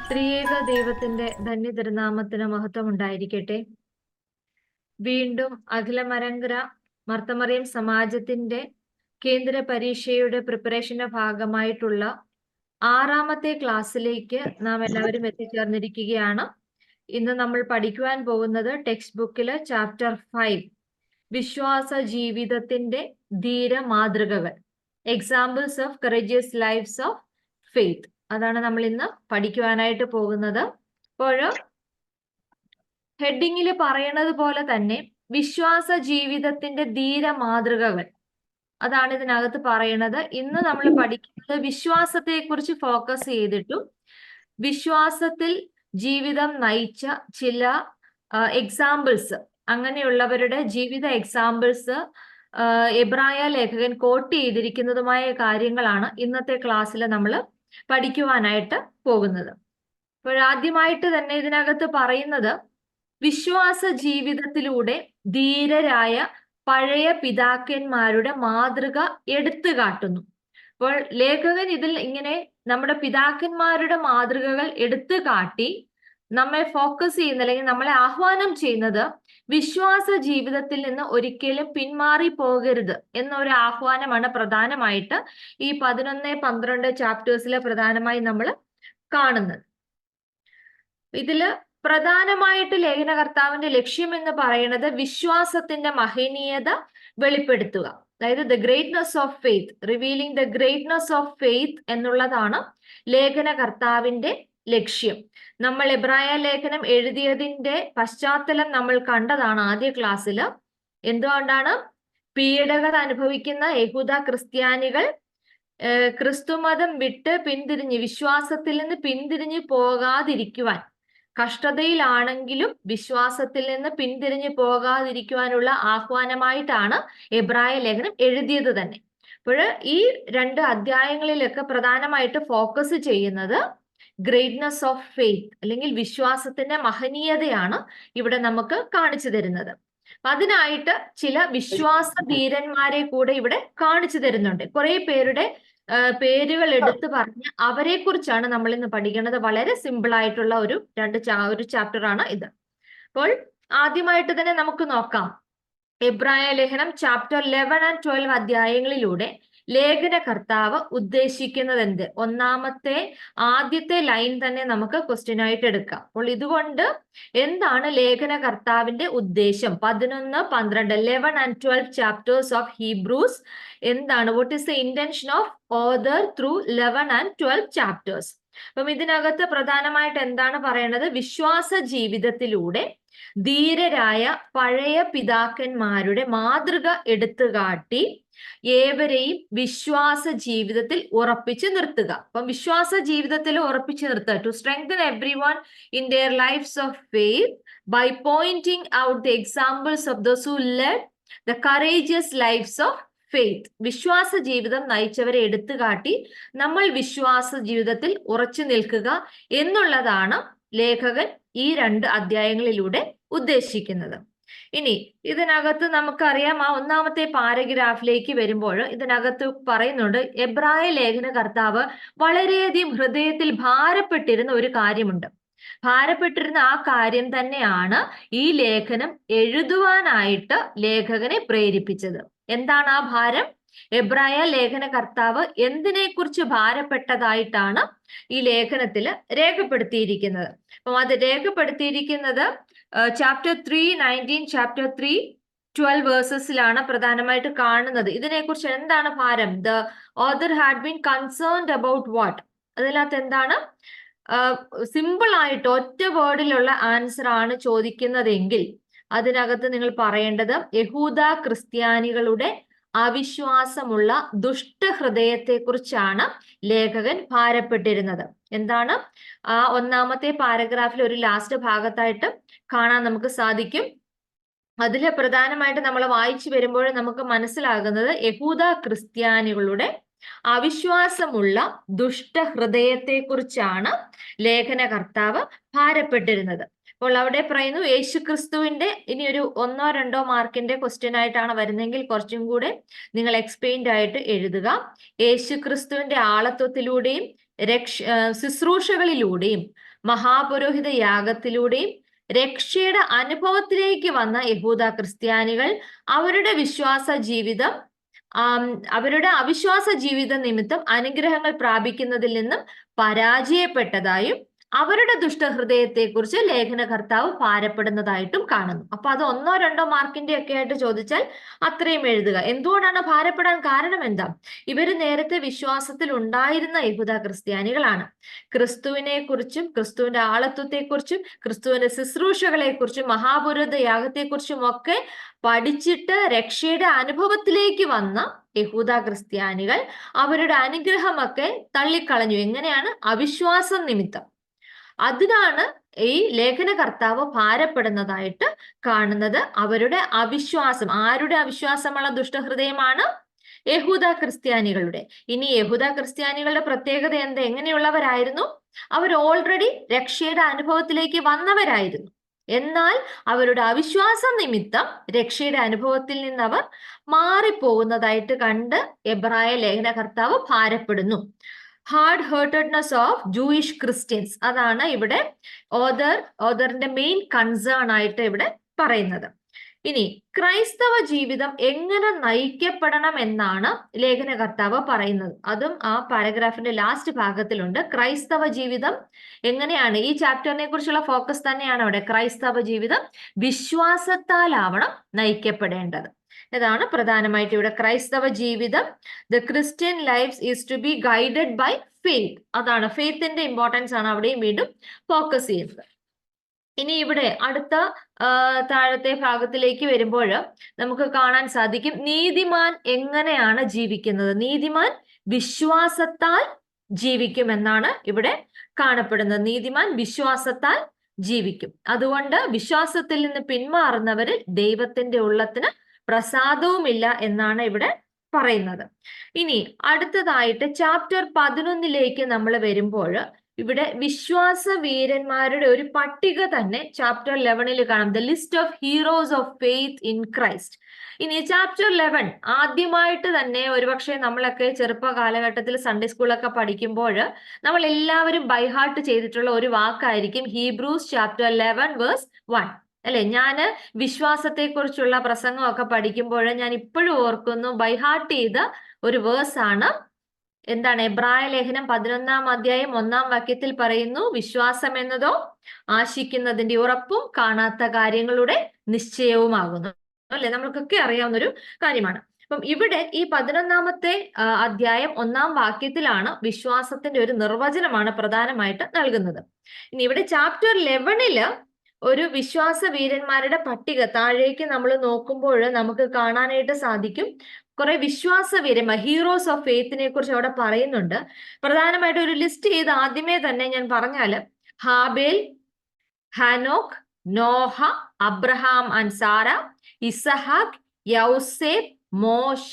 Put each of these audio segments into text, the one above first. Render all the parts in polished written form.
ത്രിയേക ദൈവത്തിന്റെ ധന്യതിരുനാമത്തിന് മഹത്വം ഉണ്ടായിരിക്കട്ടെ. വീണ്ടും അഖിലമരങ്കര മർത്തമറിയം സമാജത്തിന്റെ കേന്ദ്ര പരീക്ഷയുടെ പ്രിപ്പറേഷന്റെ ഭാഗമായിട്ടുള്ള 6ാമത്തെ ക്ലാസ്സിലേക്ക് നാം എല്ലാവരും എത്തിച്ചേർന്നിരിക്കുകയാണ്. ഇന്ന് നമ്മൾ പഠിക്കുവാൻ പോകുന്നത് ടെക്സ്റ്റ് ബുക്കില് ചാപ്റ്റർ 5 വിശ്വാസ ജീവിതത്തിന്റെ ധീര മാതൃകകൾ, examples of courageous lives of faith. അതാണ് നമ്മൾ ഇന്ന് പഠിക്കുവാനായിട്ട് പോകുന്നത്. അപ്പോൾ ഹെഡിങ്ങിൽ പറയണത് പോലെ തന്നെ വിശ്വാസ ജീവിതത്തിന്റെ ധീര മാതൃകകൾ, അതാണ് ഇതിനകത്ത് പറയണത്. ഇന്ന് നമ്മൾ പഠിക്കുന്നത് വിശ്വാസത്തെ കുറിച്ച് ഫോക്കസ് ചെയ്തിട്ടും വിശ്വാസത്തിൽ ജീവിതം നയിച്ച ചില എക്സാമ്പിൾസ്, അങ്ങനെയുള്ളവരുടെ ജീവിത എക്സാമ്പിൾസ് എബ്രായ ലേഖകൻ കോട്ട് ചെയ്തിരിക്കുന്നതുമായ കാര്യങ്ങളാണ് ഇന്നത്തെ ക്ലാസ്സിൽ നമ്മൾ പഠിക്കുവാനായിട്ട് പോകുന്നത്. അപ്പോൾ ആദ്യമായിട്ട് തന്നെ ഇതിനകത്ത് പറയുന്നത് വിശ്വാസ ജീവിതത്തിലൂടെ ധീരരായ പഴയ പിതാക്കന്മാരുടെ മാതൃക എടുത്തു കാട്ടുന്നു. അപ്പോൾ ലേഖകൻ ഇതിൽ ഇങ്ങനെ നമ്മുടെ പിതാക്കന്മാരുടെ മാതൃകകൾ എടുത്തു കാട്ടി നമ്മെ ഫോക്കസ് ചെയ്യുന്ന, അല്ലെങ്കിൽ നമ്മളെ ആഹ്വാനം ചെയ്യുന്നത് വിശ്വാസ ജീവിതത്തിൽ നിന്ന് ഒരിക്കലും പിന്മാറി പോകരുത് എന്നൊരു ആഹ്വാനമാണ് പ്രധാനമായിട്ട് ഈ 11, 12 ചാപ്റ്റേഴ്സിൽ പ്രധാനമായി നമ്മൾ കാണുന്നത്. ഇതില് പ്രധാനമായിട്ട് ലേഖനകർത്താവിന്റെ ലക്ഷ്യം എന്ന് പറയുന്നത് വിശ്വാസത്തിന്റെ മഹനീയത വെളിപ്പെടുത്തുക, അതായത് the greatness of faith, revealing the greatness of faith എന്നുള്ളതാണ് ലേഖനകർത്താവിന്റെ ലക്ഷ്യം. നമ്മൾ എബ്രായ ലേഖനം എഴുതിയതിന്റെ പശ്ചാത്തലം നമ്മൾ കണ്ടതാണ് ആദ്യ ക്ലാസ്സിൽ. എന്തുകൊണ്ടാണ് പീഡകൾ അനുഭവിക്കുന്ന യഹൂദ ക്രിസ്ത്യാനികൾ ക്രിസ്തുമതം വിട്ട് പിന്തിരിഞ്ഞ് വിശ്വാസത്തിൽ നിന്ന് പിന്തിരിഞ്ഞു പോകാതിരിക്കുവാൻ, കഷ്ടതയിലാണെങ്കിലും വിശ്വാസത്തിൽ നിന്ന് പിന്തിരിഞ്ഞു പോകാതിരിക്കുവാനുള്ള ആഹ്വാനമായിട്ടാണ് എബ്രായ ലേഖനം എഴുതിയത് തന്നെ. അപ്പോൾ ഈ 2 അധ്യായങ്ങളിലൊക്കെ പ്രധാനമായിട്ട് ഫോക്കസ് ചെയ്യുന്നത് ഗ്രേറ്റ്നെസ് ഓഫ് ഫെയ്ത്ത്, അല്ലെങ്കിൽ വിശ്വാസത്തിന്റെ മഹനീയതയാണ് ഇവിടെ നമുക്ക് കാണിച്ചു തരുന്നത്. അതിനായിട്ട് ചില വിശ്വാസ ധീരന്മാരെ കൂടെ ഇവിടെ കാണിച്ചു തരുന്നുണ്ട്. കുറെ പേരുടെ പേരുകൾ എടുത്തു പറഞ്ഞ് അവരെ കുറിച്ചാണ് നമ്മൾ ഇന്ന് പഠിക്കുന്നത്. വളരെ സിമ്പിൾ ആയിട്ടുള്ള ഒരു ചാപ്റ്റർ ആണ് ഇത്. അപ്പോൾ ആദ്യമായിട്ട് തന്നെ നമുക്ക് നോക്കാം എബ്രായ ലേഖനം ചാപ്റ്റർ 11 and 12 അധ്യായങ്ങളിലൂടെ ലേഖനകർത്താവ് ഉദ്ദേശിക്കുന്നത് എന്ത്. ആദ്യത്തെ ലൈൻ തന്നെ നമുക്ക് ക്വസ്റ്റ്യൻ ആയിട്ട് എടുക്കാം. അപ്പോൾ ഇതുകൊണ്ട് എന്താണ് ലേഖനകർത്താവിന്റെ ഉദ്ദേശം? 11, 12 11 and 12 ചാപ്റ്റേഴ്സ് ഓഫ് ഹീബ്രൂസ് എന്താണ്? What is the intention of author through 11 and 12 chapters? അപ്പം ഇതിനകത്ത് പ്രധാനമായിട്ട് എന്താണ് പറയണത്? വിശ്വാസ ജീവിതത്തിലൂടെ ധീരരായ പഴയ പിതാക്കന്മാരുടെ മാതൃക എടുത്തുകാട്ടി ഏവരെയും വിശ്വാസ ജീവിതത്തിൽ ഉറപ്പിച്ചു നിർത്തുക. അപ്പം വിശ്വാസ ജീവിതത്തിൽ ഉറപ്പിച്ചു നിർത്തുക, to strengthen every one in their lives of faith by pointing out the examples of those who led the courageous lives of faith. വിശ്വാസ ജീവിതം നയിച്ചവരെ എടുത്തുകാട്ടി നമ്മൾ വിശ്വാസ ജീവിതത്തിൽ ഉറച്ചു നിൽക്കുക എന്നുള്ളതാണ് ലേഖകൻ ഈ 2 അധ്യായങ്ങളിലൂടെ ഉദ്ദേശിക്കുന്നത്. ഇനി ഇതിനകത്ത് നമുക്കറിയാം, ആ 1ാമത്തെ പാരഗ്രാഫിലേക്ക് വരുമ്പോൾ ഇതിനകത്ത് പറയുന്നുണ്ട് എബ്രായ ലേഖനകർത്താവ് വളരെയധികം ഹൃദയത്തിൽ ഭാരപ്പെട്ടിരുന്ന ഒരു കാര്യമുണ്ട്. ഭാരപ്പെട്ടിരുന്ന ആ കാര്യം തന്നെയാണ് ഈ ലേഖനം എഴുതുവാനായിട്ട് ലേഖകനെ പ്രേരിപ്പിച്ചത്. എന്താണ് ആ ഭാരം? എബ്രായ ലേഖനകർത്താവ് എന്തിനെ കുറിച്ച് ഭാരപ്പെട്ടതായിട്ടാണ് ഈ ലേഖനത്തിൽ രേഖപ്പെടുത്തിയിരിക്കുന്നത്. അപ്പം അത് രേഖപ്പെടുത്തിയിരിക്കുന്നത് ചാപ്റ്റർ 3, 19, ചാപ്റ്റർ 3, 12 വേഴ്സസിലാണ് പ്രധാനമായിട്ട് കാണുന്നത്. ഇതിനെക്കുറിച്ച് എന്താണ് ഭാരം? The author had been concerned about what? അതിനകത്ത് എന്താണ്? സിമ്പിൾ ആയിട്ട് ഒറ്റ വേർഡിലുള്ള ആൻസർ ആണ് ചോദിക്കുന്നതെങ്കിൽ അതിനകത്ത് നിങ്ങൾ പറയേണ്ടത് യഹൂദ ക്രിസ്ത്യാനികളുടെ അവിശ്വാസമുള്ള ദുഷ്ടഹൃദയത്തെ കുറിച്ചാണ് ലേഖകൻ ഭാരപ്പെട്ടിരുന്നത്. എന്താണ്? ആ 1ാമത്തെ പാരഗ്രാഫിൽ ഒരു ലാസ്റ്റ് ഭാഗത്തായിട്ട് കാണാൻ നമുക്ക് സാധിക്കും. അതിൽ പ്രധാനമായിട്ട് നമ്മൾ വായിച്ചു വരുമ്പോൾ നമുക്ക് മനസ്സിലാകുന്നത് യഹൂദ ക്രിസ്ത്യാനികളുടെ അവിശ്വാസമുള്ള ദുഷ്ടഹൃദയത്തെ കുറിച്ചാണ് ലേഖനകർത്താവ് ഭാരപ്പെട്ടിരുന്നത്. അപ്പോൾ അവിടെ പറയുന്നു യേശുക്രിസ്തുവിന്റെ, ഇനി ഒരു 1, 2 മാർക്കിന്റെ ക്വസ്റ്റ്യൻ ആയിട്ടാണ് വരുന്നതെങ്കിൽ കുറച്ചും കൂടെ നിങ്ങൾ എക്സ്പ്ലെയിൻഡ് ആയിട്ട് എഴുതുക. യേശുക്രിസ്തുവിന്റെ ആളത്വത്തിലൂടെയും ശുശ്രൂഷകളിലൂടെയും മഹാപുരോഹിത യാഗത്തിലൂടെയും രക്ഷയുടെ അനുഭവത്തിലേക്ക് വന്ന യഹൂദ ക്രിസ്ത്യാനികൾ അവരുടെ അവിശ്വാസ ജീവിത നിമിത്തം അനുഗ്രഹങ്ങൾ പ്രാപിക്കുന്നതിൽ നിന്നും പരാജയപ്പെട്ടതായും അവരുടെ ദുഷ്ടഹൃദയത്തെക്കുറിച്ച് ലേഖനകർത്താവ് ഭാരപ്പെടുന്നതായിട്ടും കാണുന്നു. അപ്പൊ അത് 1-2 മാർക്കിന്റെ ഒക്കെ ആയിട്ട് ചോദിച്ചാൽ അത്രയും എഴുതുക. എന്തുകൊണ്ടാണ് ഭാരപ്പെടാൻ കാരണം എന്താ? ഇവര് നേരത്തെ വിശ്വാസത്തിൽ ഉണ്ടായിരുന്ന യഹൂദ ക്രിസ്ത്യാനികളാണ്. ക്രിസ്തുവിനെ കുറിച്ചും ക്രിസ്തുവിന്റെ ആളത്വത്തെക്കുറിച്ചും ക്രിസ്തുവിന്റെ ശുശ്രൂഷകളെക്കുറിച്ചും മഹാപുരോഹിത യാഗത്തെക്കുറിച്ചും ഒക്കെ പഠിച്ചിട്ട് രക്ഷയുടെ അനുഭവത്തിലേക്ക് വന്ന യഹൂദ ക്രിസ്ത്യാനികൾ അവരുടെ അനുഗ്രഹമൊക്കെ തള്ളിക്കളഞ്ഞു. എങ്ങനെയാണ്? അവിശ്വാസം നിമിത്തം. അതിനാണ് ഈ ലേഖനകർത്താവ് ഭാരപ്പെടുന്നതായിട്ട് കാണുന്നത്. അവരുടെ അവിശ്വാസം. ആരുടെ അവിശ്വാസമുള്ള ദുഷ്ടഹൃദയമാണ്? യഹൂദ ക്രിസ്ത്യാനികളുടെ. ഇനി യഹൂദ ക്രിസ്ത്യാനികളുടെ പ്രത്യേകത എന്താ? എങ്ങനെയുള്ളവരായിരുന്നു? അവർ ഓൾറെഡി രക്ഷയുടെ അനുഭവത്തിലേക്ക് വന്നവരായിരുന്നു. എന്നാൽ അവരുടെ അവിശ്വാസം നിമിത്തം രക്ഷയുടെ അനുഭവത്തിൽ നിന്ന് അവർ മാറിപ്പോകുന്നതായിട്ട് കണ്ട് എബ്രായ ലേഖനകർത്താവ് ഭാരപ്പെടുന്നു. ഹാർഡ് ഹേർട്ടഡ്നെസ് ഓഫ് ജൂയിഷ് ക്രിസ്ത്യൻസ്, അതാണ് ഇവിടെ ഓദറിന്റെ മെയിൻ കൺസേൺ ആയിട്ട് ഇവിടെ പറയുന്നത്. ഇനി ക്രൈസ്തവ ജീവിതം എങ്ങനെ നയിക്കപ്പെടണം എന്നാണ് ലേഖനകർത്താവ് പറയുന്നത്. അതും ആ പാരഗ്രാഫിന്റെ ലാസ്റ്റ് ഭാഗത്തിലുണ്ട്. ക്രൈസ്തവ ജീവിതം എങ്ങനെയാണ്? ഈ ചാപ്റ്ററിനെ കുറിച്ചുള്ള ഫോക്കസ് തന്നെയാണ് അവിടെ. ക്രൈസ്തവ ജീവിതം വിശ്വാസത്താലാവണം നയിക്കപ്പെടേണ്ടത്. ഇതാണ് പ്രധാനമായിട്ട് ഇവിടെ. ക്രൈസ്തവ ജീവിതം, the Christian life is to be guided by faith. അതാണ് ഫെയ്ത്തിന്റെ ഇമ്പോർട്ടൻസ് ആണ് അവിടെയും വീണ്ടും ഫോക്കസ് ചെയ്യുന്നത്. ഇനി ഇവിടെ അടുത്ത താഴത്തെ ഭാഗത്തിലേക്ക് വരുമ്പോൾ നമുക്ക് കാണാൻ സാധിക്കും നീതിമാൻ എങ്ങനെയാണ് ജീവിക്കുന്നത്. നീതിമാൻ വിശ്വാസത്താൽ ജീവിക്കുമെന്നാണ് ഇവിടെ കാണപ്പെടുന്നത്. നീതിമാൻ വിശ്വാസത്താൽ ജീവിക്കും. അതുകൊണ്ട് വിശ്വാസത്തിൽ നിന്ന് പിന്മാറുന്നവരിൽ ദൈവത്തിന്റെ ഉള്ളത്തിന് പ്രസാദവുമില്ല എന്നാണ് ഇവിടെ പറയുന്നത്. ഇനി അടുത്തതായിട്ട് ചാപ്റ്റർ 11 നമ്മൾ വരുമ്പോൾ ഇവിടെ വിശ്വാസ വീരന്മാരുടെ ഒരു പട്ടിക തന്നെ ചാപ്റ്റർ 11 കാണാം. The list of heroes of faith in Christ. ഇനി ചാപ്റ്റർ 11 ആദ്യമായിട്ട് തന്നെ ഒരുപക്ഷെ നമ്മളൊക്കെ ചെറുപ്പ കാലഘട്ടത്തിൽ സൺഡേ സ്കൂളൊക്കെ പഠിക്കുമ്പോൾ നമ്മൾ എല്ലാവരും ബൈഹാർട്ട് ചെയ്തിട്ടുള്ള ഒരു വാക്കായിരിക്കും ഹീബ്രൂസ് ചാപ്റ്റർ 11 വേഴ്സ് 1. അല്ലെ? ഞാന് വിശ്വാസത്തെ കുറിച്ചുള്ള പ്രസംഗമൊക്കെ പഠിക്കുമ്പോൾ ഞാൻ ഇപ്പോഴും ഓർക്കുന്നു, ബൈഹാർട്ട് ചെയ്ത ഒരു വേഴ്സ് ആണ്. എന്താണ്? എബ്രായ ലേഖനം 11-ാം അധ്യായം 1-ാം വാക്യത്തിൽ പറയുന്നു, വിശ്വാസം എന്നതോ ആശിക്കുന്നതിന്റെ ഉറപ്പും കാണാത്ത കാര്യങ്ങളുടെ നിശ്ചയവുമാകുന്നു. അല്ലെ? നമ്മൾക്കൊക്കെ അറിയാവുന്ന ഒരു കാര്യമാണ്. അപ്പം ഇവിടെ ഈ 11-ാമത്തെ അധ്യായം 1-ാം വാക്യത്തിലാണ് വിശ്വാസത്തിന്റെ ഒരു നിർവചനമാണ് പ്രധാനമായിട്ട് നൽകുന്നത്. ഇനി ഇവിടെ ചാപ്റ്റർ 11 ഒരു വിശ്വാസ വീരന്മാരുടെ പട്ടിക താഴേക്ക് നമ്മൾ നോക്കുമ്പോൾ നമുക്ക് കാണാനായിട്ട് സാധിക്കും. കുറെ വിശ്വാസ വീരന്മാർ, ഹീറോസ് ഓഫ് ഫെയ്ത്തിനെ കുറിച്ച് അവിടെ പറയുന്നുണ്ട്. പ്രധാനമായിട്ട് ഒരു ലിസ്റ്റ് ചെയ്ത് ആദ്യമേ തന്നെ ഞാൻ പറഞ്ഞാല് ഹാബേൽ, ഹാനോക്ക്, നോഹ, അബ്രഹാം ആൻഡ് സാര, ഇസഹാക്ക്, യൗസേപ്പ്, മോശ,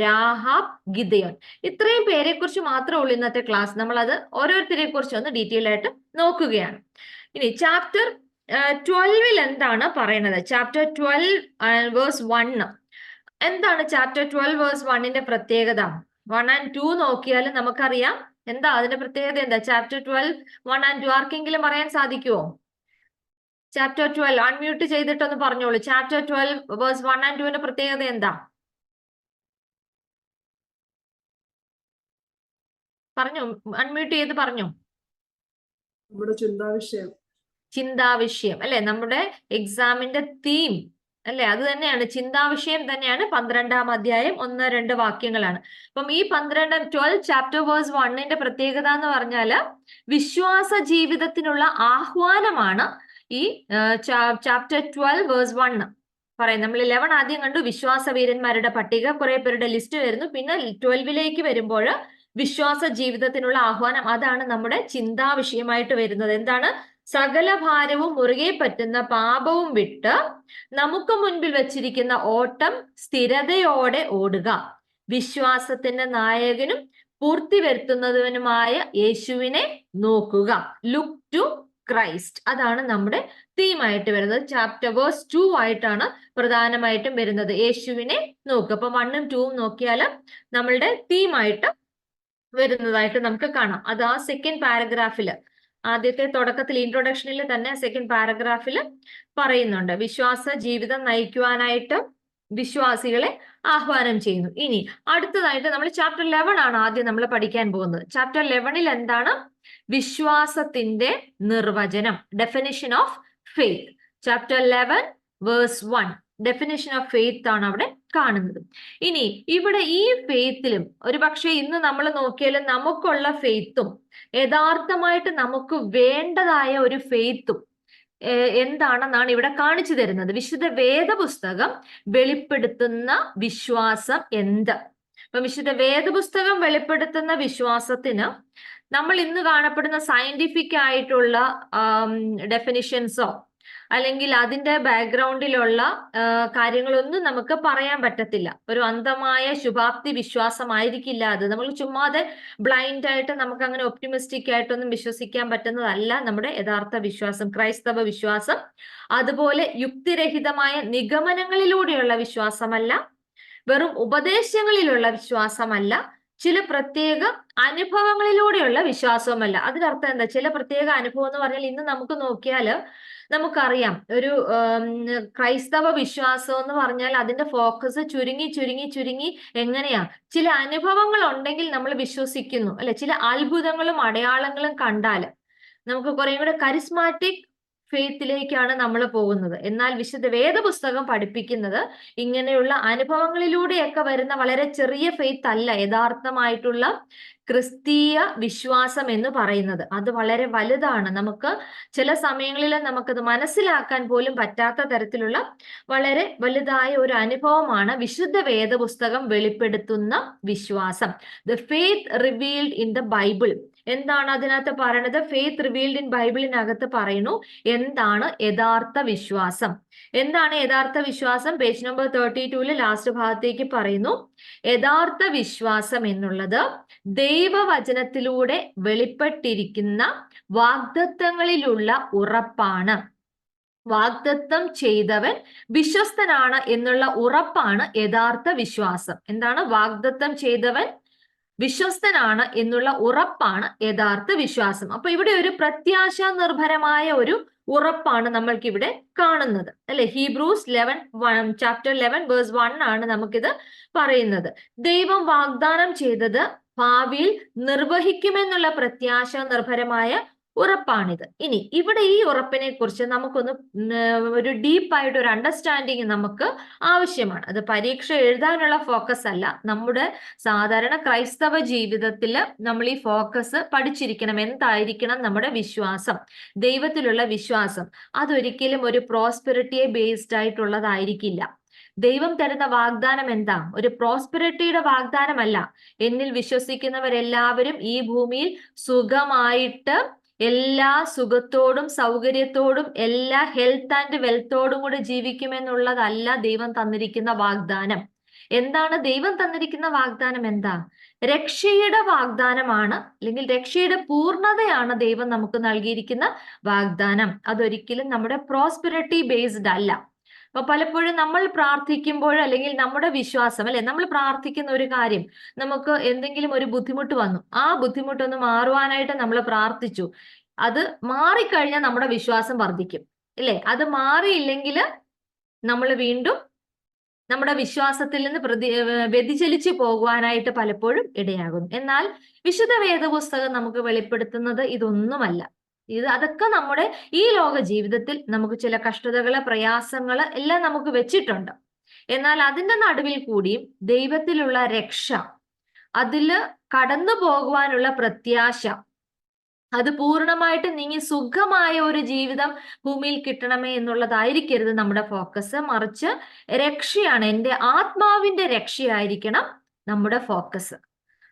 രാഹാബ്, ഗിദയോൻ. ഇത്രയും പേരെ കുറിച്ച് മാത്രമേ ഉള്ളൂ ഇന്നത്തെ ക്ലാസ്. നമ്മൾ അത് ഓരോരുത്തരെ കുറിച്ച് ഒന്ന് ഡീറ്റെയിൽ ആയിട്ട് നോക്കുകയാണ്. ഇനി ചാപ്റ്റർ 12 എന്താണ് പറയുന്നത്? Chapter 12 verse 1. എന്താണ് ചാപ്റ്റർ 12 വേഴ്സ് 1ന്റെ പ്രത്യേകത? 1 and 2 നോക്കിയാൽ നമുക്കറിയാം എന്താ അതിന്റെ പ്രത്യേകത. എന്താ ചാപ്റ്റർ 12 1 and 2 ആർക്കെങ്കിലും പറയാൻ സാധിക്കുമോ? ചാപ്റ്റർ 12 അൺമ്യൂട്ട് ചെയ്തിട്ടൊന്ന് പറഞ്ഞോളൂ. ചാപ്റ്റർ 12 വേഴ്സ് 1 and 2ന്റെ പ്രത്യേകത എന്താ? പറഞ്ഞു, അൺമ്യൂട്ട് ചെയ്ത് പറഞ്ഞു. നമ്മുടെ ചിന്താവിഷയം അല്ലെ? നമ്മുടെ എക്സാമിന്റെ തീം അല്ലെ? അത് തന്നെയാണ്, ചിന്താവിഷയം തന്നെയാണ്. 12-ാം അധ്യായം 1-2 വാക്യങ്ങളാണ്. അപ്പം ഈ 12 ചാപ്റ്റർ വേഴ്സ് 1ന്റെ പ്രത്യേകത എന്ന് പറഞ്ഞാല് വിശ്വാസ ജീവിതത്തിനുള്ള ആഹ്വാനമാണ് ഈ ചാപ്റ്റർ 12 വേഴ്സ് 1 പറയാം. നമ്മൾ 11 ആദ്യം കണ്ടു, വിശ്വാസ വീരന്മാരുടെ പട്ടിക, കുറെ പേരുടെ ലിസ്റ്റ് വരുന്നു. പിന്നെ 12ലേക്ക് വരുമ്പോൾ വിശ്വാസ ജീവിതത്തിനുള്ള ആഹ്വാനം. അതാണ് നമ്മുടെ ചിന്താവിഷയമായിട്ട് വരുന്നത്. എന്താണ്? സകല ഭാരവും മുറുകെ പറ്റുന്ന പാപവും വിട്ട് നമുക്ക് മുൻപിൽ വെച്ചിരിക്കുന്ന ഓട്ടം സ്ഥിരതയോടെ ഓടുക, വിശ്വാസത്തിന്റെ നായകനും പൂർത്തി വരുത്തുന്നതിനുമായ യേശുവിനെ നോക്കുക. Look to Christ. അതാണ് നമ്മുടെ തീമായിട്ട് വരുന്നത്. ചാപ്റ്റർ വേഴ്സ് 2 ആയിട്ടാണ് പ്രധാനമായിട്ടും വരുന്നത്. യേശുവിനെ നോക്കുക. അപ്പൊ 1ഉം 2ഉം നോക്കിയാൽ നമ്മളുടെ തീമായിട്ട് വരുന്നതായിട്ട് നമുക്ക് കാണാം. അത് ആ സെക്കൻഡ് പാരഗ്രാഫിൽ ആദ്യത്തെ തുടക്കത്തിൽ ഇൻട്രൊഡക്ഷനിൽ തന്നെ സെക്കൻഡ് പാരഗ്രാഫിൽ പറയുന്നുണ്ട്. വിശ്വാസ ജീവിതം നയിക്കുവാനായിട്ട് വിശ്വാസികളെ ആഹ്വാനം ചെയ്യുന്നു. ഇനി അടുത്തതായിട്ട് നമ്മൾ ചാപ്റ്റർ 11 ആണ് ആദ്യം നമ്മൾ പഠിക്കാൻ പോകുന്നത്. ചാപ്റ്റർ 11ൽ എന്താണ്? വിശ്വാസത്തിന്റെ നിർവചനം, definition of faith. Chapter 11 verse 1, definition of faith ആണ് അവിടെ കാണുന്നത്. ഇനി ഇവിടെ ഈ ഫെയ്ത്തിലും ഒരുപക്ഷെ ഇന്ന് നമ്മൾ നോക്കിയാലും നമുക്കുള്ള ഫെയ്ത്തും യഥാർത്ഥമായിട്ട് നമുക്ക് വേണ്ടതായ ഒരു ഫെയ്ത്തും എന്താണെന്നാണ് ഇവിടെ കാണിച്ചു തരുന്നത്. വിശുദ്ധ വേദപുസ്തകം വെളിപ്പെടുത്തുന്ന വിശ്വാസം എന്ത്? അപ്പൊ വിശുദ്ധ വേദപുസ്തകം വെളിപ്പെടുത്തുന്ന വിശ്വാസത്തിന് നമ്മൾ ഇന്ന് കാണപ്പെടുന്ന സയന്റിഫിക് ആയിട്ടുള്ള ഡെഫിനിഷൻസോ അല്ലെങ്കിൽ അതിന്റെ ബാക്ക്ഗ്രൗണ്ടിലുള്ള കാര്യങ്ങളൊന്നും നമുക്ക് പറയാൻ പറ്റത്തില്ല. ഒരു അന്ധമായ ശുഭാപ്തി വിശ്വാസമായിരിക്കില്ല അത്. നമ്മൾ ചുമ്മാതെ ബ്ലൈൻഡ് ആയിട്ട് നമുക്ക് അങ്ങനെ ഒപ്റ്റിമിസ്റ്റിക് ആയിട്ടൊന്നും വിശ്വസിക്കാൻ പറ്റുന്നതല്ല നമ്മുടെ യഥാർത്ഥ വിശ്വാസം, ക്രൈസ്തവ വിശ്വാസം. അതുപോലെ യുക്തിരഹിതമായ നിഗമനങ്ങളിലൂടെയുള്ള വിശ്വാസമല്ല, വെറും ഉപദേശങ്ങളിലുള്ള വിശ്വാസമല്ല, ചില പ്രത്യേക അനുഭവങ്ങളിലൂടെയുള്ള വിശ്വാസവുമല്ല. അതിനർത്ഥം എന്താ? ചില പ്രത്യേക അനുഭവം എന്ന് പറഞ്ഞാൽ ഇന്ന് നമുക്ക് നോക്കിയാൽ നമുക്കറിയാം, ഒരു ക്രൈസ്തവ വിശ്വാസം എന്ന് പറഞ്ഞാൽ അതിന്റെ ഫോക്കസ് ചുരുങ്ങി ചുരുങ്ങി ചുരുങ്ങി എങ്ങനെയാ? ചില അനുഭവങ്ങൾ ഉണ്ടെങ്കിൽ നമ്മൾ വിശ്വസിക്കുന്നു, അല്ലെ? ചില അത്ഭുതങ്ങളും അടയാളങ്ങളും കണ്ടാൽ നമുക്ക് കുറെ കൂടെ കരിസ്മാറ്റിക് ഫെയ്ത്തിലേക്കാണ് നമ്മൾ പോകുന്നത്. എന്നാൽ വിശുദ്ധ വേദപുസ്തകം പഠിപ്പിക്കുന്നത് ഇങ്ങനെയുള്ള അനുഭവങ്ങളിലൂടെയൊക്കെ വരുന്ന വളരെ ചെറിയ ഫെയ്ത്ത് അല്ല യഥാർത്ഥമായിട്ടുള്ള ക്രിസ്തീയ വിശ്വാസം എന്ന് പറയുന്നത്. അത് വളരെ വലുതാണ്. നമുക്ക് ചില സമയങ്ങളിൽ നമുക്കത് മനസ്സിലാക്കാൻ പോലും പറ്റാത്ത തരത്തിലുള്ള വളരെ വലുതായ ഒരു അനുഭവമാണ് വിശുദ്ധ വേദപുസ്തകം വെളിപ്പെടുത്തുന്ന വിശ്വാസം. The faith revealed in the Bible. എന്താണ് അതിനകത്ത് പറയണത്? ഫെയ്ത്ത് റിവീൽഡ് ഇൻ ബൈബിളിനകത്ത് പറയുന്നു എന്താണ് യഥാർത്ഥ വിശ്വാസം. എന്താണ് യഥാർത്ഥ വിശ്വാസം? പേജ് നമ്പർ 32 ലാസ്റ്റ് ഭാഗത്തേക്ക് പറയുന്നു, യഥാർത്ഥ വിശ്വാസം എന്നുള്ളത് ദൈവവചനത്തിലൂടെ വെളിപ്പെട്ടിരിക്കുന്ന വാഗ്ദത്തങ്ങളിലുള്ള ഉറപ്പാണ്. വാഗ്ദത്തം ചെയ്തവൻ വിശ്വസ്തനാണ് എന്നുള്ള ഉറപ്പാണ് യഥാർത്ഥ വിശ്വാസം. എന്താണ്? വാഗ്ദത്തം ചെയ്തവൻ വിശ്വസ്തനാണ് എന്നുള്ള ഉറപ്പാണ് യഥാർത്ഥ വിശ്വാസം. അപ്പൊ ഇവിടെ ഒരു പ്രത്യാശ നിർഭരമായ ഒരു ഉറപ്പാണ് നമ്മൾക്ക് ഇവിടെ കാണുന്നത്, അല്ലെ? ഹീബ്രൂസ് ചാപ്റ്റർ 11 വേഴ്സ് 1 ആണ് നമുക്കിത് പറയുന്നത്. ദൈവം വാഗ്ദാനം ചെയ്തത് ഭാവിയിൽ നിർവഹിക്കുമെന്നുള്ള പ്രത്യാശ നിർഭരമായ ഉറപ്പാണിത്. ഇനി ഇവിടെ ഈ ഉറപ്പിനെ കുറിച്ച് നമുക്കൊന്ന് ഒരു ഡീപ്പായിട്ട് ഒരു അണ്ടർസ്റ്റാൻഡിങ് നമുക്ക് ആവശ്യമാണ്. അത് പരീക്ഷ എഴുതാനുള്ള ഫോക്കസ് അല്ല. നമ്മുടെ സാധാരണ ക്രൈസ്തവ ജീവിതത്തിൽ നമ്മൾ ഈ ഫോക്കസ് പഠിച്ചിരിക്കണം. എന്തായിരിക്കണം നമ്മുടെ വിശ്വാസം, ദൈവത്തിലുള്ള വിശ്വാസം. അതൊരിക്കലും ഒരു പ്രോസ്പെരിറ്റിയെ ബേസ്ഡ് ആയിട്ടുള്ളതായിരിക്കില്ല. ദൈവം തരുന്ന വാഗ്ദാനം എന്താ? ഒരു പ്രോസ്പെരിറ്റിയുടെ വാഗ്ദാനമല്ല. എന്നിൽ വിശ്വസിക്കുന്നവരെല്ലാവരും ഈ ഭൂമിയിൽ സുഖമായിട്ട് എല്ലാ സുഖത്തോടും സൗകര്യത്തോടും എല്ലാ ഹെൽത്ത് ആൻഡ് വെൽത്തോടും കൂടെ ജീവിക്കുമെന്നുള്ളതല്ല ദൈവം തന്നിരിക്കുന്ന വാഗ്ദാനം. എന്താണ് ദൈവം തന്നിരിക്കുന്ന വാഗ്ദാനം? എന്താ? രക്ഷയുടെ വാഗ്ദാനമാണ്, അല്ലെങ്കിൽ രക്ഷയുടെ പൂർണ്ണതയാണ് ദൈവം നമുക്ക് നൽകിയിരിക്കുന്ന വാഗ്ദാനം. അതൊരിക്കലും നമ്മുടെ പ്രോസ്പെരിറ്റി ബേസ്ഡ് അല്ല. അപ്പൊ പലപ്പോഴും നമ്മൾ പ്രാർത്ഥിക്കുമ്പോൾ, അല്ലെങ്കിൽ നമ്മുടെ വിശ്വാസം, അല്ലെ, നമ്മൾ പ്രാർത്ഥിക്കുന്ന ഒരു കാര്യം, നമുക്ക് എന്തെങ്കിലും ഒരു ബുദ്ധിമുട്ട് വന്നു, ആ ബുദ്ധിമുട്ടൊന്ന് മാറുവാനായിട്ട് നമ്മൾ പ്രാർത്ഥിച്ചു, അത് മാറിക്കഴിഞ്ഞാൽ നമ്മുടെ വിശ്വാസം വർദ്ധിക്കും, അല്ലെ? അത് മാറിയില്ലെങ്കിൽ നമ്മൾ വീണ്ടും നമ്മുടെ വിശ്വാസത്തിൽ നിന്ന് വ്യതിചലിച്ചു പോകുവാനായിട്ട് പലപ്പോഴും ഇടയാകുന്നു. എന്നാൽ വിശുദ്ധ വേദപുസ്തകം നമുക്ക് വെളിപ്പെടുത്തുന്നത് ഇതൊന്നുമല്ല. അതൊക്കെ നമ്മുടെ ഈ ലോക ജീവിതത്തിൽ നമുക്ക് ചില കഷ്ടതകള്, പ്രയാസങ്ങള് എല്ലാം നമുക്ക് വെച്ചിട്ടുണ്ട്. എന്നാൽ അതിന്റെ നടുവിൽ കൂടിയും ദൈവത്തിലുള്ള രക്ഷ, അതില് കടന്നു പോകുവാനുള്ള പ്രത്യാശ, അത് പൂർണ്ണമായിട്ട് നീങ്ങി സുഖമായ ഒരു ജീവിതം ഭൂമിയിൽ കിട്ടണമേ എന്നുള്ളതായിരിക്കരുത് നമ്മുടെ ഫോക്കസ്. മറിച്ച് രക്ഷയാണ്, എൻ്റെ ആത്മാവിന്റെ രക്ഷയായിരിക്കണം നമ്മുടെ ഫോക്കസ്.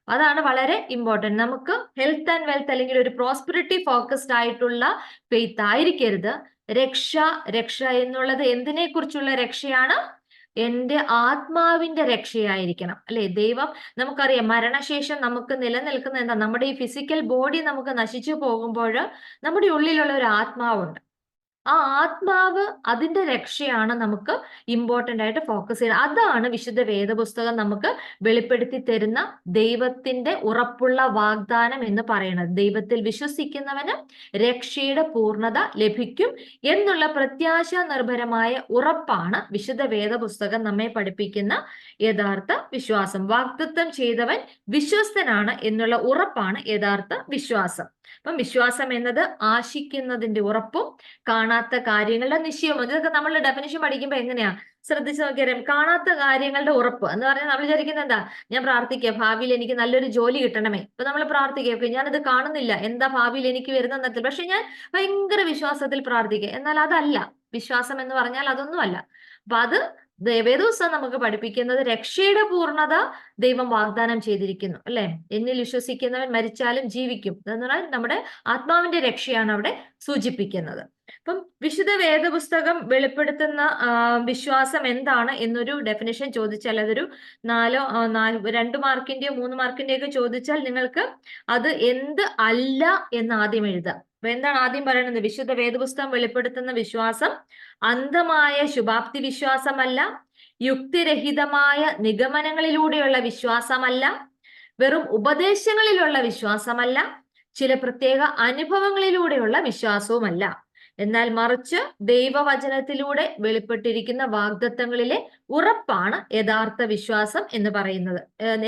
അതാണ് വളരെ ഇമ്പോർട്ടൻറ്റ്. നമുക്ക് ഹെൽത്ത് ആൻഡ് വെൽത്ത് അല്ലെങ്കിൽ ഒരു പ്രോസ്പെരിറ്റി ഫോക്കസ്ഡ് ആയിട്ടുള്ള ഫെയ്ത്ത് ആയിരിക്കരുത്. രക്ഷ എന്നുള്ളത് എന്തിനെ കുറിച്ചുള്ള രക്ഷയാണ്? എൻ്റെ ആത്മാവിന്റെ രക്ഷയായിരിക്കണം, അല്ലെ? ദൈവം, നമുക്കറിയാം മരണശേഷം നമുക്ക് നിലനിൽക്കുന്ന എന്താ? നമ്മുടെ ഈ ഫിസിക്കൽ ബോഡി നമുക്ക് നശിച്ചു പോകുമ്പോൾ നമ്മുടെ ഉള്ളിലുള്ള ഒരു ആത്മാവുണ്ട്. ആ ആത്മാവ് അതിന്റെ രക്ഷയാണ് നമുക്ക് ഇമ്പോർട്ടന്റ് ആയിട്ട് ഫോക്കസ് ചെയ്യുന്നത്. അതാണ് വിശുദ്ധ വേദപുസ്തകം നമുക്ക് വെളിപ്പെടുത്തി തരുന്ന ദൈവത്തിന്റെ ഉറപ്പുള്ള വാഗ്ദാനം എന്ന് പറയുന്നത്. ദൈവത്തിൽ വിശ്വസിക്കുന്നവന് രക്ഷയുടെ പൂർണ്ണത ലഭിക്കും എന്നുള്ള പ്രത്യാശ നിർഭരമായ ഉറപ്പാണ് വിശുദ്ധ വേദപുസ്തകം നമ്മെ പഠിപ്പിക്കുന്ന യഥാർത്ഥ വിശ്വാസം. വാഗ്ദത്തം ചെയ്തവൻ വിശ്വസ്തനാണ് എന്നുള്ള ഉറപ്പാണ് യഥാർത്ഥ വിശ്വാസം. അപ്പം വിശ്വാസം എന്നത് ആശിക്കുന്നതിന്റെ ഉറപ്പും കാണാത്ത കാര്യങ്ങളുടെ നിശ്ചയവും. ഇതൊക്കെ നമ്മൾ ഡെഫിനിഷൻ പഠിക്കുമ്പോൾ എങ്ങനെയാ ശ്രദ്ധിച്ചു നോക്കിയാലും, കാണാത്ത കാര്യങ്ങളുടെ ഉറപ്പ് എന്ന് പറഞ്ഞാൽ നമ്മൾ വിചാരിക്കുന്നത് എന്താ, ഞാൻ പ്രാർത്ഥിക്കുക ഭാവിയിൽ എനിക്ക് നല്ലൊരു ജോലി കിട്ടണമേ. ഇപ്പൊ നമ്മൾ പ്രാർത്ഥിക്കുക, ഞാനത് കാണുന്നില്ല, എന്താ ഭാവിയിൽ എനിക്ക് വരുന്ന തരത്തിൽ, പക്ഷെ ഞാൻ ഭയങ്കര വിശ്വാസത്തിൽ പ്രാർത്ഥിക്കുക. എന്നാൽ അതല്ല വിശ്വാസം എന്ന് പറഞ്ഞാൽ, അതൊന്നുമല്ല. അപ്പൊ അത് വേദപുസ്തകം നമുക്ക് പഠിപ്പിക്കുന്നത് രക്ഷയുടെ പൂർണ്ണത ദൈവം വാഗ്ദാനം ചെയ്തിരിക്കുന്നു, അല്ലെ? എന്നിൽ വിശ്വസിക്കുന്നവൻ മരിച്ചാലും ജീവിക്കും എന്ന് പറഞ്ഞാൽ നമ്മുടെ ആത്മാവിന്റെ രക്ഷയാണ് അവിടെ സൂചിപ്പിക്കുന്നത്. അപ്പം വിശുദ്ധ വേദപുസ്തകം വെളിപ്പെടുത്തുന്ന വിശ്വാസം എന്താണ് എന്നൊരു ഡെഫിനിഷൻ ചോദിച്ചാൽ, അതൊരു 2 മാർക്കിന്റെയോ 3 മാർക്കിന്റെയോ ഒക്കെ ചോദിച്ചാൽ നിങ്ങൾക്ക് അത് എന്ത് അല്ല എന്ന് ആദ്യം എഴുതാം. അപ്പൊ എന്താണ് ആദ്യം പറയുന്നത്? വിശുദ്ധ വേദപുസ്തകം വെളിപ്പെടുത്തുന്ന വിശ്വാസം അന്ധമായ ശുഭാപ്തി വിശ്വാസമല്ല, യുക്തിരഹിതമായ നിഗമനങ്ങളിലൂടെയുള്ള വിശ്വാസമല്ല, വെറും ഉപദേശങ്ങളിലുള്ള വിശ്വാസമല്ല, ചില പ്രത്യേക അനുഭവങ്ങളിലൂടെയുള്ള വിശ്വാസവുമല്ല. എന്നാൽ മറിച്ച് ദൈവവചനത്തിലൂടെ വെളിപ്പെട്ടിരിക്കുന്ന വാഗ്ദത്തങ്ങളിലെ ഉറപ്പാണ് യഥാർത്ഥ വിശ്വാസം എന്ന് പറയുന്നത്.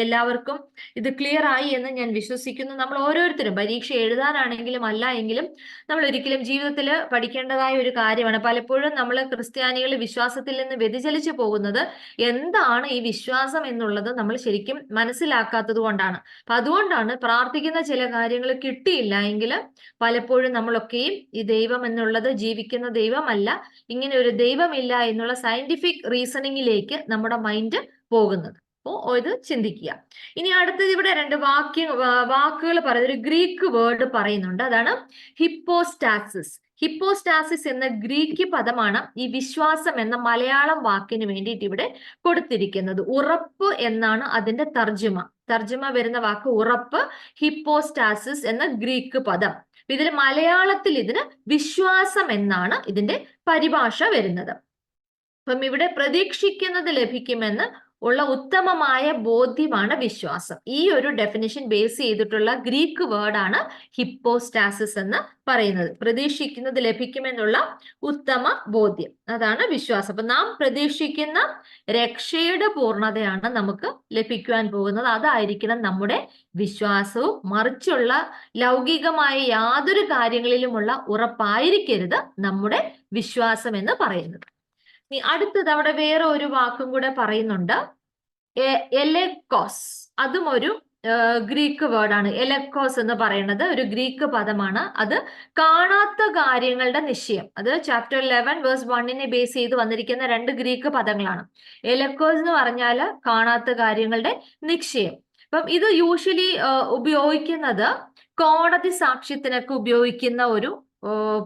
എല്ലാവർക്കും ഇത് ക്ലിയർ ആയി എന്ന് ഞാൻ വിശ്വസിക്കുന്നു. നമ്മൾ ഓരോരുത്തരും പരീക്ഷ എഴുതാനാണെങ്കിലും അല്ല എങ്കിലും നമ്മൾ ഒരിക്കലും ജീവിതത്തിൽ പഠിക്കേണ്ടതായ ഒരു കാര്യമാണ്. പലപ്പോഴും നമ്മൾ ക്രിസ്ത്യാനികൾ വിശ്വാസത്തിൽ നിന്ന് വ്യതിചലിച്ചു പോകുന്നത് എന്താണ് ഈ വിശ്വാസം എന്നുള്ളത് നമ്മൾ ശരിക്കും മനസ്സിലാക്കാത്തത് കൊണ്ടാണ്. അപ്പൊ അതുകൊണ്ടാണ് പ്രാർത്ഥിക്കുന്ന ചില കാര്യങ്ങൾ കിട്ടിയില്ല എങ്കിൽ പലപ്പോഴും നമ്മളൊക്കെയും ഈ ദൈവം എന്നുള്ളത് ജീവിക്കുന്ന ദൈവമല്ല, ഇങ്ങനെ ഒരു ദൈവമില്ല എന്നുള്ള സയന്റിഫിക് റീസണിങ്ങിലേക്ക് നമ്മുടെ മൈൻഡ് പോകുന്നത്. അപ്പോൾ ഇത് ചിന്തിക്കുക. ഇനി അടുത്തത് ഇവിടെ 2 വാക്കുകൾ പറയുന്നത്, ഒരു ഗ്രീക്ക് വേർഡ് പറയുന്നുണ്ട്, അതാണ് ഹിപ്പോസ്റ്റാസിസ്. ഹിപ്പോസ്റ്റാസിസ് എന്ന ഗ്രീക്ക് പദമാണ് ഈ വിശ്വാസം എന്ന മലയാളം വാക്കിന് വേണ്ടിയിട്ട് ഇവിടെ കൊടുത്തിരിക്കുന്നത്. ഉറപ്പ് എന്നാണ് അതിന്റെ തർജ്ജമ വരുന്ന വാക്ക് ഉറപ്പ്, ഹിപ്പോസ്റ്റാസിസ് എന്ന ഗ്രീക്ക് പദം. ഇതിന് മലയാളത്തിൽ ഇതിന് വിശ്വാസം എന്നാണ് ഇതിന്റെ പരിഭാഷ വരുന്നത്. അപ്പം ഇവിടെ പ്രതീക്ഷിക്കുന്നത് ലഭിക്കുമെന്ന് ഉള്ള ഉത്തമമായ ബോധ്യമാണ് വിശ്വാസം. ഈ ഒരു ഡെഫിനിഷൻ ബേസ് ചെയ്തിട്ടുള്ള ഗ്രീക്ക് വേർഡാണ് ഹിപ്പോസ്റ്റാസിസ് എന്ന് പറയുന്നത്. പ്രതീക്ഷിക്കുന്നത് ലഭിക്കുമെന്നുള്ള ഉത്തമ ബോധ്യം, അതാണ് വിശ്വാസം. അപ്പൊ നാം പ്രതീക്ഷിക്കുന്ന രക്ഷയുടെ പൂർണ്ണതയാണ് നമുക്ക് ലഭിക്കുവാൻ പോകുന്നത്. അതായിരിക്കണം നമ്മുടെ വിശ്വാസവും. മറിച്ചുള്ള ലൗകികമായ യാതൊരു കാര്യങ്ങളിലുമുള്ള ഉറപ്പായിരിക്കരുത് നമ്മുടെ വിശ്വാസം എന്ന് പറയുന്നത്. അടുത്തത് അവിടെ വേറെ ഒരു വാക്കും കൂടെ പറയുന്നുണ്ട്, എലെക്കോസ്. അതും ഒരു ഗ്രീക്ക് വേർഡാണ്. എലെക്കോസ് എന്ന് പറയുന്നത് ഒരു ഗ്രീക്ക് പദമാണ്. അത് കാണാത്ത കാര്യങ്ങളുടെ നിശ്ചയം. അത് ചാപ്റ്റർ 11 വേഴ്സ് 1 ബേസ് ചെയ്ത് വന്നിരിക്കുന്ന 2 ഗ്രീക്ക് പദങ്ങളാണ്. എലെക്കോസ് എന്ന് പറഞ്ഞാൽ കാണാത്ത കാര്യങ്ങളുടെ നിശ്ചയം. അപ്പം ഇത് യൂഷ്വലി ഉപയോഗിക്കുന്നത് കോടതി സാക്ഷ്യത്തിനൊക്കെ ഉപയോഗിക്കുന്ന ഒരു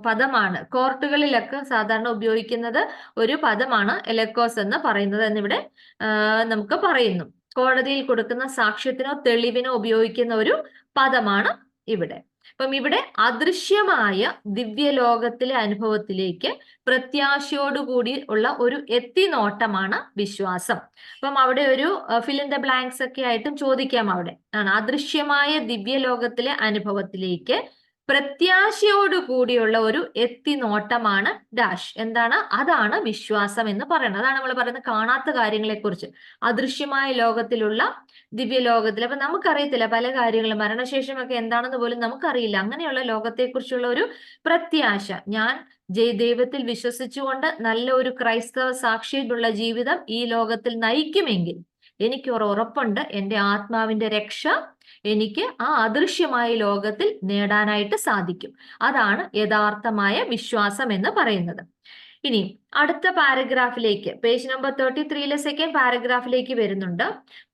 പദമാണ്. കോർട്ടുകളിലൊക്കെ സാധാരണ ഉപയോഗിക്കുന്നത് ഒരു പദമാണ് എലെക്കോസ് എന്ന് പറയുന്നത് എന്നിവിടെ നമുക്ക് പറയുന്നു. കോടതിയിൽ കൊടുക്കുന്ന സാക്ഷ്യത്തിനോ തെളിവിനോ ഉപയോഗിക്കുന്ന ഒരു പദമാണ് ഇവിടെ. അപ്പം ഇവിടെ അദൃശ്യമായ ദിവ്യലോകത്തിലെ അനുഭവത്തിലേക്ക് പ്രത്യാശയോടുകൂടി ഉള്ള ഒരു എത്തിനോട്ടമാണ് വിശ്വാസം. അപ്പം അവിടെ ഒരു ഫിൽ ഇൻ ദ ബ്ലാങ്ക്സ് ഒക്കെ ആയിട്ടും ചോദിക്കാം. അവിടെ ആണ് അദൃശ്യമായ ദിവ്യലോകത്തിലെ അനുഭവത്തിലേക്ക് പ്രത്യാശയോട് കൂടിയുള്ള ഒരു എത്തിനോട്ടമാണ് ഡാഷ്. എന്താണ്? അതാണ് വിശ്വാസം എന്ന് പറയുന്നത്. അതാണ് നമ്മൾ പറയുന്നത് കാണാത്ത കാര്യങ്ങളെ കുറിച്ച്, അദൃശ്യമായ ലോകത്തിലുള്ള ദിവ്യലോകത്തിൽ. അപ്പൊ നമുക്കറിയത്തില്ല പല കാര്യങ്ങളും, മരണശേഷമൊക്കെ എന്താണെന്ന് പോലും നമുക്കറിയില്ല. അങ്ങനെയുള്ള ലോകത്തെക്കുറിച്ചുള്ള ഒരു പ്രത്യാശ, ഞാൻ ദൈവത്തിൽ വിശ്വസിച്ചുകൊണ്ട് നല്ല ഒരു ക്രൈസ്തവ സാക്ഷിയായിട്ടുള്ള ജീവിതം ഈ ലോകത്തിൽ നയിക്കുമെങ്കിൽ എനിക്ക് ഉറപ്പുണ്ട് എൻ്റെ ആത്മാവിന്റെ രക്ഷ എനിക്ക് ആ അദൃശ്യമായ ലോകത്തിൽ നേടാനായിട്ട് സാധിക്കും. അതാണ് യഥാർത്ഥമായ വിശ്വാസം എന്ന് പറയുന്നത്. ഇനി അടുത്ത പാരഗ്രാഫിലേക്ക്, പേജ് നമ്പർ 33 സെക്കൻഡ് പാരഗ്രാഫിലേക്ക് വരുന്നുണ്ട്.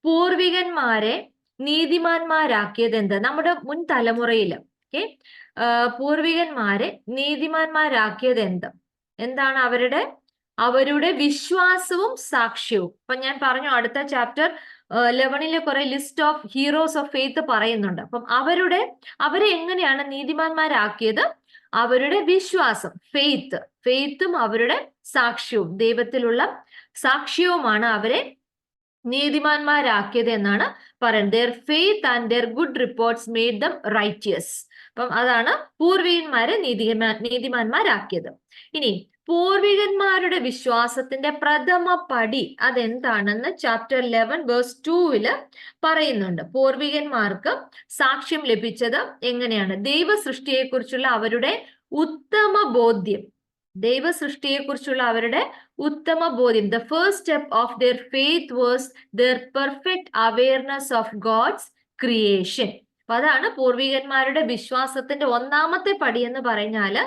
പൂർവികന്മാരെ നീതിമാന്മാരാക്കിയത് എന്ത്? നമ്മുടെ മുൻ തലമുറയിൽ പൂർവികന്മാരെ നീതിമാന്മാരാക്കിയത് എന്താണ്? അവരുടെ വിശ്വാസവും സാക്ഷ്യവും. അപ്പൊ ഞാൻ പറഞ്ഞു അടുത്ത ചാപ്റ്റർ 11 കുറെ list of heroes of faith പറയുന്നുണ്ട്. അപ്പം അവരെ എങ്ങനെയാണ് നീതിമാന്മാരാക്കിയത്? അവരുടെ വിശ്വാസം, ഫെയ്ത്തും അവരുടെ സാക്ഷ്യവും, ദൈവത്തിലുള്ള സാക്ഷ്യവുമാണ് അവരെ നീതിമാന്മാരാക്കിയത് എന്നാണ് പറയുന്നത്. their faith and their good reports made them righteous. അപ്പം അതാണ് പൂർവികന്മാരെ നീതിമാന്മാരാക്കിയത്. ഇനി പൂർവികന്മാരുടെ വിശ്വാസത്തിന്റെ പ്രഥമ പടി അതെന്താണെന്ന് ചാപ്റ്റർ 11 വേഴ്സ് 2 പറയുന്നുണ്ട്. പൂർവികന്മാർക്ക് സാക്ഷ്യം ലഭിച്ചത് എങ്ങനെയാണ്? ദൈവ സൃഷ്ടിയെക്കുറിച്ചുള്ള അവരുടെ ഉത്തമ ബോധ്യം, ദൈവസൃഷ്ടിയെക്കുറിച്ചുള്ള അവരുടെ ഉത്തമ ബോധ്യം. The first step of their faith was their perfect awareness of God's creation. അപ്പൊ അതാണ് പൂർവികന്മാരുടെ വിശ്വാസത്തിന്റെ ഒന്നാമത്തെ പടി എന്ന് പറഞ്ഞാല്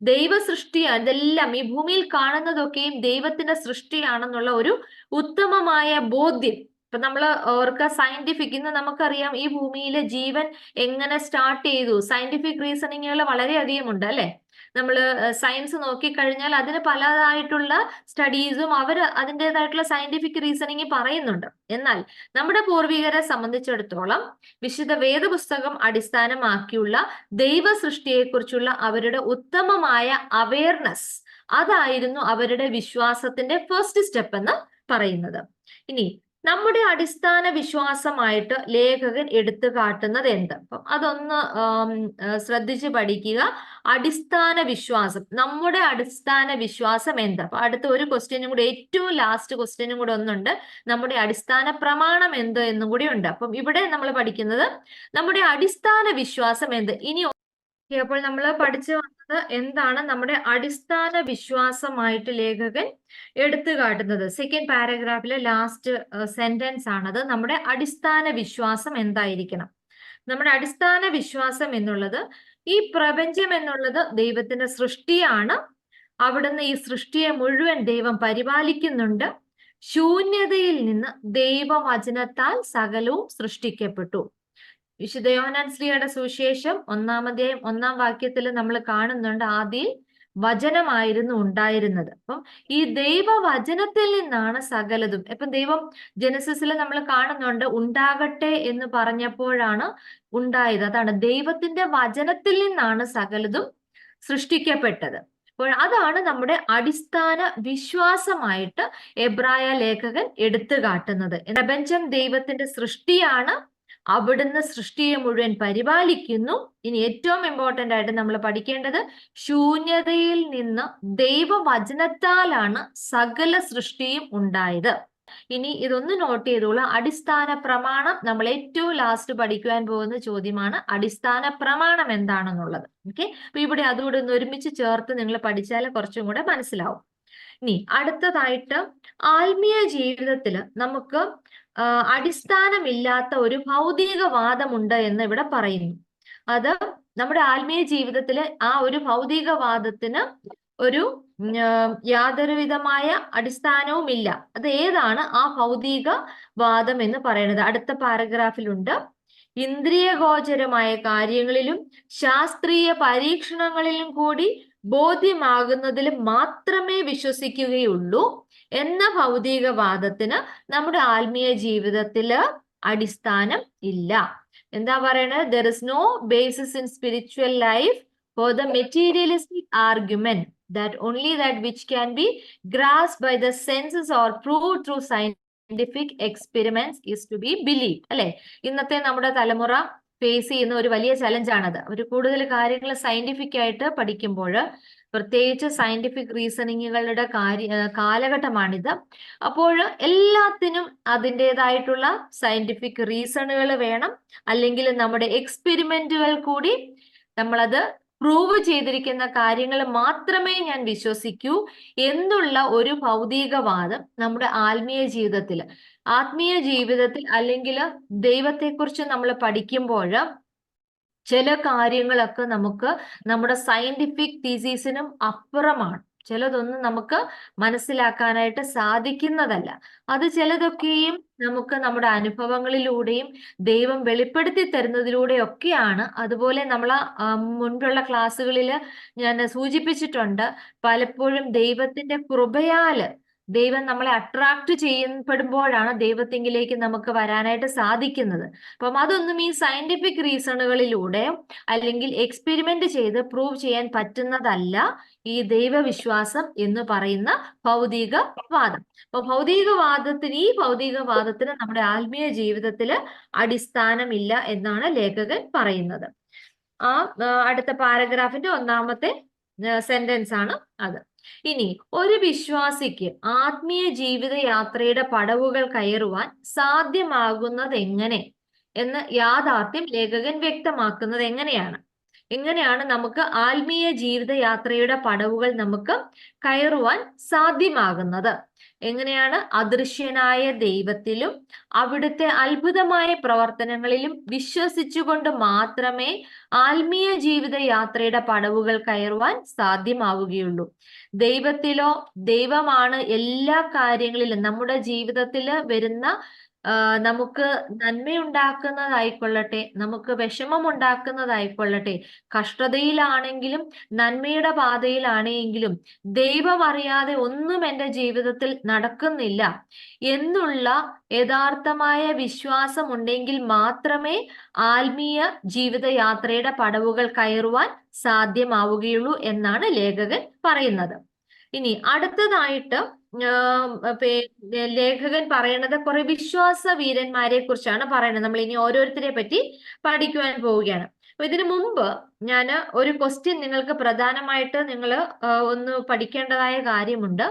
ദൈവസൃഷ്ടി, ഇതെല്ലാം ഈ ഭൂമിയിൽ കാണുന്നതൊക്കെയും ദൈവത്തിന്റെ സൃഷ്ടിയാണെന്നുള്ള ഒരു ഉത്തമമായ ബോധ്യം. ഇപ്പൊ നമ്മൾ ഓർക്ക സയന്റിഫിക്, ഇന്ന് നമുക്കറിയാം ഈ ഭൂമിയിലെ ജീവൻ എങ്ങനെ സ്റ്റാർട്ട് ചെയ്തു. സയന്റിഫിക് റീസണിങ്ങുകൾ വളരെയധികം ഉണ്ട് അല്ലെ? നമ്മൾ സയൻസ് നോക്കിക്കഴിഞ്ഞാൽ അതിന് പലതായിട്ടുള്ള സ്റ്റഡീസും അവർ അതിൻ്റെതായിട്ടുള്ള സയന്റിഫിക് റീസണിങ് പറയുന്നുണ്ട്. എന്നാൽ നമ്മുടെ പൂർവികരെ സംബന്ധിച്ചിടത്തോളം വിശുദ്ധ വേദപുസ്തകം അടിസ്ഥാനമാക്കിയുള്ള ദൈവ സൃഷ്ടിയെക്കുറിച്ചുള്ള അവരുടെ ഉത്തമമായ അവയർനെസ്, അതായിരുന്നു അവരുടെ വിശ്വാസത്തിന്റെ ഫസ്റ്റ് സ്റ്റെപ്പ് എന്ന് പറയുന്നത്. ഇനി നമ്മുടെ അടിസ്ഥാന വിശ്വാസമായിട്ട് ലേഖകൻ എടുത്തു കാട്ടുന്നത് എന്ത്? അപ്പം അതൊന്ന് ശ്രദ്ധിച്ച് പഠിക്കുക. അടിസ്ഥാന വിശ്വാസം, നമ്മുടെ അടിസ്ഥാന വിശ്വാസം എന്ത്? അപ്പൊ അടുത്ത ഒരു ക്വസ്റ്റ്യനും കൂടി, ഏറ്റവും ലാസ്റ്റ് ക്വസ്റ്റ്യനും കൂടെ ഒന്നുണ്ട്, നമ്മുടെ അടിസ്ഥാന പ്രമാണം എന്ത് എന്നും കൂടി ഉണ്ട്. അപ്പം ഇവിടെ നമ്മൾ പഠിക്കുന്നത് നമ്മുടെ അടിസ്ഥാന വിശ്വാസം എന്ത്. ഇനി അപ്പോൾ നമ്മൾ പഠിച്ചു വന്നത് എന്താണ് നമ്മുടെ അടിസ്ഥാന വിശ്വാസമായിട്ട് ലേഖകൻ എടുത്തു കാട്ടുന്നത്. സെക്കൻഡ് പാരഗ്രാഫിലെ ലാസ്റ്റ് സെന്റൻസ് ആണത്. നമ്മുടെ അടിസ്ഥാന വിശ്വാസം എന്തായിരിക്കണം? നമ്മുടെ അടിസ്ഥാന വിശ്വാസം എന്നുള്ളത്, ഈ പ്രപഞ്ചം എന്നുള്ളത് ദൈവത്തിന്റെ സൃഷ്ടിയാണ്. അവിടുന്ന് ഈ സൃഷ്ടിയെ മുഴുവൻ ദൈവം പരിപാലിക്കുന്നുണ്ട്. ശൂന്യതയിൽ നിന്ന് ദൈവവചനത്താൽ സകലവും സൃഷ്ടിക്കപ്പെട്ടു. വിശുദ്ധ യോഹന്നാൻ ശ്ലീഹയുടെ സുവിശേഷം 1-ാം അധ്യായം 1-ാം വാക്യത്തിൽ നമ്മൾ കാണുന്നുണ്ട്, ആദിയിൽ വചനമായിരുന്നു ഉണ്ടായിരുന്നത്. അപ്പം ഈ ദൈവവചനത്തിൽ നിന്നാണ് സകലതും. ഇപ്പം ദൈവം ജനസിസിൽ നമ്മൾ കാണുന്നുണ്ട്, ഉണ്ടാകട്ടെ എന്ന് പറഞ്ഞപ്പോഴാണ് ഉണ്ടായത്. അതാണ് ദൈവത്തിന്റെ വചനത്തിൽ നിന്നാണ് സകലതും സൃഷ്ടിക്കപ്പെട്ടത്. അപ്പോൾ അതാണ് നമ്മുടെ അടിസ്ഥാന വിശ്വാസമായിട്ട് എബ്രായ ലേഖകൻ എടുത്തു കാട്ടുന്നത്. പ്രപഞ്ചം ദൈവത്തിന്റെ സൃഷ്ടിയാണ്, അവിടുന്ന് സൃഷ്ടിയെ മുഴുവൻ പരിപാലിക്കുന്നു. ഇനി ഏറ്റവും ഇമ്പോർട്ടന്റ് ആയിട്ട് നമ്മൾ പഠിക്കേണ്ടത്, ശൂന്യതയിൽ നിന്ന് ദൈവവചനത്താലാണ് സകല സൃഷ്ടിയും ഉണ്ടായത്. ഇനി ഇതൊന്ന് നോട്ട് ചെയ്തോളൂ. അടിസ്ഥാന പ്രമാണം നമ്മൾ ഏറ്റവും ലാസ്റ്റ് പഠിക്കുവാൻ പോകുന്ന ചോദ്യമാണ്, അടിസ്ഥാന പ്രമാണം എന്താണെന്നുള്ളത്. ഓക്കെ, അപ്പൊ ഇവിടെ അതുകൂടെ ഒന്ന് ഒരുമിച്ച് ചേർത്ത് നിങ്ങൾ പഠിച്ചാൽ കുറച്ചും കൂടെ മനസ്സിലാവും. ഇനി അടുത്തതായിട്ട് ആത്മീയ ജീവിതത്തിൽ നമുക്ക് അടിസ്ഥാനമില്ലാത്ത ഒരു ഭൗതികവാദമുണ്ട് എന്ന് ഇവിടെ പറയുന്നു. അത് നമ്മുടെ ആത്മീയ ജീവിതത്തില് ആ ഒരു ഭൗതികവാദത്തിന് ഒരു യാതൊരു വിധമായ അടിസ്ഥാനവും ഇല്ല. അത് ഏതാണ് ആ ഭൗതികവാദം എന്ന് പറയുന്നത്? അടുത്ത പാരഗ്രാഫിലുണ്ട്. ഇന്ദ്രിയഗോചരമായ കാര്യങ്ങളിലും ശാസ്ത്രീയ പരീക്ഷണങ്ങളിലും കൂടി ബോധ്യമാകുന്നതിൽ മാത്രമേ വിശ്വസിക്കുകയുള്ളൂ എന്ന ഭൗതികവാദത്തിന് നമ്മുടെ ആത്മീയ ജീവിതത്തില് അടിസ്ഥാനം ഇല്ല. എന്താ പറയണത്? there is no basis in spiritual life for the materialistic argument that only that which can be grasped by the senses or proved through scientific experiments is to be believed. അല്ലെ, ഇന്നത്തെ നമ്മുടെ തലമുറ ഫേസ് ചെയ്യുന്ന ഒരു വലിയ ചലഞ്ചാണത്. അവർ കൂടുതൽ കാര്യങ്ങൾ scientific ആയിട്ട് പഠിക്കുമ്പോൾ, പ്രത്യേകിച്ച് സയന്റിഫിക് റീസണിങ്ങുകളുടെ കാലഘട്ടമാണിത്. അപ്പോൾ എല്ലാത്തിനും അതിൻ്റെതായിട്ടുള്ള സയന്റിഫിക് റീസണുകൾ വേണം, അല്ലെങ്കിൽ നമ്മുടെ എക്സ്പെരിമെന്റുകൾ കൂടി നമ്മളത് പ്രൂവ് ചെയ്തിരിക്കുന്ന കാര്യങ്ങൾ മാത്രമേ ഞാൻ വിശ്വസിക്കൂ എന്നുള്ള ഒരു ഭൗതികവാദം നമ്മുടെ ആത്മീയ ജീവിതത്തിൽ അല്ലെങ്കിൽ ദൈവത്തെക്കുറിച്ച് നമ്മൾ പഠിക്കുമ്പോൾ ചില കാര്യങ്ങളൊക്കെ നമുക്ക് നമ്മുടെ സയന്റിഫിക് തീസിസിനും അപ്പുറമാണ്. ചിലതൊന്നും നമുക്ക് മനസ്സിലാക്കാനായിട്ട് സാധിക്കുന്നതല്ല. അത് ചിലതൊക്കെയും നമുക്ക് നമ്മുടെ അനുഭവങ്ങളിലൂടെയും ദൈവം വെളിപ്പെടുത്തി തരുന്നതിലൂടെയൊക്കെയാണ്. അതുപോലെ നമ്മൾ മുൻപുള്ള ക്ലാസ്സുകളിൽ ഞാൻ സൂചിപ്പിച്ചിട്ടുണ്ട്, പലപ്പോഴും ദൈവത്തിന്റെ കൃപയാല് ദൈവം നമ്മളെ അട്രാക്ട് ചെയ്യപ്പെടുമ്പോഴാണ് ദൈവത്തെങ്കിലേക്ക് നമുക്ക് വരാനായിട്ട് സാധിക്കുന്നത്. അപ്പം അതൊന്നും ഈ സയന്റിഫിക് റീസണുകളിലൂടെ അല്ലെങ്കിൽ എക്സ്പെരിമെന്റ് ചെയ്ത് പ്രൂവ് ചെയ്യാൻ പറ്റുന്നതല്ല ഈ ദൈവവിശ്വാസം എന്ന് പറയുന്ന ഭൗതികവാദം. അപ്പൊ ഈ ഭൗതികവാദത്തിന് നമ്മുടെ ആത്മീയ ജീവിതത്തില് അടിസ്ഥാനമില്ല എന്നാണ് ലേഖകൻ പറയുന്നത്. അടുത്ത പാരഗ്രാഫിന്റെ ഒന്നാമത്തെ സെന്റൻസ് ആണ് അത്. ഇനി ഒരു വിശ്വാസിക്ക് ആത്മീയ ജീവിത യാത്രയുടെ പടവുകൾ കയറുവാൻ സാധ്യമാകുന്നത് എങ്ങനെ എന്ന് യാഥാർത്ഥ്യം ലേഖകൻ വ്യക്തമാക്കുന്നത് എങ്ങനെയാണ് നമുക്ക് ആത്മീയ ജീവിത യാത്രയുടെ പടവുകൾ നമുക്ക് കയറുവാൻ സാധ്യമാകുന്നത്? എങ്ങനെയാണ്? അദൃശ്യനായ ദൈവത്തിലും അവിടുത്തെ അത്ഭുതമായ പ്രവർത്തനങ്ങളിലും വിശ്വസിച്ചുകൊണ്ട് മാത്രമേ ആത്മീയ ജീവിത യാത്രയുടെ പടവുകൾ കയറുവാൻ സാധ്യമാവുകയുള്ളൂ. ദൈവമാണ് എല്ലാ കാര്യങ്ങളിലും നമ്മുടെ ജീവിതത്തിൽ വരുന്ന നമുക്ക് നന്മയുണ്ടാക്കുന്നതായിക്കൊള്ളട്ടെ, നമുക്ക് വിഷമമുണ്ടാക്കുന്നതായിക്കൊള്ളട്ടെ, കഷ്ടതയിലാണെങ്കിലും നന്മയുടെ പാതയിലാണെങ്കിലും ദൈവം അറിയാതെ ഒന്നും എൻ്റെ ജീവിതത്തിൽ നടക്കുന്നില്ല എന്നുള്ള യഥാർത്ഥമായ വിശ്വാസം ഉണ്ടെങ്കിൽ മാത്രമേ ആത്മീയ ജീവിത യാത്രയുടെ പടവുകൾ കയറുവാൻ സാധ്യമാവുകയുള്ളൂ എന്നാണ് ലേഖകൻ പറയുന്നത്. ഇനി അടുത്തതായിട്ട് ലേഖകൻ പറയുന്നത് കുറെ വിശ്വാസ വീരന്മാരെ കുറിച്ചാണ് പറയുന്നത്. നമ്മൾ ഇനി ഓരോരുത്തരെ പറ്റി പഠിക്കുവാൻ പോവുകയാണ്. അപ്പൊ ഇതിനു മുമ്പ് ഞാൻ ഒരു ക്വസ്റ്റ്യൻ നിങ്ങൾക്ക് പ്രധാനമായിട്ട് നിങ്ങൾ ഒന്ന് പഠിക്കേണ്ടതായ കാര്യമുണ്ട്.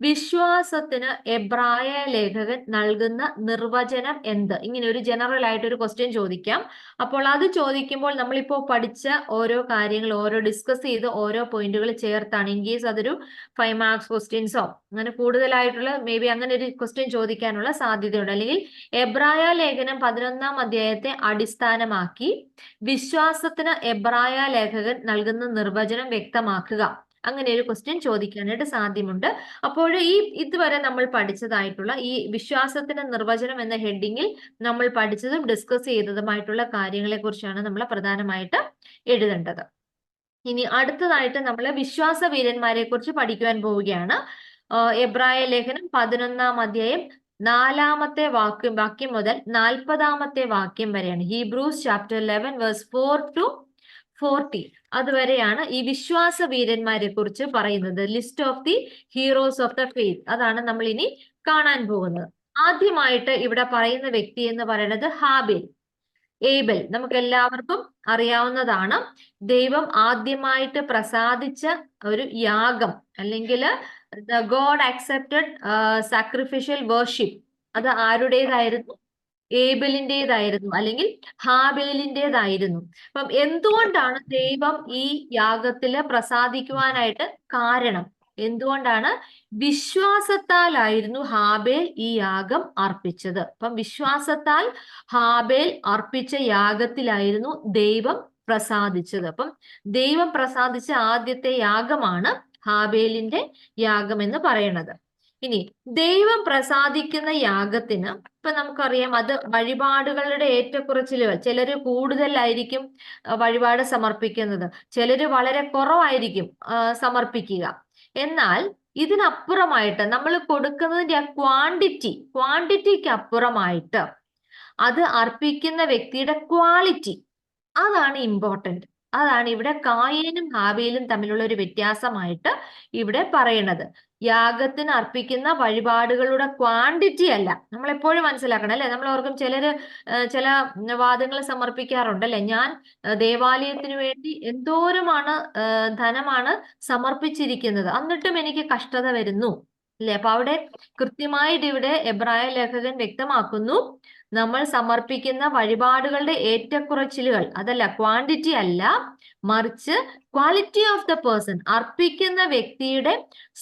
വിശ്വാസത്തിന് എബ്രായ ലേഖകൻ നൽകുന്ന നിർവചനം എന്ത്? ഇങ്ങനെ ഒരു ജനറൽ ആയിട്ട് ഒരു ക്വസ്റ്റ്യൻ ചോദിക്കാം. അപ്പോൾ അത് ചോദിക്കുമ്പോൾ നമ്മളിപ്പോ പഠിച്ച ഓരോ കാര്യങ്ങൾ ഡിസ്കസ് ചെയ്ത് ഓരോ പോയിന്റുകൾ ചേർത്താണ്. ഇൻ കേസ് അതൊരു 5 മാർക്സ് ക്വസ്റ്റ്യൻസോ അങ്ങനെ കൂടുതലായിട്ടുള്ള അങ്ങനെ ഒരു ക്വസ്റ്റ്യൻ ചോദിക്കാനുള്ള സാധ്യതയുണ്ട്. അല്ലെങ്കിൽ എബ്രായ ലേഖനം 11-ാം അധ്യായത്തെ അടിസ്ഥാനമാക്കി വിശ്വാസത്തിന് എബ്രായ ലേഖകൻ നൽകുന്ന നിർവചനം വ്യക്തമാക്കുക, അങ്ങനെ ഒരു ക്വസ്റ്റ്യൻ ചോദിക്കാനായിട്ട് സാധ്യമുണ്ട്. അപ്പോൾ ഇതുവരെ നമ്മൾ പഠിച്ചതായിട്ടുള്ള ഈ വിശ്വാസത്തിന്റെ നിർവചനം എന്ന ഹെഡിങ്ങിൽ നമ്മൾ പഠിച്ചതും ഡിസ്കസ് ചെയ്തതുമായിട്ടുള്ള കാര്യങ്ങളെ കുറിച്ചാണ് നമ്മൾ പ്രധാനമായിട്ട് എഴുതേണ്ടത്. ഇനി അടുത്തതായിട്ട് നമ്മൾ വിശ്വാസ വീരന്മാരെ കുറിച്ച് പഠിക്കുവാൻ പോവുകയാണ്. എബ്രായ ലേഖനം 11-ാം അധ്യായം 4-ാമത്തെ വാക്യം മുതൽ 40-ാമത്തെ വാക്യം വരെയാണ്. ഹീബ്രൂസ് ചാപ്റ്റർ 11 വേഴ്സ് 4 to 40 അതുവരെയാണ് ഈ വിശ്വാസ വീരന്മാരെ കുറിച്ച് പറയുന്നത്. List of the heroes of the faith, അതാണ് നമ്മൾ ഇനി കാണാൻ പോകുന്നത്. ആദ്യമായിട്ട് ഇവിടെ പറയുന്ന വ്യക്തി എന്ന് പറയുന്നത് ഏബൽ. നമുക്ക് എല്ലാവർക്കും അറിയാവുന്നതാണ്. ദൈവം ആദ്യമായിട്ട് പ്രസാദിച്ച ഒരു യാഗം അല്ലെങ്കിൽ ഗോഡ് ആക്സെപ്റ്റഡ് സാക്രിഫിഷ്യൽ വർഷിപ്പ്, അത് ആരുടേതായിരുന്നു? ഏബലിൻ്റെതായിരുന്നു, അല്ലെങ്കിൽ ഹാബേലിൻ്റെതായിരുന്നു. അപ്പം എന്തുകൊണ്ടാണ് ദൈവം ഈ യാഗത്തില് പ്രസാദിക്കുവാനായിട്ട് കാരണം? എന്തുകൊണ്ടാണ്? വിശ്വാസത്താലായിരുന്നു ഹാബേൽ ഈ യാഗം അർപ്പിച്ചത്. അപ്പം വിശ്വാസത്താൽ ഹാബേൽ അർപ്പിച്ച യാഗത്തിലായിരുന്നു ദൈവം പ്രസാദിച്ചത്. അപ്പം ദൈവം പ്രസാദിച്ച ആദ്യത്തെ യാഗമാണ് ഹാബേലിന്റെ യാഗം എന്ന് പറയുന്നത്. ഇനി ദൈവം പ്രസാദിക്കുന്ന യാഗത്തിന് ഇപ്പൊ നമുക്കറിയാം, അത് വഴിപാടുകളുടെ ഏറ്റക്കുറച്ചിലുകൾ. ചിലര് കൂടുതലായിരിക്കും വഴിപാട് സമർപ്പിക്കുന്നത്, ചിലര് വളരെ കുറവായിരിക്കും സമർപ്പിക്കുക. എന്നാൽ ഇതിനപ്പുറമായിട്ട് നമ്മൾ കൊടുക്കുന്നതിന്റെ ക്വാണ്ടിറ്റിക്ക് അപ്പുറമായിട്ട് അത് അർപ്പിക്കുന്ന വ്യക്തിയുടെ ക്വാളിറ്റി, അതാണ് ഇമ്പോർട്ടന്റ്. അതാണ് ഇവിടെ കായേനും ഹാബേലും തമ്മിലുള്ള ഒരു വ്യത്യാസമായിട്ട് ഇവിടെ പറയുന്നത്. യാഗത്തിന് അർപ്പിക്കുന്ന വഴിപാടുകളുടെ ക്വാണ്ടിറ്റി അല്ല. നമ്മൾ എപ്പോഴും മനസ്സിലാക്കണം അല്ലെ. നമ്മൾ ഓർക്കും ചില വാദങ്ങൾ സമർപ്പിക്കാറുണ്ടല്ലേ, ഞാൻ ദേവാലയത്തിന് വേണ്ടി എന്തോരമാണ് ധനമാണ് സമർപ്പിച്ചിരിക്കുന്നത്, എന്നിട്ടും എനിക്ക് കഷ്ടത വരുന്നു അല്ലെ. അപ്പൊ അവിടെ കൃത്യമായിട്ട് ഇവിടെ എബ്രായ ലേഖകൻ വ്യക്തമാക്കുന്നു, നമ്മൾ സമർപ്പിക്കുന്ന വഴിപാടുകളുടെ ഏറ്റക്കുറച്ചിലുകൾ അതല്ല, ക്വാണ്ടിറ്റി അല്ല, മറിച്ച് ക്വാളിറ്റി ഓഫ് ദ പേഴ്സൺ, അർപ്പിക്കുന്ന വ്യക്തിയുടെ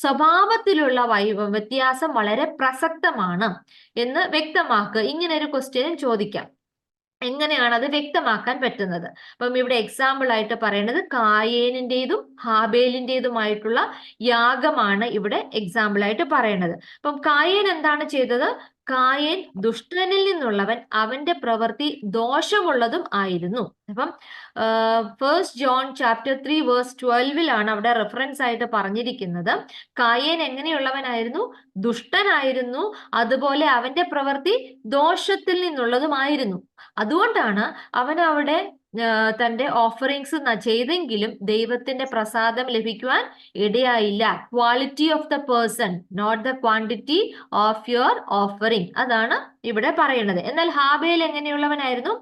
സ്വഭാവത്തിലുള്ള വ്യത്യാസം വളരെ പ്രസക്തമാണ് എന്ന് വ്യക്തമാക്കുക. ഇങ്ങനെ ഒരു ക്വസ്റ്റ്യനും ചോദിക്കാം. എങ്ങനെയാണ് അത് വ്യക്തമാക്കാൻ പറ്റുന്നത്? അപ്പം ഇവിടെ എക്സാമ്പിൾ ആയിട്ട് പറയുന്നത് കായേനിന്റേതും ഹാബേലിന്റേതുമായിട്ടുള്ള യാഗമാണ് ഇവിടെ എക്സാമ്പിൾ ആയിട്ട് പറയുന്നത്. അപ്പം കായേൻ എന്താണ് ചെയ്തത്? കായേൻ ദുഷ്ടനിൽ നിന്നുള്ളവൻ, അവന്റെ പ്രവൃത്തി ദോഷമുള്ളതും ആയിരുന്നു. അപ്പം 1 ജോൺ ചാപ്റ്റർ 3 വേഴ്സ് 12 അവിടെ റെഫറൻസ് ആയിട്ട് പറഞ്ഞിരിക്കുന്നത്. കായേൻ എങ്ങനെയുള്ളവനായിരുന്നു? ദുഷ്ടനായിരുന്നു, അതുപോലെ അവന്റെ പ്രവൃത്തി ദോഷത്തിൽ നിന്നുള്ളതുമായിരുന്നു. അതുകൊണ്ടാണ് അവൻ അവിടെ തന്റെ ഓഫറിങ്സ് ചെയ്തെങ്കിലും ദൈവത്തിന്റെ പ്രസാദം ലഭിക്കുവാൻ ഇടയായില്ല. Quality of the person, not the quantity of your offering, അതാണ് ഇവിടെ പറയുന്നത്. എന്നാൽ ഹാബേൽ എങ്ങനെയുള്ളവനായിരുന്നു?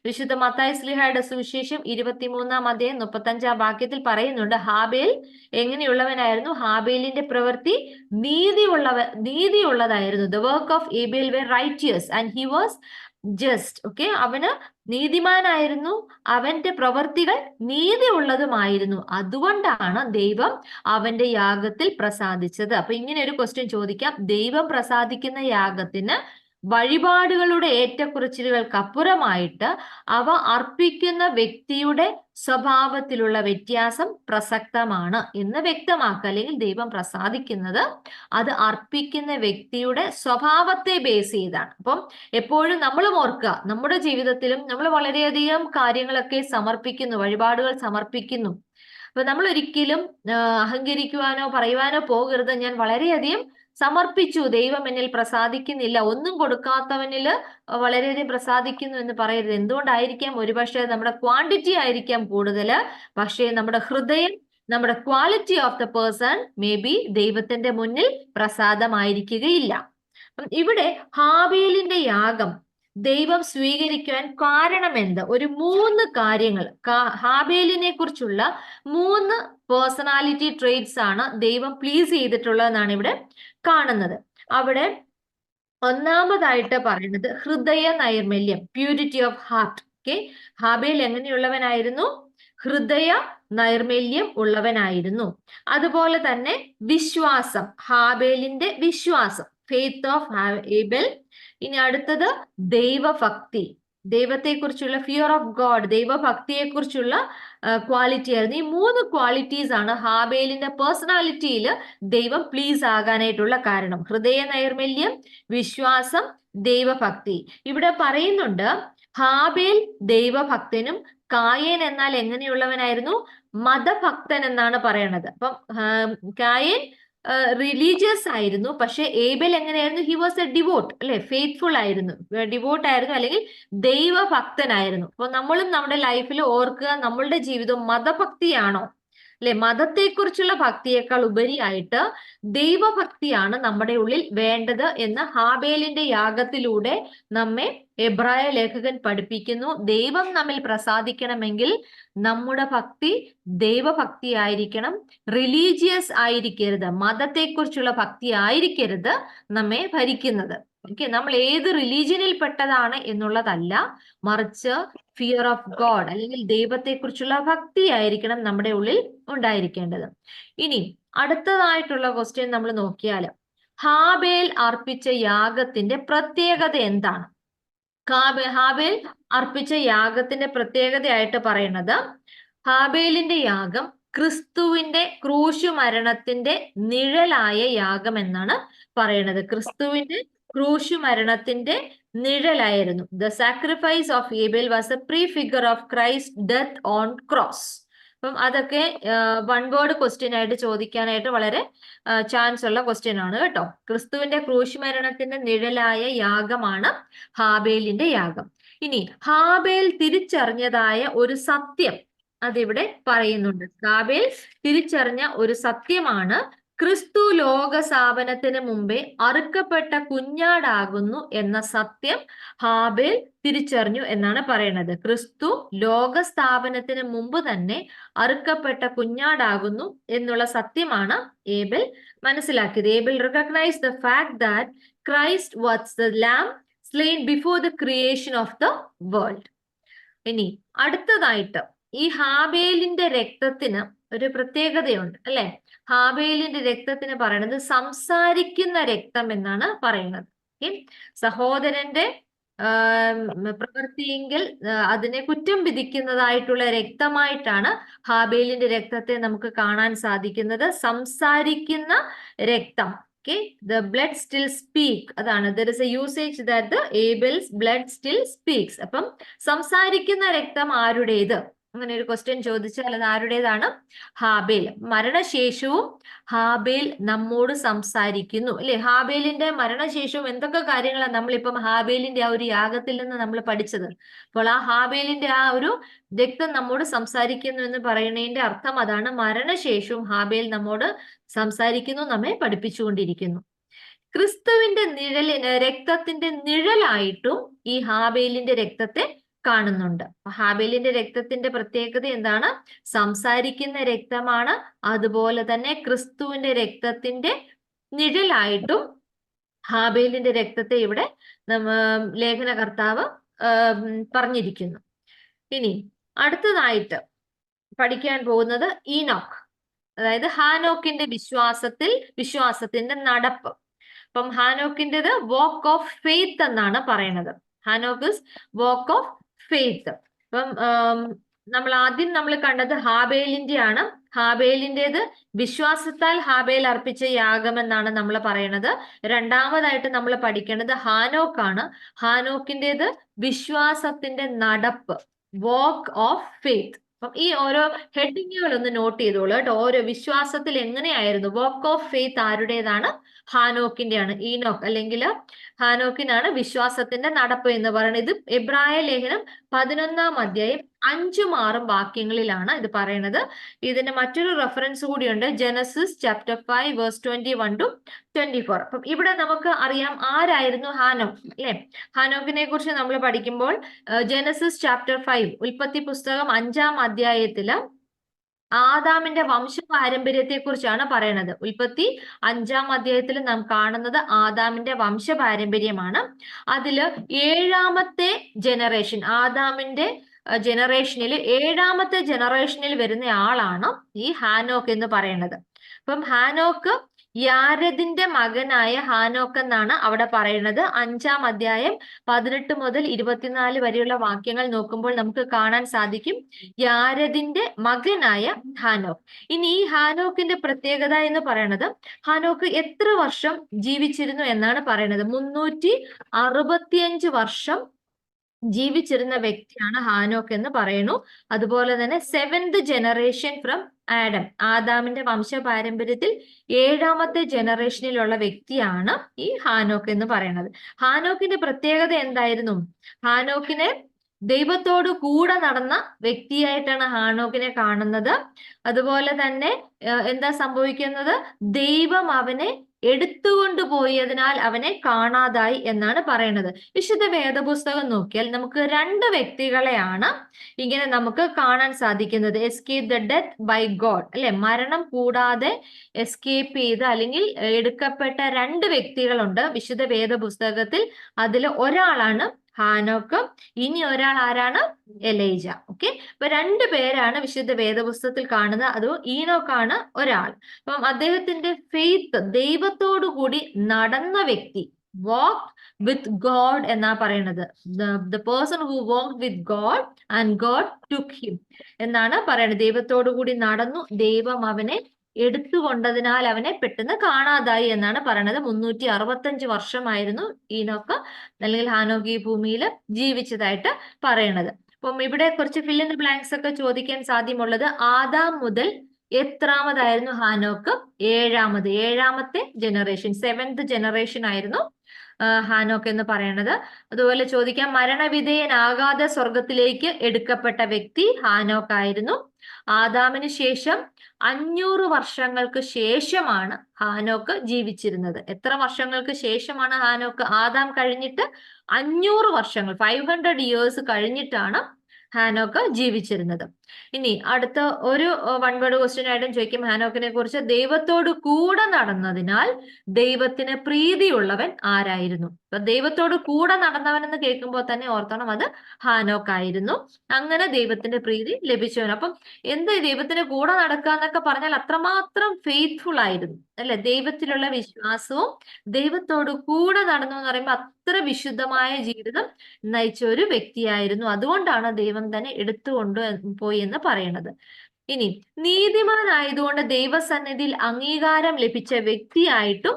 വിശുദ്ധ മത്തായി ശ്ലീഹായുടെ സുവിശേഷം 23-35 പറയുന്നുണ്ട് ഹാബേൽ എങ്ങനെയുള്ളവനായിരുന്നു. ഹാബേലിന്റെ പ്രവൃത്തി നീതിയുള്ളതായിരുന്നു. The work of Abel were righteous and he was just. Okay, അവന് നീതിമാനായിരുന്നു, അവന്റെ പ്രവൃത്തികൾ നീതിയുള്ളതുമായിരുന്നു. അതുകൊണ്ടാണ് ദൈവം അവന്റെ യാഗത്തിൽ പ്രസാദിച്ചത്. അപ്പൊ ഇങ്ങനെ ഒരു ക്വസ്റ്റ്യൻ ചോദിക്കാം. ദൈവം പ്രസാദിക്കുന്ന യാഗത്തിന് വഴിപാടുകളുടെ ഏറ്റക്കുറച്ചിലുകൾക്കപ്പുറമായിട്ട് അവ അർപ്പിക്കുന്ന വ്യക്തിയുടെ സ്വഭാവത്തിലുള്ള വ്യത്യാസം പ്രസക്തമാണ് എന്ന് വ്യക്തമാക്കുക. അല്ലെങ്കിൽ ദൈവം പ്രസാദിക്കുന്നത് അത് അർപ്പിക്കുന്ന വ്യക്തിയുടെ സ്വഭാവത്തെ ബേസ് ചെയ്താണ്. അപ്പം എപ്പോഴും നമ്മളും ഓർക്കുക, നമ്മുടെ ജീവിതത്തിലും നമ്മൾ വളരെയധികം കാര്യങ്ങളൊക്കെ സമർപ്പിക്കുന്നു, വഴിപാടുകൾ സമർപ്പിക്കുന്നു. അപ്പൊ നമ്മൾ ഒരിക്കലും അഹങ്കരിക്കുവാനോ പറയുവാനോ പോകരുത്, ഞാൻ വളരെയധികം സമർപ്പിച്ചു, ദൈവം എന്നിൽ പ്രസാദിക്കുന്നില്ല, ഒന്നും കൊടുക്കാത്തവനില് വളരെയധികം പ്രസാദിക്കുന്നു എന്ന് പറയരുത്. എന്തുകൊണ്ടായിരിക്കാം? ഒരുപക്ഷെ നമ്മുടെ ക്വാണ്ടിറ്റി ആയിരിക്കാം കൂടുതൽ, പക്ഷേ നമ്മുടെ ഹൃദയം, നമ്മുടെ quality of the person may be ദൈവത്തിന്റെ മുന്നിൽ പ്രസാദമായിരിക്കുകയില്ല. ഇവിടെ ഹാബേലിന്റെ യാഗം ദൈവം സ്വീകരിക്കുവാൻ കാരണം എന്ത്? ഒരു 3 കാര്യങ്ങൾ, ഹാബേലിനെ കുറിച്ചുള്ള 3 പേഴ്സണാലിറ്റി ട്രേറ്റ്സ് ആണ് ദൈവം പ്ലീസ് ചെയ്തിട്ടുള്ളതെന്നാണ് ഇവിടെ കാണുന്നത്. അവിടെ ഒന്നാമതായിട്ട് പറയുന്നത് ഹൃദയ നൈർമല്യം, പ്യൂരിറ്റി ഓഫ് ഹാർട്ട്. ഓക്കെ, ഹാബേൽ എങ്ങനെയുള്ളവനായിരുന്നു? ഹൃദയ നൈർമല്യം ഉള്ളവനായിരുന്നു. അതുപോലെ തന്നെ വിശ്വാസം, ഹാബേലിന്റെ വിശ്വാസം, ഫെയ്ത്ത് ഓഫ് ഏബൽ. ഇനി അടുത്തത് ദൈവഭക്തി, ദൈവത്തെക്കുറിച്ചുള്ള ഫിയർ ഓഫ് ഗോഡ്, ദൈവഭക്തിയെക്കുറിച്ചുള്ള ക്വാളിറ്റി ആയിരുന്നു. ഈ 3 ക്വാളിറ്റീസ് ആണ് ഹാബേലിന്റെ പേഴ്സണാലിറ്റിയിൽ ദൈവം പ്ലീസ് ആകാനായിട്ടുള്ള കാരണം. ഹൃദയ നൈർമല്യം, വിശ്വാസം, ദൈവഭക്തി. ഇവിടെ പറയുന്നുണ്ട് ഹാബേൽ ദൈവഭക്തനും കായേൻ എന്നാൽ എങ്ങനെയുള്ളവനായിരുന്നു? മതഭക്തൻ എന്നാണ് പറയണത്. അപ്പം കായേൻ റിലീജിയസ് ആയിരുന്നു, പക്ഷെ ഏബൽ എങ്ങനെയായിരുന്നു? ഹി വാസ് എ ഡിവോട്ട്, അല്ലെ, ഫെയ്ത്ത്ഫുൾ ആയിരുന്നു, ഡിവോട്ട് ആയിരുന്നു, അല്ലെങ്കിൽ ദൈവഭക്തനായിരുന്നു. അപ്പൊ നമ്മളും നമ്മുടെ ലൈഫിൽ ഓർക്കുക, നമ്മളുടെ ജീവിതം മതഭക്തിയാണോ? അല്ലെ, മതത്തെക്കുറിച്ചുള്ള ഭക്തിയേക്കാൾ ഉപരിയായിട്ട് ദൈവഭക്തിയാണ് നമ്മുടെ ഉള്ളിൽ വേണ്ടത് എന്ന് ഹാബേലിന്റെ യാഗത്തിലൂടെ നമ്മെ എബ്രായ ലേഖകൻ പഠിപ്പിക്കുന്നു. ദൈവം നമ്മിൽ പ്രസാദിക്കണമെങ്കിൽ നമ്മുടെ ഭക്തി ദൈവഭക്തി ആയിരിക്കണം, റിലീജിയസ് ആയിരിക്കരുത്, മതത്തെക്കുറിച്ചുള്ള ഭക്തി ആയിരിക്കരുത് നമ്മെ ഭരിക്കുന്നത്. ഓക്കെ, നമ്മൾ ഏത് റിലീജിയനിൽ പെട്ടതാണ് എന്നുള്ളതല്ല, മറിച്ച് ഫിയർ ഓഫ് ഗോഡ് അല്ലെങ്കിൽ ദൈവത്തെക്കുറിച്ചുള്ള ഭക്തി ആയിരിക്കണം നമ്മുടെ ഉള്ളിൽ ഉണ്ടായിരിക്കേണ്ടത്. ഇനി അടുത്തതായിട്ടുള്ള ക്വസ്റ്റ്യൻ നമ്മൾ നോക്കിയാൽ, ഹാബേൽ അർപ്പിച്ച യാഗത്തിന്റെ പ്രത്യേകത എന്താണ്? ഹാബേൽ അർപ്പിച്ച യാഗത്തിന്റെ പ്രത്യേകതയായിട്ട് പറയുന്നത്, ഹാബേലിന്റെ യാഗം ക്രിസ്തുവിന്റെ ക്രൂശു മരണത്തിന്റെ നിഴലായ യാഗം എന്നാണ് പറയുന്നത്. ക്രിസ്തുവിന്റെ ക്രൂശു മരണത്തിന്റെ നിഴലായിരുന്നു. The sacrifice of Abel was a prefigure of Christ death on cross. അപ്പം അതൊക്കെ 1 വേർഡ് ക്വസ്റ്റ്യൻ ആയിട്ട് ചോദിക്കാനായിട്ട് വളരെ ചാൻസ് ഉള്ള ക്വസ്റ്റ്യൻ ആണ് കേട്ടോ. ക്രിസ്തുവിന്റെ ക്രൂശ് മരണത്തിന്റെ നിഴലായ യാഗമാണ് ഹാബേലിന്റെ യാഗം. ഇനി ഹാബേൽ തിരിച്ചറിഞ്ഞതായ ഒരു സത്യം അതിവിടെ പറയുന്നുണ്ട്. ഹാബേൽ തിരിച്ചറിഞ്ഞ ഒരു സത്യമാണ് ക്രിസ്തു ലോകസ്ഥാപനത്തിന് മുമ്പേ അറുക്കപ്പെട്ട കുഞ്ഞാടാകുന്നു എന്ന സത്യം ഹാബേൽ തിരിച്ചറിഞ്ഞു എന്നാണ് പറയുന്നത്. ക്രിസ്തു ലോകസ്ഥാപനത്തിന് മുമ്പ് തന്നെ അറുക്കപ്പെട്ട കുഞ്ഞാടാകുന്നു എന്നുള്ള സത്യമാണ് ഏബൽ മനസ്സിലാക്കിയത്. Abel recognise the fact that Christ was the lamb slain before the creation of the world. ഇനി അടുത്തതായിട്ട് ഈ ഹാബേലിന്റെ രക്തത്തിന് ഒരു പ്രത്യേകതയുണ്ട്, അല്ലെ? ഹാബേലിന്റെ രക്തത്തിന് പറയുന്നത് സംസാരിക്കുന്ന രക്തം എന്നാണ് പറയുന്നത്. സഹോദരന്റെ പ്രവൃത്തിയെങ്കിൽ അതിനെ കുറ്റം വിധിക്കുന്നതായിട്ടുള്ള രക്തമായിട്ടാണ് ഹാബേലിന്റെ രക്തത്തെ നമുക്ക് കാണാൻ സാധിക്കുന്നത്. സംസാരിക്കുന്ന രക്തം. Okay, the blood still speak, അതാണ് there is a usage that the Abel's blood still speaks. അപ്പം സംസാരിക്കുന്ന രക്തം ആരുടേത്, അങ്ങനെ ഒരു ക്വസ്റ്റ്യൻ ചോദിച്ചാൽ അത് ആരുടേതാണ്? ഹാബേൽ. മരണശേഷവും ഹാബേൽ നമ്മോട് സംസാരിക്കുന്നു അല്ലെ. ഹാബേലിന്റെ മരണശേഷവും എന്തൊക്കെ കാര്യങ്ങളാണ് നമ്മളിപ്പം ഹാബേലിന്റെ ആ ഒരു യാഗത്തിൽ നിന്ന് നമ്മൾ പഠിച്ചത്. അപ്പോൾ ആ ഹാബേലിന്റെ ആ ഒരു രക്തം നമ്മോട് സംസാരിക്കുന്നു എന്ന് പറയുന്നതിന്റെ അർത്ഥം അതാണ്. മരണശേഷവും ഹാബേൽ നമ്മോട് സംസാരിക്കുന്നു, നമ്മെ പഠിപ്പിച്ചുകൊണ്ടിരിക്കുന്നു. ക്രിസ്തുവിന്റെ രക്തത്തിന്റെ നിഴലായിട്ടും ഈ ഹാബേലിന്റെ രക്തത്തെ കാണുന്നുണ്ട്. ഹാബേലിന്റെ രക്തത്തിന്റെ പ്രത്യേകത എന്താണ്? സംസാരിക്കുന്ന രക്തമാണ്. അതുപോലെ തന്നെ ക്രിസ്തുവിന്റെ രക്തത്തിന്റെ നിഴലായിട്ടും ഹാബേലിന്റെ രക്തത്തെ ഇവിടെ ലേഖനകർത്താവ് പറഞ്ഞിരിക്കുന്നു. ഇനി അടുത്തതായിട്ട് പഠിക്കാൻ പോകുന്നത് ഈനോക്ക്, അതായത് ഹാനോക്കിന്റെ വിശ്വാസത്തിന്റെ നടപ്പ്. അപ്പം ഹാനോക്കിൻ്റെത് വാക്ക് ഓഫ് ഫെയ്ത്ത് എന്നാണ് പറയുന്നത്. ഹാനോക്ക് വാക്ക് ഓഫ് ഫെയ്ത്ത്. അപ്പം നമ്മൾ കണ്ടത് ഹാബേലിന്റെ ആണ്. ഹാബേലിൻ്റെത് വിശ്വാസത്താൽ ഹാബേൽ അർപ്പിച്ച യാഗം എന്നാണ് നമ്മൾ പറയുന്നത്. രണ്ടാമതായിട്ട് നമ്മൾ പഠിക്കേണ്ടത് ഹാനോക്കാണ്. ഹാനോക്കിൻ്റെത് വിശ്വാസത്തിന്റെ നടപ്പ്, വാക്ക് ഓഫ് ഫെയ്ത്ത്. അപ്പം ഈ ഓരോ ഹെഡിങ്ങുകൾ ഒന്ന് നോട്ട് ചെയ്തോളൂ കേട്ടോ. ഓരോ വിശ്വാസത്തിൽ എങ്ങനെയായിരുന്നു, വാക്ക് ഓഫ് ഫെയ്ത്ത് ആരുടേതാണ്? ഹാനോക്കിന്റെയാണ്. ഈനോക്ക് അല്ലെങ്കിൽ ഹാനോക്കിനാണ് വിശ്വാസത്തിന്റെ നടപ്പ് എന്ന് പറയുന്നത്. ഇത് എബ്രായ ലേഖനം 11-ാം അധ്യായം 5-6 വാക്യങ്ങളിലാണ് ഇത് പറയുന്നത്. ഇതിന് മറ്റൊരു റെഫറൻസ് കൂടിയുണ്ട്, ജനസിസ് ചാപ്റ്റർ 5 വേഴ്സ് 21-24. അപ്പം ഇവിടെ നമുക്ക് അറിയാം ആരായിരുന്നു ഹാനോക്ക് അല്ലെ. ഹാനോക്കിനെ കുറിച്ച് നമ്മൾ പഠിക്കുമ്പോൾ ജനസിസ് ചാപ്റ്റർ 5, ഉൽപ്പത്തി പുസ്തകം 5-ാം അധ്യായത്തില് ആദാമിന്റെ വംശപാരമ്പര്യത്തെ കുറിച്ചാണ് പറയുന്നത്. ഉൽപ്പത്തി 5-ാം അധ്യായത്തിൽ നാം കാണുന്നത് ആദാമിന്റെ വംശപാരമ്പര്യമാണ്. അതില് 7-ാമത്തെ ജനറേഷൻ, ആദാമിന്റെ ജനറേഷനിൽ 7-ാമത്തെ ജനറേഷനിൽ വരുന്ന ആളാണ് ഈ ഹാനോക്ക് എന്ന് പറയുന്നത്. അപ്പം ഹാനോക്ക് യാരെദിന്റെ മകനായ ഹാനോക്ക് എന്നാണ് അവിടെ പറയുന്നത്. 5-ാം അധ്യായം 18 മുതൽ 24 വരെയുള്ള വാക്യങ്ങൾ നോക്കുമ്പോൾ നമുക്ക് കാണാൻ സാധിക്കും യാരെദിന്റെ മകനായ ഹാനോക്ക്. ഇനി ഈ ഹാനോക്കിന്റെ പ്രത്യേകത എന്ന് പറയുന്നത്, ഹാനോക്ക് എത്ര വർഷം ജീവിച്ചിരുന്നു എന്നാണ് പറയുന്നത്. 365 വർഷം ജീവിച്ചിരുന്ന വ്യക്തിയാണ് ഹാനോക്ക് എന്ന് പറയുന്നു. അതുപോലെ തന്നെ 7th ജനറേഷൻ ഫ്രം ആഡം, ആദാമിന്റെ വംശപാരമ്പര്യത്തിൽ 7-ാമത്തെ ജനറേഷനിലുള്ള വ്യക്തിയാണ് ഈ ഹാനോക്ക് എന്ന് പറയുന്നത്. ഹാനോക്കിന്റെ പ്രത്യേകത എന്തായിരുന്നു? ഹാനോക്കിനെ ദൈവത്തോട് കൂടെ നടന്ന വ്യക്തിയായിട്ടാണ് ഹാനോക്കിനെ കാണുന്നത്. അതുപോലെ തന്നെ എന്താ സംഭവിക്കുന്നത്? ദൈവം അവനെ എടുത്തുകൊണ്ടുപോയതിനാൽ അവനെ കാണാതായി എന്നാണ് പറയുന്നത്. വിശുദ്ധ വേദപുസ്തകം നോക്കിയാൽ നമുക്ക് 2 വ്യക്തികളെയാണ് ഇങ്ങനെ നമുക്ക് കാണാൻ സാധിക്കുന്നത്. Escape the death by God അല്ലെ, മരണം കൂടാതെ എസ്കേപ്പ് ചെയ്ത് അല്ലെങ്കിൽ എടുക്കപ്പെട്ട 2 വ്യക്തികളുണ്ട് വിശുദ്ധ വേദപുസ്തകത്തിൽ. അതിൽ ഒരാളാണ് ഹാനോക്ക്, ഇനി ഒരാൾ ആരാണ്? എലൈജ. ഓക്കെ, അപ്പൊ 2 പേരാണ് വിശുദ്ധ വേദപുസ്തകത്തിൽ കാണുന്നത്. അത് ഈനോക്കാണ് ഒരാൾ. അപ്പം അദ്ദേഹത്തിന്റെ ഫെയ്ത്ത്, ദൈവത്തോടു കൂടി നടന്ന വ്യക്തി, വാക്ക് വിത്ത് ഗോഡ് എന്നാ പറയുന്നത്. The person who walk with God and God took him എന്നാണ് പറയുന്നത്. ദൈവത്തോടു കൂടി നടന്നു, ദൈവം അവനെ എടുത്തുകൊണ്ടതിനാൽ അവനെ പെട്ടെന്ന് കാണാതായി എന്നാണ് പറയുന്നത്. 365 വർഷമായിരുന്നു ഈനോക്ക് അല്ലെങ്കിൽ ഹാനോക്ക് ഈ ഭൂമിയിൽ ജീവിച്ചതായിട്ട് പറയണത്. അപ്പം ഇവിടെ കുറച്ച് ഫിൽ ഇൻ ദി ബ്ലാങ്ക്സ് ഒക്കെ ചോദിക്കാൻ സാധ്യമുള്ളത്, ആദാം മുതൽ എത്രാമതായിരുന്നു ഹാനോക്ക്? 7-ാമത്തെ ജനറേഷൻ, 7th ജനറേഷൻ ആയിരുന്നു ഹാനോക്ക് എന്ന് പറയുന്നത്. അതുപോലെ ചോദിക്കാം, മരണവിധേയനാകാതെ സ്വർഗത്തിലേക്ക് എടുക്കപ്പെട്ട വ്യക്തി ഹാനോക്ക് ആയിരുന്നു. ആദാമിന് ശേഷം 500 വർഷങ്ങൾക്ക് ശേഷമാണ് ഹാനോക്ക് ജീവിച്ചിരുന്നത്. എത്ര വർഷങ്ങൾക്ക് ശേഷമാണ് ഹാനോക്ക്? ആദാം കഴിഞ്ഞിട്ട് 500 വർഷങ്ങൾ, 500 years കഴിഞ്ഞിട്ടാണ് ഹാനോക്ക് ജീവിച്ചിരുന്നത്. ഇനി അടുത്ത ഒരു 1 word ക്വസ്റ്റ്യൻ ആയിട്ടും ചോദിക്കും ഹാനോക്കിനെ കുറിച്ച്. ദൈവത്തോട് കൂടെ നടന്നതിനാൽ ദൈവത്തിന് പ്രീതിയുള്ളവൻ ആരായിരുന്നു? അപ്പൊ ദൈവത്തോട് കൂടെ നടന്നവൻ എന്ന് കേൾക്കുമ്പോൾ തന്നെ ഓർത്തണം അത് ഹാനോക്ക് ആയിരുന്നു. അങ്ങനെ ദൈവത്തിന്റെ പ്രീതി ലഭിച്ചവൻ. അപ്പം എന്ത് ദൈവത്തിന് കൂടെ നടക്കുക എന്നൊക്കെ പറഞ്ഞാൽ അത്രമാത്രം ഫെയ്ത്ത്ഫുൾ ആയിരുന്നു അല്ലെ. ദൈവത്തിലുള്ള വിശ്വാസവും ദൈവത്തോട് കൂടെ നടന്നു എന്ന് പറയുമ്പോൾ അത്ര വിശുദ്ധമായ ജീവിതം നയിച്ച ഒരു വ്യക്തിയായിരുന്നു. അതുകൊണ്ടാണ് ദൈവം തന്നെ എടുത്തുകൊണ്ട് പോയി എന്ന് പറയുന്നത്. ഇനി നീതിമാനായതുകൊണ്ട് ദൈവസന്നിധിയിൽ അംഗീകാരം ലഭിച്ച വ്യക്തിയായിട്ടും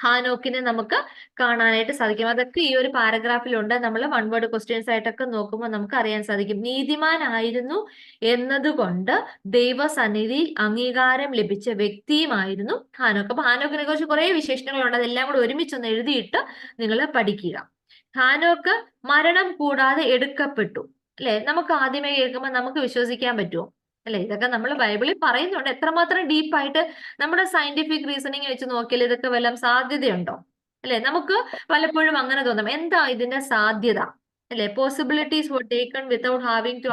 ഹാനോക്കിനെ നമുക്ക് കാണാനായിട്ട് സാധിക്കും. അതൊക്കെ ഈ ഒരു പാരഗ്രാഫിലുണ്ട്. നമ്മൾ വൺ വേർഡ് ക്വസ്റ്റ്യൻസ് ആയിട്ടൊക്കെ നോക്കുമ്പോൾ നമുക്ക് അറിയാൻ സാധിക്കും. നീതിമാനായിരുന്നു എന്നതുകൊണ്ട് ദൈവസന്നിധിയിൽ അംഗീകാരം ലഭിച്ച വ്യക്തിയുമായിരുന്നു ഹാനോക്ക്. അപ്പൊ ഹാനോക്കിനെ കുറിച്ച് കുറെ വിശേഷണങ്ങളുണ്ട്. അതെല്ലാം കൂടെ ഒരുമിച്ചൊന്ന് എഴുതിയിട്ട് നിങ്ങൾ പഠിക്കുക. ഹാനോക്ക് മരണം കൂടാതെ എടുക്കപ്പെട്ടു. അല്ലെ, നമുക്ക് ആദ്യമേ കേൾക്കുമ്പോൾ നമുക്ക് വിശ്വസിക്കാൻ പറ്റുമോ? അല്ലെ, ഇതൊക്കെ നമ്മൾ ബൈബിളിൽ പറയുന്നുണ്ട്. എത്രമാത്രം ഡീപ്പായിട്ട് നമ്മുടെ സയന്റിഫിക് റീസണിങ് വെച്ച് നോക്കിയാൽ ഇതൊക്കെ വല്ല സാധ്യതയുണ്ടോ? അല്ലെ, നമുക്ക് പലപ്പോഴും അങ്ങനെ തോന്നും. എന്താ ഇതിന്റെ സാധ്യത? അല്ലെ, possibilities were taken without having to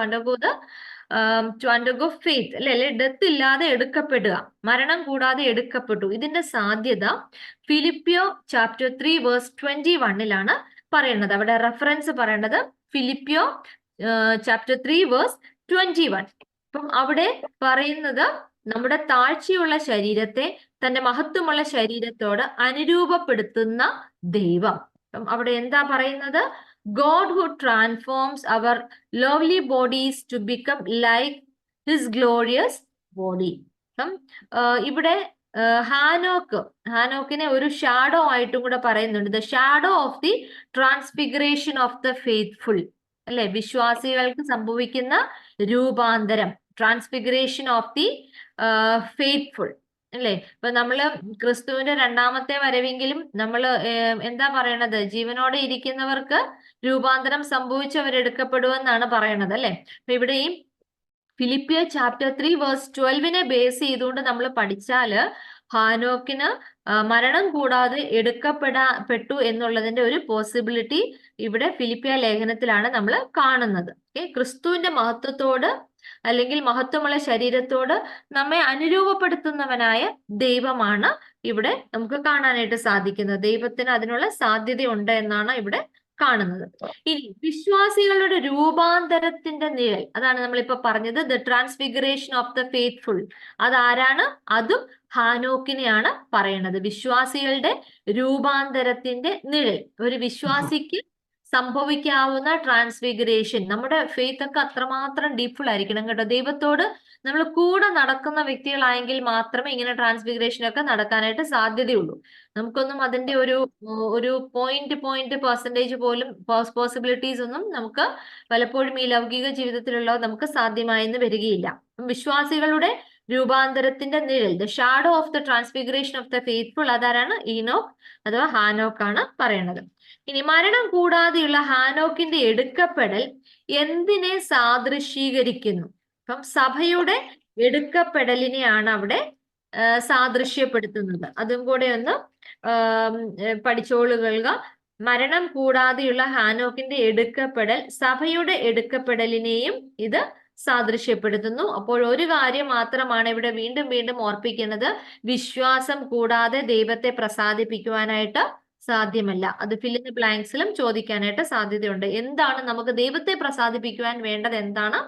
undergo faith. അല്ലെ, ഡെത്ത് ഇല്ലാതെ എടുക്കപ്പെടുക, മരണം കൂടാതെ എടുക്കപ്പെട്ടു. ഇതിന്റെ സാധ്യത ഫിലിപ്പിയോ ചാപ്റ്റർ 3 വേഴ്സ് 21 പറയുന്നത്. അവിടെ റെഫറൻസ് പറയുന്നത് ഫിലിപ്പിയോ ചാപ്റ്റർ 3 വേഴ്സ് 21. അപ്പം അവിടെ പറയുന്നത് നമ്മുടെ താഴ്ചയുള്ള ശരീരത്തെ തന്റെ മഹത്വമുള്ള ശരീരത്തോട് അനുരൂപപ്പെടുത്തുന്ന ദൈവം. അപ്പം അവിടെ എന്താ പറയുന്നത്? God who transforms our lovely bodies to become like his glorious body. ഇവിടെ ഹാനോക്കിനെ ഒരു ഷാഡോ ആയിട്ടും കൂടെ പറയുന്നുണ്ട്. The shadow of the transfiguration of the faithful. അല്ലെ, വിശ്വാസികൾക്ക് സംഭവിക്കുന്ന രൂപാന്തരം, ട്രാൻസ്ഫിഗറേഷൻ ഓഫ് ദി ഫെയ്ത്ത്ഫുൾ. അല്ലെ, ഇപ്പൊ നമ്മള് ക്രിസ്തുവിന്റെ രണ്ടാമത്തെ വരവെങ്കിലും നമ്മൾ എന്താ പറയണത്? ജീവനോടെ ഇരിക്കുന്നവർക്ക് രൂപാന്തരം സംഭവിച്ചവരെടുക്കപ്പെടുമെന്നാണ് പറയണത്. അല്ലെ, അപ്പൊ ഇവിടെ ഈ ഫിലിപ്പിയ ചാപ്റ്റർ 3 വേഴ്സ് 12 ബേസ് ചെയ്തുകൊണ്ട് നമ്മൾ പഠിച്ചാല് ഹാനോക്കിന് മരണം കൂടാതെ എടുക്കപ്പെട്ടു എന്നുള്ളതിന്റെ ഒരു പോസിബിലിറ്റി ഇവിടെ ഫിലിപ്പിയ ലേഖനത്തിലാണ് നമ്മൾ കാണുന്നത്. ക്രിസ്തുവിന്റെ മഹത്വത്തോട് അല്ലെങ്കിൽ മഹത്വമുള്ള ശരീരത്തോട് നമ്മെ അനുരൂപപ്പെടുത്തുന്നവനായ ദൈവമാണ് ഇവിടെ നമുക്ക് കാണാനായിട്ട് സാധിക്കുന്നത്. ദൈവത്തിന് അതിനുള്ള സാധ്യതയുണ്ട് എന്നാണ് ഇവിടെ കാണുന്നത്. ഇനി വിശ്വാസികളുടെ രൂപാന്തരത്തിന്റെ നിഴൽ, അതാണ് നമ്മളിപ്പോ പറഞ്ഞത്, the transfiguration of the faithful. അതാരാണ്? അതും ഹാനോക്കിനെയാണ് പറയുന്നത്. വിശ്വാസികളുടെ രൂപാന്തരത്തിന്റെ നിഴൽ, ഒരു വിശ്വാസിക്ക് സംഭവിക്കാവുന്ന ട്രാൻസ്ഫിഗറേഷൻ. നമ്മുടെ ഫെയ്ത്ത് ഒക്കെ അത്രമാത്രം ഡീപ്ഫുൾ ആയിരിക്കണം കേട്ടോ. ദൈവത്തോട് നമ്മൾ കൂടെ നടക്കുന്ന വ്യക്തികളായെങ്കിൽ മാത്രമേ ഇങ്ങനെ ട്രാൻസ്ഫിഗറേഷൻ ഒക്കെ നടക്കാനായിട്ട് സാധ്യതയുള്ളൂ. നമുക്കൊന്നും അതിന്റെ ഒരു പോയിന്റ് പെർസെന്റേജ് പോലും പോസിബിലിറ്റീസ് ഒന്നും നമുക്ക് പലപ്പോഴും ഈ ലൗകിക ജീവിതത്തിലുള്ള നമുക്ക് സാധ്യമായെന്ന് വരികയില്ല. വിശ്വാസികളുടെ രൂപാന്തരത്തിന്റെ നിഴൽ, the shadow of the transfiguration of the faithful, അതാരാണ്? ഈനോക്ക് അഥവാ ഹാനോക്കാണ് പറയുന്നത്. ഇനി മരണം കൂടാതെയുള്ള ഹാനോക്കിന്റെ എടുക്കപ്പെടൽ എന്തിനെ സാദൃശീകരിക്കുന്നു? അപ്പം സഭയുടെ എടുക്കപ്പെടലിനെയാണ് അവിടെ സാദൃശ്യപ്പെടുത്തുന്നത്. അതും കൂടെ ഒന്ന് പഠിച്ചോളുക. മരണം കൂടാതെയുള്ള ഹാനോക്കിന്റെ എടുക്കപ്പെടൽ സഭയുടെ എടുക്കപ്പെടലിനെയും ഇത് സാദൃശ്യപ്പെടുത്തുന്നു. അപ്പോൾ ഒരു കാര്യം മാത്രമാണ് ഇവിടെ വീണ്ടും വീണ്ടും ഓർപ്പിക്കുന്നത്: വിശ്വാസം കൂടാതെ ദൈവത്തെ പ്രസാദിപ്പിക്കുവാനായിട്ട് സാധ്യമല്ല. അത് ഫിൽ ഇൻ ദി ബ്ലാങ്ക്സിലും ചോദിക്കാനായിട്ട് സാധ്യതയുണ്ട്. എന്താണ് നമുക്ക് ദൈവത്തെ പ്രസാദിപ്പിക്കുവാൻ വേണ്ടത്? എന്താണ്?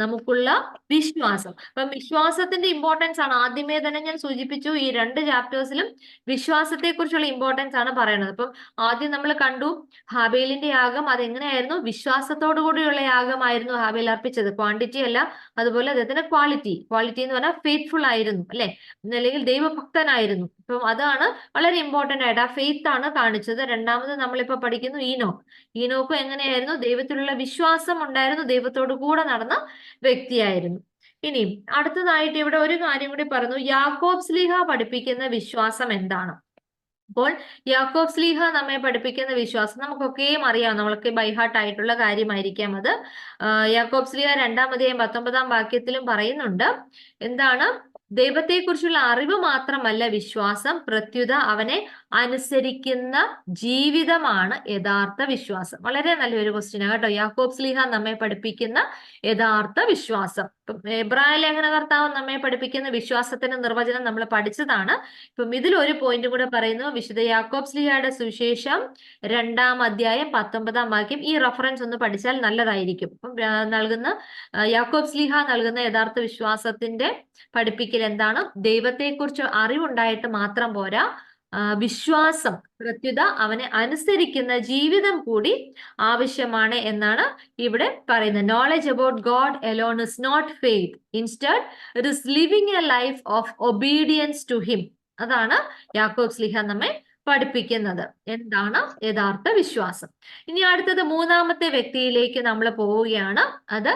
നമുക്കുള്ള വിശ്വാസം. അപ്പം വിശ്വാസത്തിന്റെ ഇമ്പോർട്ടൻസ് ആണ് ആദ്യമേ തന്നെ ഞാൻ സൂചിപ്പിച്ചു. ഈ 2 ചാപ്റ്റേഴ്സിലും വിശ്വാസത്തെ കുറിച്ചുള്ള ഇമ്പോർട്ടൻസ് ആണ് പറയുന്നത്. അപ്പം ആദ്യം നമ്മൾ കണ്ടു ഹാബേലിന്റെ യാഗം അതെങ്ങനെയായിരുന്നു? വിശ്വാസത്തോടു കൂടിയുള്ള യാഗമായിരുന്നു ഹാബേൽ അർപ്പിച്ചത്. ക്വാണ്ടിറ്റി അല്ല, അതുപോലെ അദ്ദേഹത്തിന്റെ ക്വാളിറ്റി എന്ന് പറഞ്ഞാൽ ഫെയ്ത്ത്ഫുൾ ആയിരുന്നു, അല്ലെ, അല്ലെങ്കിൽ ദൈവഭക്തനായിരുന്നു. അപ്പം അതാണ് വളരെ ഇമ്പോർട്ടന്റ് ആയിട്ട് ആ ഫെയ്ത്ത് ആണ് കാണിച്ചത്. രണ്ടാമത് നമ്മളിപ്പോ പഠിക്കുന്നു ഈനോക്കും എങ്ങനെയായിരുന്നു? ദൈവത്തിലുള്ള വിശ്വാസം ഉണ്ടായിരുന്നു, ദൈവത്തോടു കൂടെ നടന്ന വ്യക്തിയായിരുന്നു. ഇനി അടുത്തതായിട്ട് ഇവിടെ ഒരു കാര്യം കൂടി പറഞ്ഞു. യാക്കോബ് ശ്ലീഹ പഠിപ്പിക്കുന്ന വിശ്വാസം എന്താണ്? അപ്പോൾ യാക്കോബ് ശ്ലീഹ നമ്മെ പഠിപ്പിക്കുന്ന വിശ്വാസം നമുക്കൊക്കെയും അറിയാം, നമ്മളൊക്കെ ബൈഹാർട്ട് ആയിട്ടുള്ള കാര്യമായിരിക്കാം അത്. യാക്കോബ് ശ്ലീഹ 2-ാം അധ്യായം 19-ാം വാക്യത്തിലും പറയുന്നുണ്ട്. എന്താണ്? ദൈവത്തെക്കുറിച്ചുള്ള അറിവ് മാത്രമല്ല വിശ്വാസം, പ്രത്യുത അവനെ അനുസരിക്കുന്ന ജീവിതമാണ് യഥാർത്ഥ വിശ്വാസം. വളരെ നല്ലൊരു ക്വസ്റ്റ്യൻ ആണ് കേട്ടോ. യാക്കോബ് ശ്ലീഹ നമ്മെ പഠിപ്പിക്കുന്ന യഥാർത്ഥ വിശ്വാസം. ഇപ്പം എബ്രായ ലേഖനകർത്താവ് നമ്മെ പഠിപ്പിക്കുന്ന വിശ്വാസത്തിന്റെ നിർവചനം നമ്മൾ പഠിച്ചതാണ്. ഇപ്പം ഇതിൽ ഒരു പോയിന്റ് കൂടെ പറയുന്നു. വിശുദ്ധ യാക്കോബ് ശ്ലീഹയുടെ സുവിശേഷം 2-ാം അധ്യായം 19-ാം വാക്യം. ഈ റെഫറൻസ് ഒന്ന് പഠിച്ചാൽ നല്ലതായിരിക്കും. അപ്പം യാക്കോബ് ശ്ലീഹ നൽകുന്ന യഥാർത്ഥ വിശ്വാസത്തിന്റെ പഠിപ്പിക്കൽ എന്താണ്? ദൈവത്തെക്കുറിച്ച് അറിവുണ്ടായിട്ട് മാത്രം പോരാ, വിശ്വാസം, പ്രത്യുത അവനെ അനുസരിക്കുന്ന ജീവിതം കൂടി ആവശ്യമാണ് എന്നാണ് ഇവിടെ പറയുന്നത്. Knowledge about God alone is not faith, instead it is living a life of obedience to him. അതാണ് യാക്കോബ് ശ്ലീഹ നമ്മെ പഠിപ്പിക്കുന്നത്. എന്താണ് യഥാർത്ഥ വിശ്വാസം? ഇനി അടുത്തത് മൂന്നാമത്തെ വ്യക്തിയിലേക്ക് നമ്മൾ പോവുകയാണ്. അത്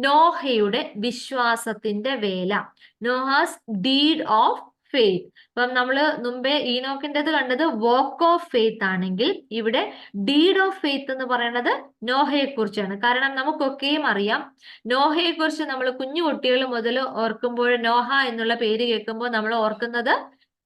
നോഹയുടെ വിശ്വാസത്തിന്റെ വേല, നോഹാസ് ഡീഡ് ഓഫ് ഫെയ്ത്ത്. അപ്പം നമ്മൾ മുമ്പേ ഈനോക്കിൻ്റെത് കണ്ടത് വോക്ക് ഓഫ് ഫെയ്ത്ത് ആണെങ്കിൽ ഇവിടെ ഡീഡ് ഓഫ് ഫെയ്ത്ത് എന്ന് പറയുന്നത് നോഹയെ കുറിച്ചാണ്. കാരണം നമുക്കൊക്കെയും അറിയാം, നോഹയെ കുറിച്ച് നമ്മൾ കുഞ്ഞു കുട്ടികൾ മുതൽ ഓർക്കുമ്പോൾ, നോഹ എന്നുള്ള പേര് കേൾക്കുമ്പോൾ നമ്മൾ ഓർക്കുന്നത്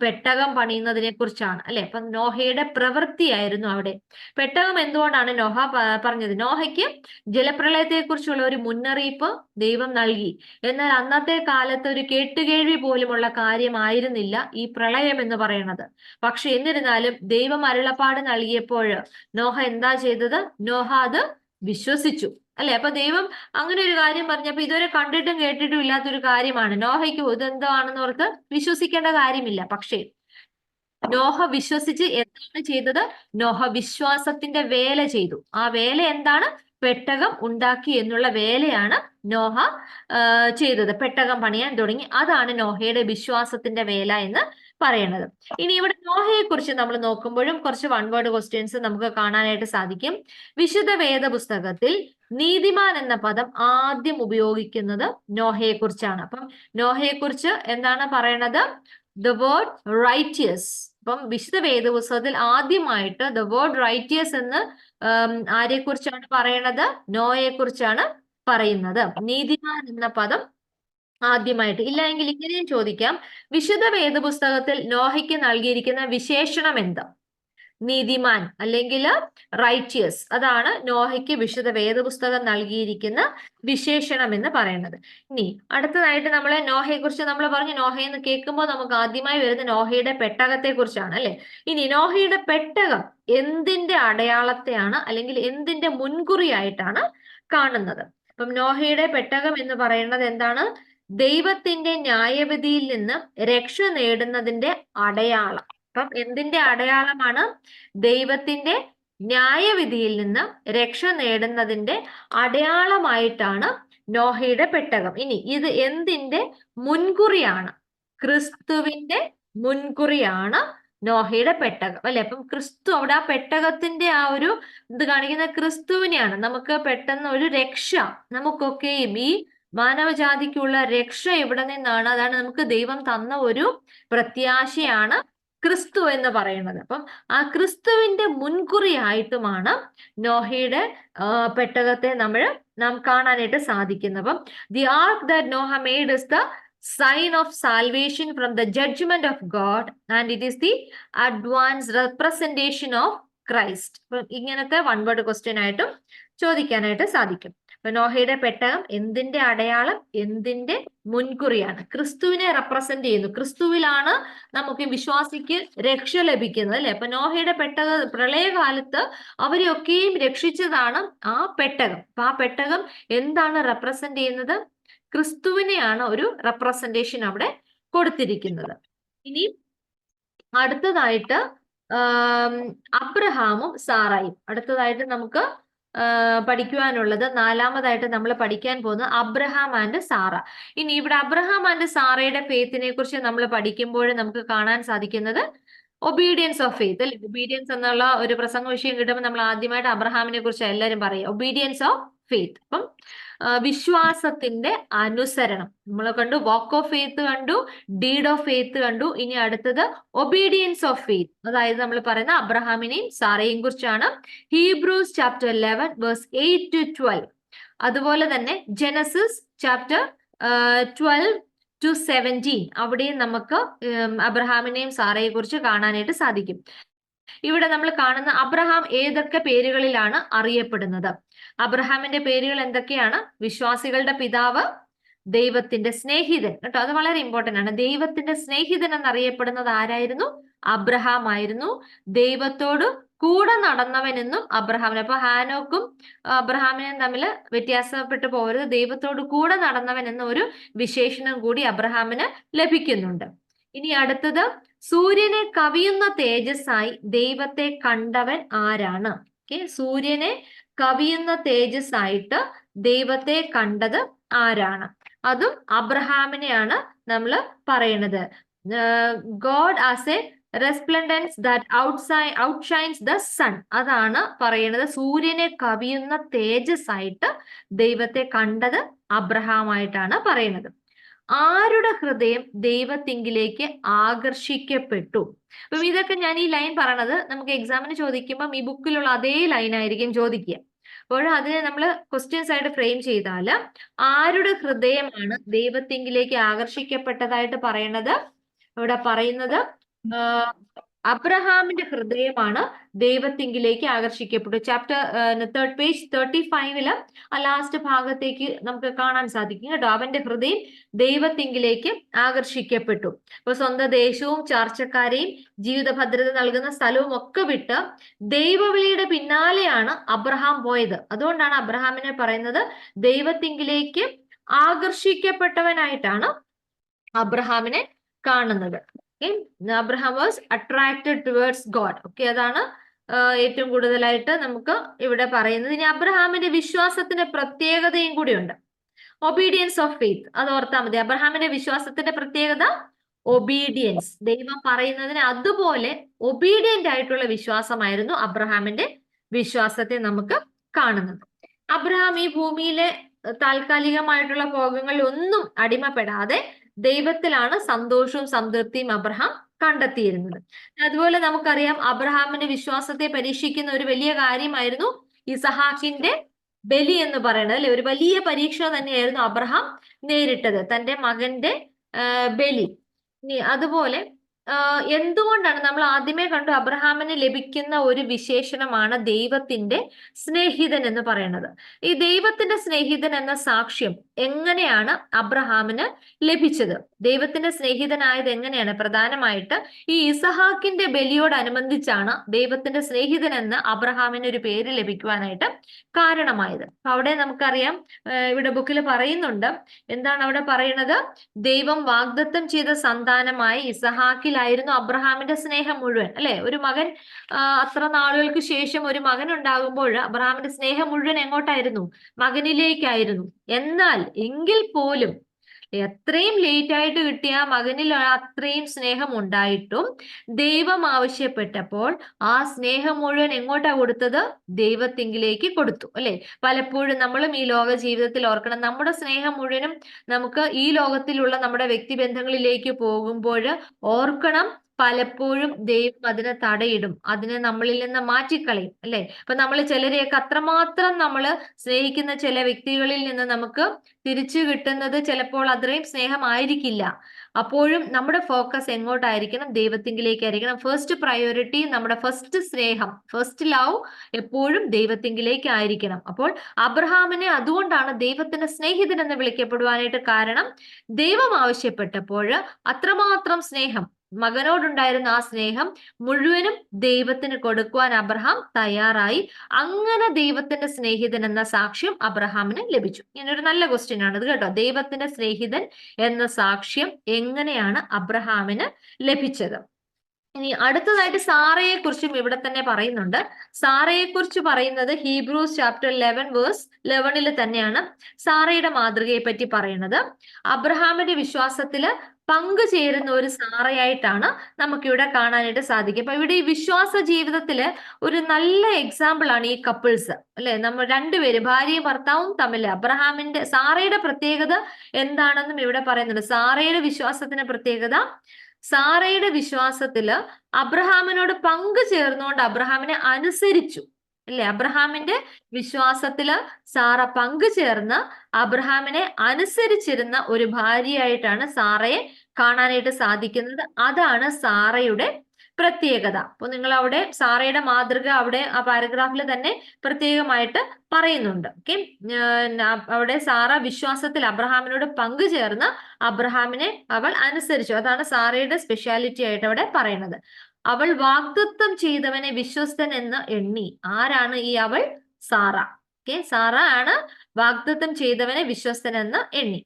പെട്ടകം പണിയുന്നതിനെ കുറിച്ചാണ്, അല്ലെ? അപ്പൊ നോഹയുടെ പ്രവൃത്തിയായിരുന്നു അവിടെ. പെട്ടകം എന്തുകൊണ്ടാണ് നോഹ പറഞ്ഞത്? നോഹയ്ക്ക് ജലപ്രളയത്തെ കുറിച്ചുള്ള ഒരു മുന്നറിയിപ്പ് ദൈവം നൽകി. എന്നാൽ അന്നത്തെ കാലത്ത് ഒരു കേട്ടുകേൾവി പോലുമുള്ള കാര്യമായിരുന്നില്ല ഈ പ്രളയം എന്ന് പറയുന്നത്. പക്ഷെ എന്നിരുന്നാലും ദൈവം അരുളപ്പാട് നൽകിയപ്പോൾ നോഹ എന്താ ചെയ്തത്? നോഹ അത് വിശ്വസിച്ചു, അല്ലെ? അപ്പൊ ദൈവം അങ്ങനെ ഒരു കാര്യം പറഞ്ഞപ്പോ ഇതുവരെ കണ്ടിട്ടും കേട്ടിട്ടും ഇല്ലാത്തൊരു കാര്യമാണ്. നോഹയ്ക്ക് ഇതെന്താണെന്ന് ഓർത്ത് വിശ്വസിക്കേണ്ട കാര്യമില്ല. പക്ഷേ നോഹ വിശ്വസിച്ച് എന്താണ് ചെയ്തത്? നോഹ വിശ്വാസത്തിന്റെ വേല ചെയ്തു. ആ വേല എന്താണ്? പെട്ടകം ഉണ്ടാക്കി എന്നുള്ള വേലയാണ് നോഹ ചെയ്തത്. പെട്ടകം പണിയാൻ തുടങ്ങി. അതാണ് നോഹയുടെ വിശ്വാസത്തിന്റെ വേല എന്ന് പറയുന്നത്. ഇനി ഇവിടെ നോഹയെ കുറിച്ച് നമ്മൾ നോക്കുമ്പോഴും കുറച്ച് വൺ വേർഡ് ക്വസ്റ്റ്യൻസ് നമുക്ക് കാണാനായിട്ട് സാധിക്കും. വിശുദ്ധ വേദ പുസ്തകത്തിൽ നീതിമാൻ എന്ന പദം ആദ്യം ഉപയോഗിക്കുന്നത് നോഹയെ കുറിച്ചാണ്. അപ്പം നോഹയെ കുറിച്ച് എന്താണ് പറയണത്? The word righteous. അപ്പം വിശുദ്ധ വേദപുസ്തകത്തിൽ ആദ്യമായിട്ട് ദ വേർഡ് റൈറ്റിയസ് എന്ന് ആരെ കുറിച്ചാണ് പറയണത്? നോയെ കുറിച്ചാണ് പറയുന്നത്. നീതിമാൻ എന്ന പദം ആദ്യമായിട്ട്. ഇല്ല എങ്കിൽ ഇങ്ങനെയും ചോദിക്കാം, വിശുദ്ധ വേദപുസ്തകത്തിൽ നോഹയ്ക്ക് നൽകിയിരിക്കുന്ന വിശേഷണം എന്താ? നീതിമാൻ അല്ലെങ്കിൽ റൈറ്റിയസ്. അതാണ് നോഹയ്ക്ക് വിശുദ്ധ വേദപുസ്തകം നൽകിയിരിക്കുന്ന വിശേഷണം എന്ന് പറയുന്നത്. ഇനി അടുത്തതായിട്ട് നമ്മൾ നോഹയെ കുറിച്ച് നമ്മൾ പറഞ്ഞു. നോഹയെന്ന് കേൾക്കുമ്പോൾ നമുക്ക് ആദ്യമായി വരുന്ന നോഹയുടെ പെട്ടകത്തെ കുറിച്ചാണ്, അല്ലെ? ഇനി നോഹയുടെ പെട്ടകം എന്തിന്റെ അടയാളത്തെയാണ് അല്ലെങ്കിൽ എന്തിന്റെ മുൻകുറിയായിട്ടാണ് കാണുന്നത്? അപ്പം നോഹയുടെ പെട്ടകം എന്ന് പറയുന്നത് എന്താണ്? ദൈവത്തിന്റെ ന്യായവിധിയിൽ നിന്ന് രക്ഷ നേടുന്നതിന്റെ അടയാളം. അപ്പം എന്തിന്റെ അടയാളമാണ്? ദൈവത്തിന്റെ ന്യായവിധിയിൽ നിന്ന് രക്ഷ നേടുന്നതിന്റെ അടയാളമായിട്ടാണ് നോഹയുടെ പെട്ടകം. ഇനി ഇത് എന്തിന്റെ മുൻകുറിയാണ്? ക്രിസ്തുവിന്റെ മുൻകുറിയാണ് നോഹയുടെ പെട്ടകം, അല്ലെ? അപ്പം ക്രിസ്തു, അവിടെ ആ പെട്ടകത്തിന്റെ ആ ഒരു ഇത് കാണിക്കുന്ന ക്രിസ്തുവിനെയാണ്. നമുക്ക് പെട്ടെന്ന് ഒരു രക്ഷ, നമുക്കൊക്കെയും ഈ മാനവജാതിക്കുള്ള രക്ഷ എവിടെ നിന്നാണ്? അതാണ് നമുക്ക് ദൈവം തന്ന ഒരു പ്രത്യാശയാണ് ക്രിസ്തു എന്ന് പറയുന്നത്. അപ്പം ആ ക്രിസ്തുവിന്റെ മുൻകുറിയായിട്ടുമാണ് നോഹയുടെ പെട്ടകത്തെ നാം കാണാനായിട്ട് സാധിക്കുന്നത്. അപ്പം the arc that Noah made is the sign of salvation from the judgment of God and it is the advanced representation of Christ. ഇങ്ങനത്തെ വൺ വേർഡ് ക്വസ്റ്റ്യൻ ആയിട്ടും ചോദിക്കാനായിട്ട് സാധിക്കും. അപ്പൊ നോഹയുടെ പെട്ടകം എന്തിന്റെ അടയാളം, എന്തിന്റെ മുൻകുറിയാണ്? ക്രിസ്തുവിനെ റെപ്രസെന്റ് ചെയ്യുന്നു. ക്രിസ്തുവിലാണ് നമുക്ക് വിശ്വാസിക്ക് രക്ഷ ലഭിക്കുന്നത്, അല്ലെ? അപ്പൊ നോഹയുടെ പ്രളയകാലത്ത് അവരെയൊക്കെയും രക്ഷിച്ചതാണ് ആ പെട്ടകം. അപ്പൊ ആ പെട്ടകം എന്താണ് റെപ്രസെന്റ് ചെയ്യുന്നത്? ക്രിസ്തുവിനെയാണ് ഒരു റെപ്രസെന്റേഷൻ അവിടെ കൊടുത്തിരിക്കുന്നത്. ഇനി അടുത്തതായിട്ട് അബ്രഹാമും സാറായും. അടുത്തതായിട്ട് നമുക്ക് പഠിക്കുവാനുള്ളത്, നാലാമതായിട്ട് നമ്മൾ പഠിക്കാൻ പോകുന്നത് അബ്രഹാം ആൻഡ് സാറ. ഇനി ഇവിടെ അബ്രഹാം ആൻഡ് സാറയുടെ ഫെയ്ത്തിനെ കുറിച്ച് നമ്മൾ പഠിക്കുമ്പോൾ നമുക്ക് കാണാൻ സാധിക്കുന്നത് ഒബീഡിയൻസ് ഓഫ് ഫെയ്ത്ത്, അല്ലെ? ഒബീഡിയൻസ് എന്നുള്ള ഒരു പ്രസംഗ വിഷയം കിട്ടുമ്പോൾ നമ്മൾ ആദ്യമായിട്ട് അബ്രഹാമിനെ കുറിച്ച് എല്ലാവരും പറയുക ഒബീഡിയൻസ് ഓഫ് ഫെയ്ത്ത്. അപ്പം വിശ്വാസത്തിന്റെ അനുസരണം നമ്മൾ കണ്ടു. വാക്ക് ഓഫ് ഫെയ്ത്ത് കണ്ടു, ഡീഡ് ഓഫ് ഫെയ്ത്ത് കണ്ടു. ഇനി അടുത്തത് ഒബീഡിയൻസ് ഓഫ് ഫെയ്ത്ത്, അതായത് നമ്മൾ പറയുന്ന അബ്രഹാമിനെയും സാറയെയും കുറിച്ചാണ്. Hebrews chapter 11 verse 8 to 12. അതുപോലെ തന്നെ ജെനസിസ് ചാപ്റ്റർ 12 to 17 അവിടെയും നമുക്ക് അബ്രഹാമിനെയും സാറയെ കുറിച്ച് കാണാനായിട്ട് സാധിക്കും. ഇവിടെ നമ്മൾ കാണുന്ന അബ്രഹാം ഏതൊക്കെ പേരുകളിലാണ് അറിയപ്പെടുന്നത്? അബ്രഹാമിന്റെ പേരുകൾ എന്തൊക്കെയാണ്? വിശ്വാസികളുടെ പിതാവ്, ദൈവത്തിന്റെ സ്നേഹിതൻ. കേട്ടോ, അത് വളരെ ഇമ്പോർട്ടന്റ് ആണ്. ദൈവത്തിന്റെ സ്നേഹിതൻ എന്നറിയപ്പെടുന്നത് ആരായിരുന്നു? അബ്രഹാം ആയിരുന്നു. ദൈവത്തോട് കൂടെ നടന്നവനെന്നും അബ്രഹാമിന്. അപ്പൊ ഹാനോക്കും അബ്രഹാമിനും തമ്മിൽ വ്യത്യാസപ്പെട്ടു പോകരുത്. ദൈവത്തോട് കൂടെ നടന്നവൻ എന്ന ഒരു വിശേഷണം കൂടി അബ്രഹാമിന് ലഭിക്കുന്നുണ്ട്. ഇനി അടുത്തത്, സൂര്യനെ കവിയുന്ന തേജസ്സായി ദൈവത്തെ കണ്ടവൻ ആരാണ്? സൂര്യനെ കവിയുന്ന തേജസ്സായിട്ട് ദൈവത്തെ കണ്ടത് ആരാണ്? അതും അബ്രഹാമിനെയാണ് നമ്മൾ പറയുന്നത്. God as a resplendence that outshines the sun. അതാണ് പറയുന്നത്. സൂര്യനെ കവിയുന്ന തേജസ് ആയിട്ട് ദൈവത്തെ കണ്ടത് അബ്രഹാമായിട്ടാണ് പറയുന്നത്. ആരുടെ ഹൃദയം ദൈവത്തിങ്കിലേക്ക് ആകർഷിക്കപ്പെട്ടു. അപ്പം ഇതൊക്കെ ഞാൻ ഈ ലൈൻ പറയണത് നമുക്ക് എക്സാമിന് ചോദിക്കുമ്പോൾ ഈ ബുക്കിലുള്ള അതേ ലൈൻ ആയിരിക്കും ചോദിക്കുക. അപ്പോൾ അതിനെ നമ്മൾ ക്വസ്റ്റ്യൻസ് ആയിട്ട് ഫ്രെയിം ചെയ്താൽ ആരുടെ ഹൃദയമാണ് ദൈവത്തിങ്കിലേക്ക് ആകർഷിക്കപ്പെട്ടതായിട്ട് പറയണത്? ഇവിടെ പറയുന്നത് അബ്രഹാമിന്റെ ഹൃദയമാണ് ദൈവത്തിങ്കിലേക്ക് ആകർഷിക്കപ്പെട്ടു. ചാപ്റ്റർ പേജ് 35 ആ ലാസ്റ്റ് ഭാഗത്തേക്ക് നമുക്ക് കാണാൻ സാധിക്കും കേട്ടോ. അവന്റെ ഹൃദയം ദൈവത്തിങ്കിലേക്ക് ആകർഷിക്കപ്പെട്ടു. അപ്പൊ സ്വന്തം ദേശവും ചാർച്ചക്കാരെയും ജീവിത ഭദ്രത നൽകുന്ന സ്ഥലവും ഒക്കെ വിട്ട് ദൈവവിളിയുടെ പിന്നാലെയാണ് അബ്രഹാം പോയത്. അതുകൊണ്ടാണ് അബ്രഹാമിനെ പറയുന്നത് ദൈവത്തിങ്കിലേക്ക് ആകർഷിക്കപ്പെട്ടവനായിട്ടാണ് അബ്രഹാമിനെ കാണുന്നത്. Abraham was attracted towards God. Okay, അതാണ് ഏറ്റവും കൂടുതലായിട്ട് നമുക്ക് ഇവിടെ പറയുന്നത്. ഇനി അബ്രഹാമിന്റെ വിശ്വാസത്തിന്റെ പ്രത്യേകതയും കൂടിയുണ്ട്. ഒബീഡിയൻസ് ഓഫ് ഫെയ്ത്ത്, അത് ഓർത്താൽ മതി. അബ്രഹാമിന്റെ വിശ്വാസത്തിന്റെ പ്രത്യേകത ഒബീഡിയൻസ്. ദൈവം പറയുന്നതിന് അതുപോലെ ഒബീഡിയന്റ് ആയിട്ടുള്ള വിശ്വാസമായിരുന്നു അബ്രഹാമിന്റെ വിശ്വാസത്തെ നമുക്ക് കാണുന്നത്. അബ്രഹാം ഈ ഭൂമിയിലെ താൽക്കാലികമായിട്ടുള്ള ഭോഗങ്ങളിൽ ഒന്നും അടിമപ്പെടാതെ ദൈവത്തിലാണ് സന്തോഷവും സംതൃപ്തിയും അബ്രഹാം കണ്ടെത്തിയിരുന്നത്. അതുപോലെ നമുക്കറിയാം അബ്രഹാമിന്റെ വിശ്വാസത്തെ പരീക്ഷിക്കുന്ന ഒരു വലിയ കാര്യമായിരുന്നു ഇസഹാക്കിന്റെ ബലി എന്ന് പറയുന്നത്, അല്ലെ? ഒരു വലിയ പരീക്ഷ തന്നെയായിരുന്നു അബ്രഹാം നേരിട്ടത്, തന്റെ മകന്റെ ബലി. അതുപോലെ എന്തുകൊണ്ടാണ് നമ്മൾ ആദ്യമേ കണ്ടു അബ്രഹാമിന് ലഭിക്കുന്ന ഒരു വിശേഷണമാണ് ദൈവത്തിന്റെ സ്നേഹിതൻ എന്ന് പറയുന്നത്. ഈ ദൈവത്തിന്റെ സ്നേഹിതൻ എന്ന സാക്ഷ്യം എങ്ങനെയാണ് അബ്രഹാമിന് ലഭിച്ചത്? ദൈവത്തിന്റെ സ്നേഹിതനായത് എങ്ങനെയാണ്? പ്രധാനമായിട്ട് ഈ ഇസഹാക്കിന്റെ ബലിയോടനുബന്ധിച്ചാണ് ദൈവത്തിന്റെ സ്നേഹിതൻ എന്ന് അബ്രഹാമിന് ഒരു പേര് ലഭിക്കുവാനായിട്ട് കാരണമായത്. അപ്പൊ അവിടെ നമുക്കറിയാം, ഇവിടെ ബുക്കിൽ പറയുന്നുണ്ട്, എന്താണ് അവിടെ പറയുന്നത്? ദൈവം വാഗ്ദത്തം ചെയ്ത സന്താനമായി ഇസഹാക്കിലായിരുന്നു അബ്രഹാമിന്റെ സ്നേഹം മുഴുവൻ, അല്ലെ? ഒരു മകൻ, അത്ര നാളുകൾക്ക് ശേഷം ഒരു മകൻ ഉണ്ടാകുമ്പോൾ അബ്രഹാമിന്റെ സ്നേഹം മുഴുവൻ എങ്ങോട്ടായിരുന്നു? മകനിലേക്കായിരുന്നു. എന്നാൽ എങ്കിൽ പോലും എത്രയും ലേറ്റ് ആയിട്ട് കിട്ടിയ മകനിൽ അത്രയും സ്നേഹം ഉണ്ടായിട്ടും ദൈവം ആവശ്യപ്പെട്ടപ്പോൾ ആ സ്നേഹം മുഴുവൻ എങ്ങോട്ടാ കൊടുത്തത്? ദൈവത്തിങ്കിലേക്ക് കൊടുത്തു, അല്ലെ? പലപ്പോഴും നമ്മളും ഈ ലോക ജീവിതത്തിൽ ഓർക്കണം, നമ്മുടെ സ്നേഹം മുഴുവനും നമുക്ക് ഈ ലോകത്തിലുള്ള നമ്മുടെ വ്യക്തിബന്ധങ്ങളിലേക്ക് പോകുമ്പോൾ ഓർക്കണം, പലപ്പോഴും ദൈവം അതിനെ തടയിടും, അതിനെ നമ്മളിൽ നിന്ന് മാറ്റിക്കളയും, അല്ലെ? അപ്പൊ നമ്മൾ ചിലരെയൊക്കെ അത്രമാത്രം നമ്മൾ സ്നേഹിക്കുന്ന ചില വ്യക്തികളിൽ നിന്ന് നമുക്ക് തിരിച്ചു കിട്ടുന്നത് ചിലപ്പോൾ അത്രയും സ്നേഹമായിരിക്കില്ല. അപ്പോഴും നമ്മുടെ ഫോക്കസ് എങ്ങോട്ടായിരിക്കണം? ദൈവത്തിങ്കിലേക്കായിരിക്കണം. ഫസ്റ്റ് പ്രയോറിറ്റി, നമ്മുടെ ഫസ്റ്റ് സ്നേഹം, ഫസ്റ്റ് ലവ് എപ്പോഴും ദൈവത്തിങ്കിലേക്ക് ആയിരിക്കണം. അപ്പോൾ അബ്രഹാമിനെ അതുകൊണ്ടാണ് ദൈവത്തിന്റെ സ്നേഹിതൻ എന്ന് വിളിക്കപ്പെടുവാനായിട്ട് കാരണം, ദൈവം ആവശ്യപ്പെട്ടപ്പോൾ അത്രമാത്രം സ്നേഹം, മകനോടുണ്ടായിരുന്ന ആ സ്നേഹം മുഴുവനും ദൈവത്തിന് കൊടുക്കുവാൻ അബ്രഹാം തയ്യാറായി. അങ്ങനെ ദൈവത്തിന്റെ സ്നേഹിതൻ എന്ന സാക്ഷ്യം അബ്രഹാമിന് ലഭിച്ചു. ഇങ്ങനൊരു നല്ല ക്വസ്റ്റ്യൻ ആണ് ഇത് കേട്ടോ. ദൈവത്തിന്റെ സ്നേഹിതൻ എന്ന സാക്ഷ്യം എങ്ങനെയാണ് അബ്രഹാമിന് ലഭിച്ചത്? ഇനി അടുത്തതായിട്ട് സാറയെ കുറിച്ചും ഇവിടെ തന്നെ പറയുന്നുണ്ട്. സാറയെ കുറിച്ച് പറയുന്നത് ഹീബ്രൂസ് ചാപ്റ്റർ 11 തന്നെയാണ് സാറയുടെ മാതൃകയെ പറ്റി പറയുന്നത്. അബ്രഹാമിന്റെ വിശ്വാസത്തില് പങ്കുചേരുന്ന ഒരു സാറയായിട്ടാണ് നമുക്കിവിടെ കാണാനായിട്ട് സാധിക്കും. അപ്പൊ ഇവിടെ ഈ വിശ്വാസ ജീവിതത്തില് ഒരു നല്ല എക്സാമ്പിൾ ആണ് ഈ കപ്പിൾസ്, അല്ലെ? നമ്മൾ രണ്ടുപേരും, ഭാര്യയും ഭർത്താവും തമ്മിൽ സാറയുടെ പ്രത്യേകത എന്താണെന്നും ഇവിടെ പറയുന്നുണ്ട്. സാറയുടെ വിശ്വാസത്തിന്റെ പ്രത്യേകത, സാറയുടെ വിശ്വാസത്തില് അബ്രഹാമിനോട് പങ്കു ചേർന്നുകൊണ്ട് അബ്രഹാമിനെ അനുസരിച്ചു, അല്ലെ? അബ്രഹാമിന്റെ വിശ്വാസത്തില് സാറ പങ്കുചേർന്ന് അബ്രഹാമിനെ അനുസരിച്ചിരുന്ന ഒരു ഭാര്യയായിട്ടാണ് സാറയെ കാണാനായിട്ട് സാധിക്കുന്നത്. അതാണ് സാറയുടെ പ്രത്യേകത. അപ്പൊ നിങ്ങൾ അവിടെ സാറയുടെ മാതൃക അവിടെ ആ പാരഗ്രാഫിൽ തന്നെ പ്രത്യേകമായിട്ട് പറയുന്നുണ്ട്. ഓക്കെ, അവിടെ സാറ വിശ്വാസത്തിൽ അബ്രഹാമിനോട് പങ്കുചേർന്ന് അബ്രഹാമിനെ അവൾ അനുസരിച്ചു. അതാണ് സാറയുടെ സ്പെഷ്യാലിറ്റി ആയിട്ട് അവിടെ പറയുന്നത്. അവൾ വാഗ്ദത്തം ചെയ്തവനെ വിശ്വസ്തൻ എന്ന് എണ്ണി. ആരാണ് ഈ അവൾ? സാറ. ഓക്കെ, സാറ ആണ് വാഗ്ദത്തം ചെയ്തവനെ വിശ്വസ്തൻ എന്ന് എണ്ണി.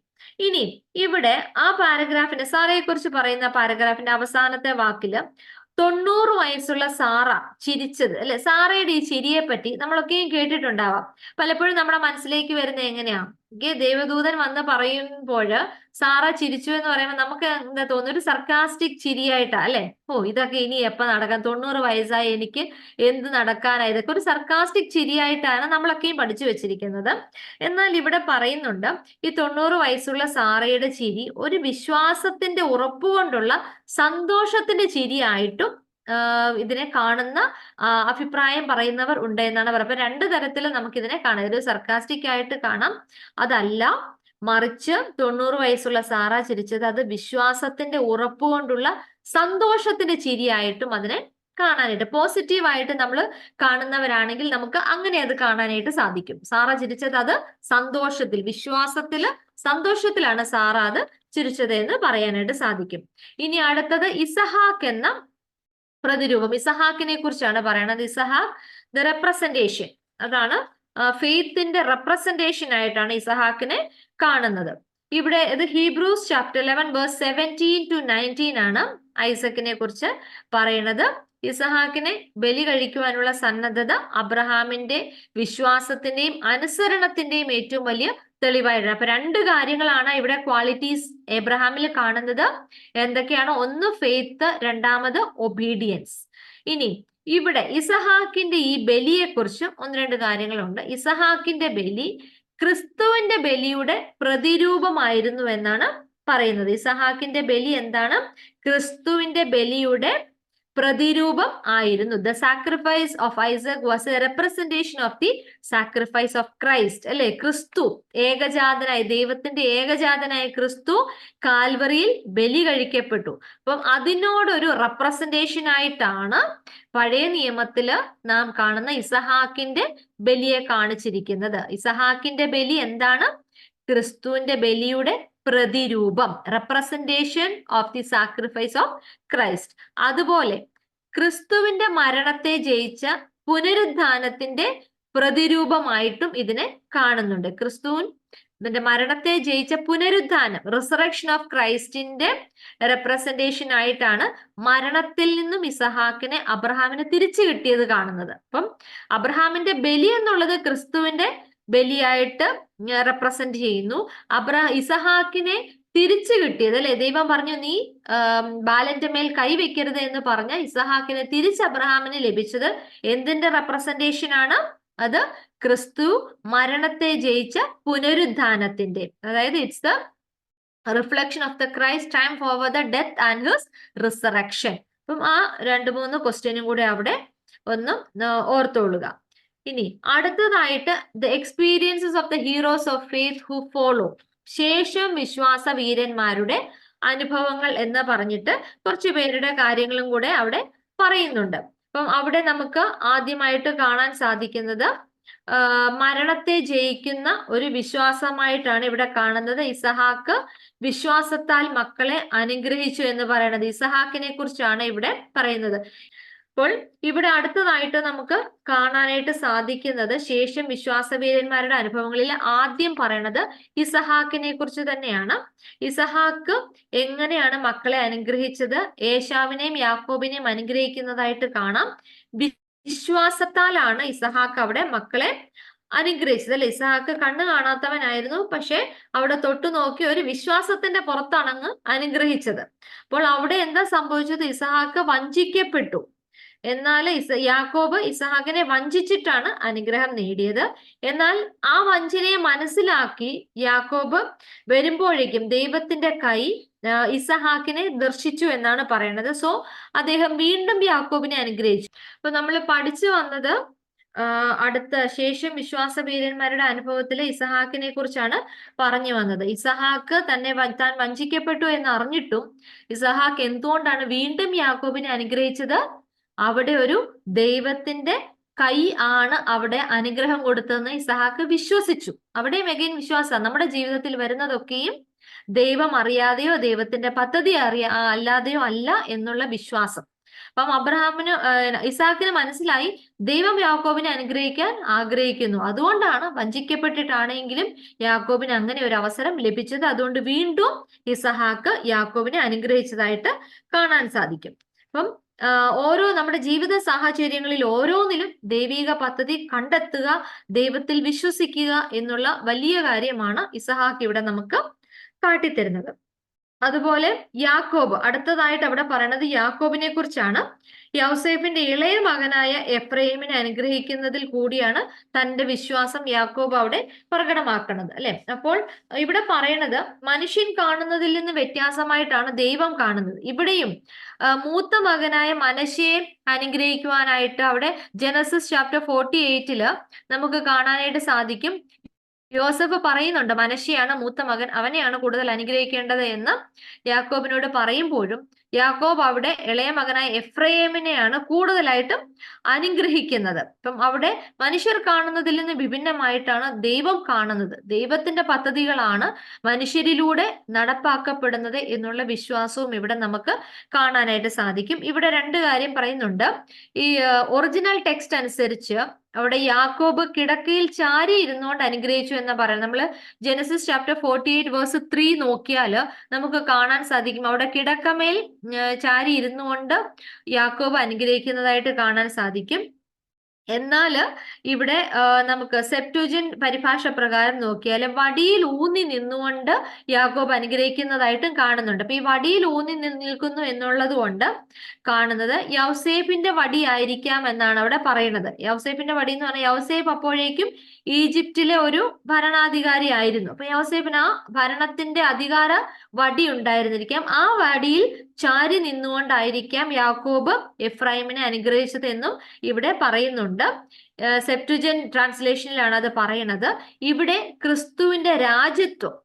ഇനി ഇവിടെ ആ പാരഗ്രാഫിന്റെ, സാറയെ കുറിച്ച് പറയുന്ന പാരഗ്രാഫിന്റെ അവസാനത്തെ വാക്കില് 90 വയസ്സുള്ള സാറ ചിരിച്ചത്, അല്ലെ? സാറയുടെ ഈ ചിരിയെ പറ്റി നമ്മളൊക്കെയും കേട്ടിട്ടുണ്ടാവാം. പലപ്പോഴും നമ്മുടെ മനസ്സിലേക്ക് വരുന്നത് എങ്ങനെയാ? ദേവദൂതൻ വന്ന് പറയുമ്പോൾ സാറ ചിരിച്ചു എന്ന് പറയുമ്പോൾ നമുക്ക് എന്താ തോന്നുന്നു, ഒരു സർക്കാസ്റ്റിക് ചിരിയായിട്ടാ അല്ലെ. ഇതൊക്കെ ഇനി എപ്പോ നടക്കാൻ, 90 വയസ്സായി എനിക്ക് എന്ത് നടക്കാനാ, ഇതൊക്കെ ഒരു സർക്കാസ്റ്റിക് ചിരിയായിട്ടാണ് നമ്മളൊക്കെയും പഠിച്ചു വെച്ചിരിക്കുന്നത്. എന്നാൽ ഇവിടെ പറയുന്നുണ്ട്, ഈ 90 വയസ്സുള്ള സാറയുടെ ചിരി ഒരു വിശ്വാസത്തിന്റെ ഉറപ്പുകൊണ്ടുള്ള സന്തോഷത്തിന്റെ ചിരിയായിട്ടും ഇതിനെ കാണുന്ന അഭിപ്രായം പറയുന്നവർ ഉണ്ട് എന്നാണ് പറയുന്നത്. അപ്പൊ രണ്ടു തരത്തിൽ നമുക്കിതിനെ കാണാം. ഒരു സർക്കാസ്റ്റിക് ആയിട്ട് കാണാം, അതല്ല മറിച്ച് 90 വയസ്സുള്ള സാറ ചിരിച്ചത് അത് വിശ്വാസത്തിന്റെ ഉറപ്പുകൊണ്ടുള്ള സന്തോഷത്തിന്റെ ചിരിയായിട്ടും അതിനെ കാണാനായിട്ട്, പോസിറ്റീവായിട്ട് നമ്മൾ കാണുന്നവരാണെങ്കിൽ നമുക്ക് അങ്ങനെ അത് കാണാനായിട്ട് സാധിക്കും. സാറ ചിരിച്ചത് അത് സന്തോഷത്തിൽ, വിശ്വാസത്തില്, സന്തോഷത്തിലാണ് സാറ അത് ചിരിച്ചത് എന്ന് പറയാനായിട്ട് സാധിക്കും. ഇനി അടുത്തത് ഇസഹാക്ക് എന്ന പ്രതിരൂപം. ഇസഹാക്കിനെ കുറിച്ചാണ് പറയുന്നത്. ഇസഹാക്ക് ദ റെപ്രസെന്റേഷൻ, അതാണ് ഫെയ്ത്തിന്റെ റെപ്രസെന്റേഷൻ ആയിട്ടാണ് ഇസഹാക്കിനെ കാണുന്നത്. ഇവിടെ ഇത് ഹീബ്രൂസ് ചാപ്റ്റർ 11 വേഴ്സ് 17 to 19 ആണ് ഐസക്കിനെ കുറിച്ച് പറയുന്നത്. ഇസഹാക്കിനെ ബലി കഴിക്കുവാനുള്ള സന്നദ്ധത അബ്രഹാമിന്റെ വിശ്വാസത്തിന്റെയും അനുസരണത്തിന്റെയും ഏറ്റവും വലിയ തെളിവായിട്ടാണ്. അപ്പൊ രണ്ട് കാര്യങ്ങളാണ് ഇവിടെ ക്വാളിറ്റീസ് എബ്രഹാമിൽ കാണുന്നത്. എന്തൊക്കെയാണ്? ഒന്ന് ഫെയ്ത്ത്, രണ്ടാമത് ഒബീഡിയൻസ്. ഇനി ഇവിടെ ഇസഹാക്കിന്റെ ഈ ബലിയെ കുറിച്ച് ഒന്ന് രണ്ട് കാര്യങ്ങളുണ്ട്. ഇസഹാക്കിന്റെ ബലി ക്രിസ്തുവിന്റെ ബലിയുടെ പ്രതിരൂപമായിരുന്നു എന്നാണ് പറയുന്നത്. ഇസഹാക്കിന്റെ ബലി എന്താണ്? ക്രിസ്തുവിന്റെ ബലിയുടെ പ്രതിരൂപം ആയിരുന്നു. The sacrifice of Isaac was A representation of the sacrifice of Christ, അല്ലെ? ക്രിസ്തു ഏകജാതനായി, ദൈവത്തിന്റെ ഏകജാതനായ ക്രിസ്തു കാൽവറിയിൽ ബലി കഴിക്കപ്പെട്ടു. അപ്പം അതിനോടൊരു റെപ്രസെന്റേഷൻ ആയിട്ടാണ് പഴയ നിയമത്തില് നാം കാണുന്ന ഇസഹാക്കിന്റെ ബലിയെ കാണിച്ചിരിക്കുന്നത്. ഇസഹാക്കിന്റെ ബലി എന്താണ്? ക്രിസ്തുവിന്റെ ബലിയുടെ പ്രതിരൂപം, representation of the sacrifice of Christ. അതുപോലെ ക്രിസ്തുവിന്റെ മരണത്തെ ജയിച്ച പുനരുദ്ധാനത്തിന്റെ പ്രതിരൂപമായിട്ടും ഇതിനെ കാണുന്നുണ്ട്. ക്രിസ്തുവിന്റെ മരണത്തെ ജയിച്ച പുനരുദ്ധാനം, റിസറക്ഷൻ ഓഫ് ക്രൈസ്റ്റിന്റെ റെപ്രസെന്റേഷൻ ആയിട്ടാണ് മരണത്തിൽ നിന്നും ഇസഹാക്കിനെ അബ്രഹാമിന് തിരിച്ചു കിട്ടിയത് കാണുന്നത്. അപ്പം അബ്രഹാമിന്റെ ബലി എന്നുള്ളത് ക്രിസ്തുവിന്റെ ബലിയായിട്ട് റെപ്രസെന്റ് ചെയ്യുന്നു. ഇസഹാക്കിനെ തിരിച്ചു കിട്ടിയത്, അല്ലെ? ദൈവം പറഞ്ഞു, നീ ബാലന്റെ മേൽ കൈവെക്കരുത് എന്ന് പറഞ്ഞ ഇസഹാക്കിനെ തിരിച്ച് അബ്രഹാമിന് ലഭിച്ചത് എന്തിന്റെ റെപ്രസെന്റേഷൻ ആണ്? അത് ക്രിസ്തു മരണത്തെ ജയിച്ച പുനരുദ്ധാനത്തിന്റെ, അതായത് it's the reflection of the Christ time for the death and his resurrection. അപ്പം ആ 2-3 ക്വസ്റ്റ്യനും കൂടെ അവിടെ ഒന്ന് ഓർത്തോളുക. ഇനി അടുത്തതായിട്ട് the experiences of the heroes of faith who follow, ശേഷം വിശ്വാസ വീരന്മാരുടെ അനുഭവങ്ങൾ എന്ന് പറഞ്ഞിട്ട് കുറച്ചു പേരുടെ കാര്യങ്ങളും കൂടെ അവിടെ പറയുന്നുണ്ട്. അപ്പം അവിടെ നമുക്ക് ആദ്യമായിട്ട് കാണാൻ സാധിക്കുന്നത് മരണത്തെ ജയിക്കുന്ന ഒരു വിശ്വാസമായിട്ടാണ് ഇവിടെ കാണുന്നത്. ഇസഹാക്ക് വിശ്വാസത്താൽ മക്കളെ അനുഗ്രഹിച്ചു എന്ന് പറയുന്നത് ഇസഹാക്കിനെ കുറിച്ചാണ് ഇവിടെ പറയുന്നത്. അപ്പോൾ ഇവിടെ അടുത്തതായിട്ട് നമുക്ക് കാണാനായിട്ട് സാധിക്കുന്നത് ശേഷം വിശ്വാസവീരന്മാരുടെ അനുഭവങ്ങളിൽ ആദ്യം പറയണത് ഇസഹാക്കിനെ കുറിച്ച് തന്നെയാണ്. ഇസഹാക്ക് എങ്ങനെയാണ് മക്കളെ അനുഗ്രഹിച്ചത്? ഏശാവിനെയും യാക്കോബിനെയും അനുഗ്രഹിക്കുന്നതായിട്ട് കാണാം. വിശ്വാസത്താലാണ് ഇസഹാക്ക് അവിടെ മക്കളെ അനുഗ്രഹിച്ചത്, അല്ലെ? ഇസഹാക്ക് കണ്ണ് കാണാത്തവനായിരുന്നു, പക്ഷെ അവിടെ തൊട്ടു നോക്കി ഒരു വിശ്വാസത്തിന്റെ പുറത്താണ് അങ്ങ് അനുഗ്രഹിച്ചത്. അപ്പോൾ അവിടെ എന്താ സംഭവിച്ചത്? ഇസഹാക്ക് വഞ്ചിക്കപ്പെട്ടു. എന്നാൽ യാക്കോബ് ഇസഹാക്കിനെ വഞ്ചിച്ചിട്ടാണ് അനുഗ്രഹം നേടിയത്. എന്നാൽ ആ വഞ്ചനയെ മനസ്സിലാക്കി യാക്കോബ് വരുമ്പോഴേക്കും ദൈവത്തിന്റെ കൈ ഇസഹാക്കിനെ ദർശിച്ചു എന്നാണ് പറയുന്നത്. സോ അദ്ദേഹം വീണ്ടും യാക്കോബിനെ അനുഗ്രഹിച്ചു. അപ്പൊ നമ്മൾ പഠിച്ചു വന്നത് അടുത്ത ശേഷം വിശ്വാസവീരന്മാരുടെ അനുഭവത്തിലെ ഇസഹാക്കിനെ കുറിച്ചാണ് പറഞ്ഞു വന്നത്. ഇസഹാക്ക് താൻ വഞ്ചിക്കപ്പെട്ടു എന്ന് അറിഞ്ഞിട്ടും ഇസഹാക്ക് എന്തുകൊണ്ടാണ് വീണ്ടും യാക്കോബിനെ അനുഗ്രഹിച്ചത്? അവിടെ ഒരു ദൈവത്തിന്റെ കൈ ആണ് അവിടെ അനുഗ്രഹം കൊടുത്തതെന്ന് ഇസഹാക്ക് വിശ്വസിച്ചു. അവിടെയും അഗൈൻ വിശ്വാസം. നമ്മുടെ ജീവിതത്തിൽ വരുന്നതൊക്കെയും ദൈവം അറിയാതെയോ ദൈവത്തിന്റെ പദ്ധതി അല്ലാതെയോ അല്ല എന്നുള്ള വിശ്വാസം. അപ്പം ഇസഹാക്കിന് മനസ്സിലായി ദൈവം യാക്കോബിനെ അനുഗ്രഹിക്കാൻ ആഗ്രഹിക്കുന്നു. അതുകൊണ്ടാണ് വഞ്ചിക്കപ്പെട്ടിട്ടാണെങ്കിലും യാക്കോബിന് അങ്ങനെ ഒരു അവസരം ലഭിച്ചത്. അതുകൊണ്ട് വീണ്ടും ഇസഹാക്ക് യാക്കോബിനെ അനുഗ്രഹിച്ചതായിട്ട് കാണാൻ സാധിക്കും. അപ്പം ഓരോ നമ്മുടെ ജീവിത സാഹചര്യങ്ങളിൽ ഓരോന്നിലും ദൈവിക പദ്ധതി കണ്ടെത്തുക, ദൈവത്തിൽ വിശ്വസിക്കുക എന്നുള്ള വലിയ കാര്യമാണ് ഇസഹാക്ക് ഇവിടെ നമുക്ക് കാട്ടിത്തരുന്നത്. അതുപോലെ യാക്കോബ്, അടുത്തതായിട്ട് അവിടെ പറയുന്നത് യാക്കോബിനെ കുറിച്ചാണ്. യൗസേഫിന്റെ ഇളയ മകനായ എഫ്രൈമിനെ അനുഗ്രഹിക്കുന്നതിൽ കൂടിയാണ് തന്റെ വിശ്വാസം യാക്കോബ് അവിടെ പ്രകടമാക്കുന്നത്, അല്ലെ? അപ്പോൾ ഇവിടെ പറയണത് മനുഷ്യൻ കാണുന്നതിൽ നിന്ന് വ്യത്യാസമായിട്ടാണ് ദൈവം കാണുന്നത്. ഇവിടെയും മൂത്ത മകനായ മനശ്ശയെ അനുഗ്രഹിക്കുവാനായിട്ട് അവിടെ ജനസിസ് ചാപ്റ്റർ 48 നമുക്ക് കാണാനായിട്ട് സാധിക്കും. യോസഫ് പറയുന്നുണ്ട് മനശ്ശെയാണ് മൂത്ത മകൻ, അവനെയാണ് കൂടുതൽ അനുഗ്രഹിക്കേണ്ടത് എന്ന് യാക്കോബിനോട് പറയുമ്പോഴും യാക്കോബ് അവിടെ ഇളയ മകനായ എഫ്രൈമിനെയാണ് കൂടുതലായിട്ടും അനുഗ്രഹിക്കുന്നത്. അപ്പം അവിടെ മനുഷ്യർ കാണുന്നതിൽ നിന്ന് വിഭിന്നമായിട്ടാണ് ദൈവം കാണുന്നത്. ദൈവത്തിന്റെ പദ്ധതികളാണ് മനുഷ്യരിലൂടെ നടപ്പാക്കപ്പെടുന്നത് എന്നുള്ള വിശ്വാസവും ഇവിടെ നമുക്ക് കാണാനായിട്ട് സാധിക്കും. ഇവിടെ രണ്ട് കാര്യം പറയുന്നുണ്ട്. ഈ ഒറിജിനൽ ടെക്സ്റ്റ് അനുസരിച്ച് അവിടെ യാക്കോബ് കിടക്കയിൽ ചാരി ഇരുന്നുകൊണ്ട് അനുഗ്രഹിച്ചു എന്ന് പറയാം. നമ്മൾ ജനസിസ് ചാപ്റ്റർ 48 verse 3 നോക്കിയാൽ നമുക്ക് കാണാൻ സാധിക്കും. അവിടെ കിടക്കമേൽ ചാരി ഇരുന്നുകൊണ്ട് യാക്കോബ് അനുഗ്രഹിക്കുന്നതായിട്ട് കാണാൻ സാധിക്കും. എന്നാൽ ഇവിടെ നമുക്ക് സെപ്റ്റുജിൻ പരിഭാഷ പ്രകാരം നോക്കിയാൽ വടിയിൽ ഊന്നി നിന്നുകൊണ്ട് യാക്കോബ് അനുഗ്രഹിക്കുന്നതായിട്ടും കാണുന്നുണ്ട്. അപ്പൊ ഈ വടിയിൽ ഊന്നി നിൽക്കുന്നു എന്നുള്ളത് കൊണ്ട് കാണുന്നത് യൗസേപ്പിന്റെ വടി ആയിരിക്കാം എന്നാണ് അവിടെ പറയുന്നത്. യൗസേപ്പിന്റെ വടി എന്ന് പറഞ്ഞാൽ യൗസേപ്പ് അപ്പോഴേക്കും ഈജിപ്തിലെ ഒരു ഭരണാധികാരി ആയിരുന്നു. അപ്പൊ യൗസേപ്പിന് ആ ഭരണത്തിന്റെ അധികാര വടി ഉണ്ടായിരുന്നിരിക്കാം. ആ വടിയിൽ ചാരി നിന്നുകൊണ്ടായിരിക്കാം യാക്കോബ് എഫ്രൈമിനെ അനുഗ്രഹിച്ചത് എന്നും ഇവിടെ പറയുന്നുണ്ട്. സെപ്റ്റുജൻ ട്രാൻസ്ലേഷനിലാണ് അത് പറയുന്നത്. ഇവിടെ ക്രിസ്തുവിന്റെ രാജ്യത്വം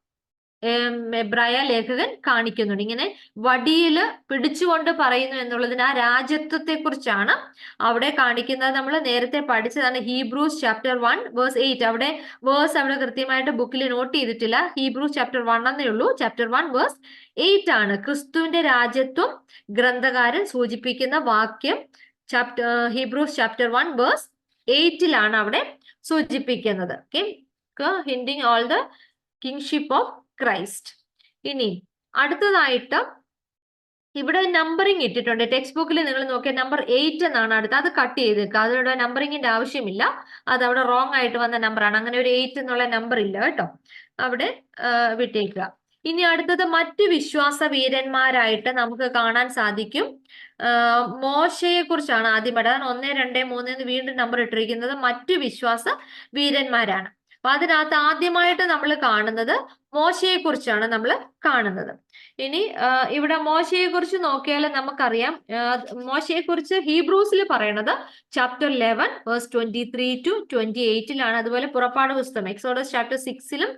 എബ്രായ ലേഖകൻ കാണിക്കുന്നുണ്ട്. ഇങ്ങനെ വടിയിൽ പിടിച്ചുകൊണ്ട് പറയുന്നു എന്നുള്ളതിന് ആ രാജ്യത്വത്തെ കുറിച്ചാണ് അവിടെ കാണിക്കുന്നത്. നമ്മൾ നേരത്തെ പഠിച്ചതാണ് ഹീബ്രൂസ് ചാപ്റ്റർ 1 verse 8. അവിടെ വേഴ്സ് അവിടെ കൃത്യമായിട്ട് ബുക്കിൽ നോട്ട് ചെയ്തിട്ടില്ല. ഹീബ്രൂസ് ചാപ്റ്റർ 1 എന്നേ ഉള്ളൂ. ചാപ്റ്റർ 1 verse 8 ആണ് ക്രിസ്തുവിന്റെ രാജ്യത്വം ഗ്രന്ഥകാരൻ സൂചിപ്പിക്കുന്ന വാക്യം. ഹീബ്രൂസ് ചാപ്റ്റർ 1 verse 8 അവിടെ സൂചിപ്പിക്കുന്നത്. ഹിൻഡിങ് all the kingship of Christ. ഇനി അടുത്തതായിട്ട് ഇവിടെ നമ്പറിംഗ് ഇട്ടിട്ടുണ്ട്. ടെക്സ്റ്റ് ബുക്കിൽ നിങ്ങൾ നോക്കിയാൽ നമ്പർ 8 എന്നാണ് അടുത്ത്. അത് കട്ട് ചെയ്തേക്കുക. അതിലൂടെ നമ്പറിങ്ങിന്റെ ആവശ്യമില്ല. അത് അവിടെ റോങ് ആയിട്ട് വന്ന നമ്പറാണ്. അങ്ങനെ ഒരു 8 എന്നുള്ള നമ്പർ ഇല്ല കേട്ടോ. അവിടെ വിട്ടേക്കുക. ഇനി അടുത്തത് മറ്റു വിശ്വാസ വീരന്മാരായിട്ട് നമുക്ക് കാണാൻ സാധിക്കും. മോശയെ കുറിച്ചാണ് ആദ്യം പഠനം. 1, 2, 3 എന്ന് വീണ്ടും നമ്പർ ഇട്ടിരിക്കുന്നത് മറ്റു വിശ്വാസ വീരന്മാരാണ്. അപ്പൊ അതിനകത്ത് ആദ്യമായിട്ട് നമ്മൾ കാണുന്നത് മോശയെ കുറിച്ചാണ് നമ്മൾ കാണുന്നത്. ഇനി ഇവിടെ മോശയെ കുറിച്ച് നോക്കിയാൽ നമുക്കറിയാം. മോശയെ കുറിച്ച് ഹീബ്രൂസിൽ പറയണത് ചാപ്റ്റർ 11 verse 23 to 28 അതുപോലെ പുറപ്പാട് പുസ്തകം എക്സോഡസ് ചാപ്റ്റർ 6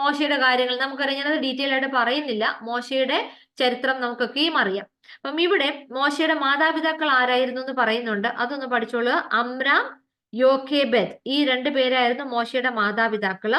മോശയുടെ കാര്യങ്ങൾ നമുക്കറിയാം. ഡീറ്റെയിൽ ആയിട്ട് പറയുന്നില്ല. മോശയുടെ ചരിത്രം നമുക്കൊക്കെയും അറിയാം. അപ്പം ഇവിടെ മോശയുടെ മാതാപിതാക്കൾ ആരായിരുന്നു എന്ന് പറയുന്നുണ്ട്. അതൊന്ന് പഠിച്ചോളൂ. അമ്രാം, യോഖേബെദ്, ഈ 2 പേരായിരുന്നു മോശയുടെ മാതാപിതാക്കള്.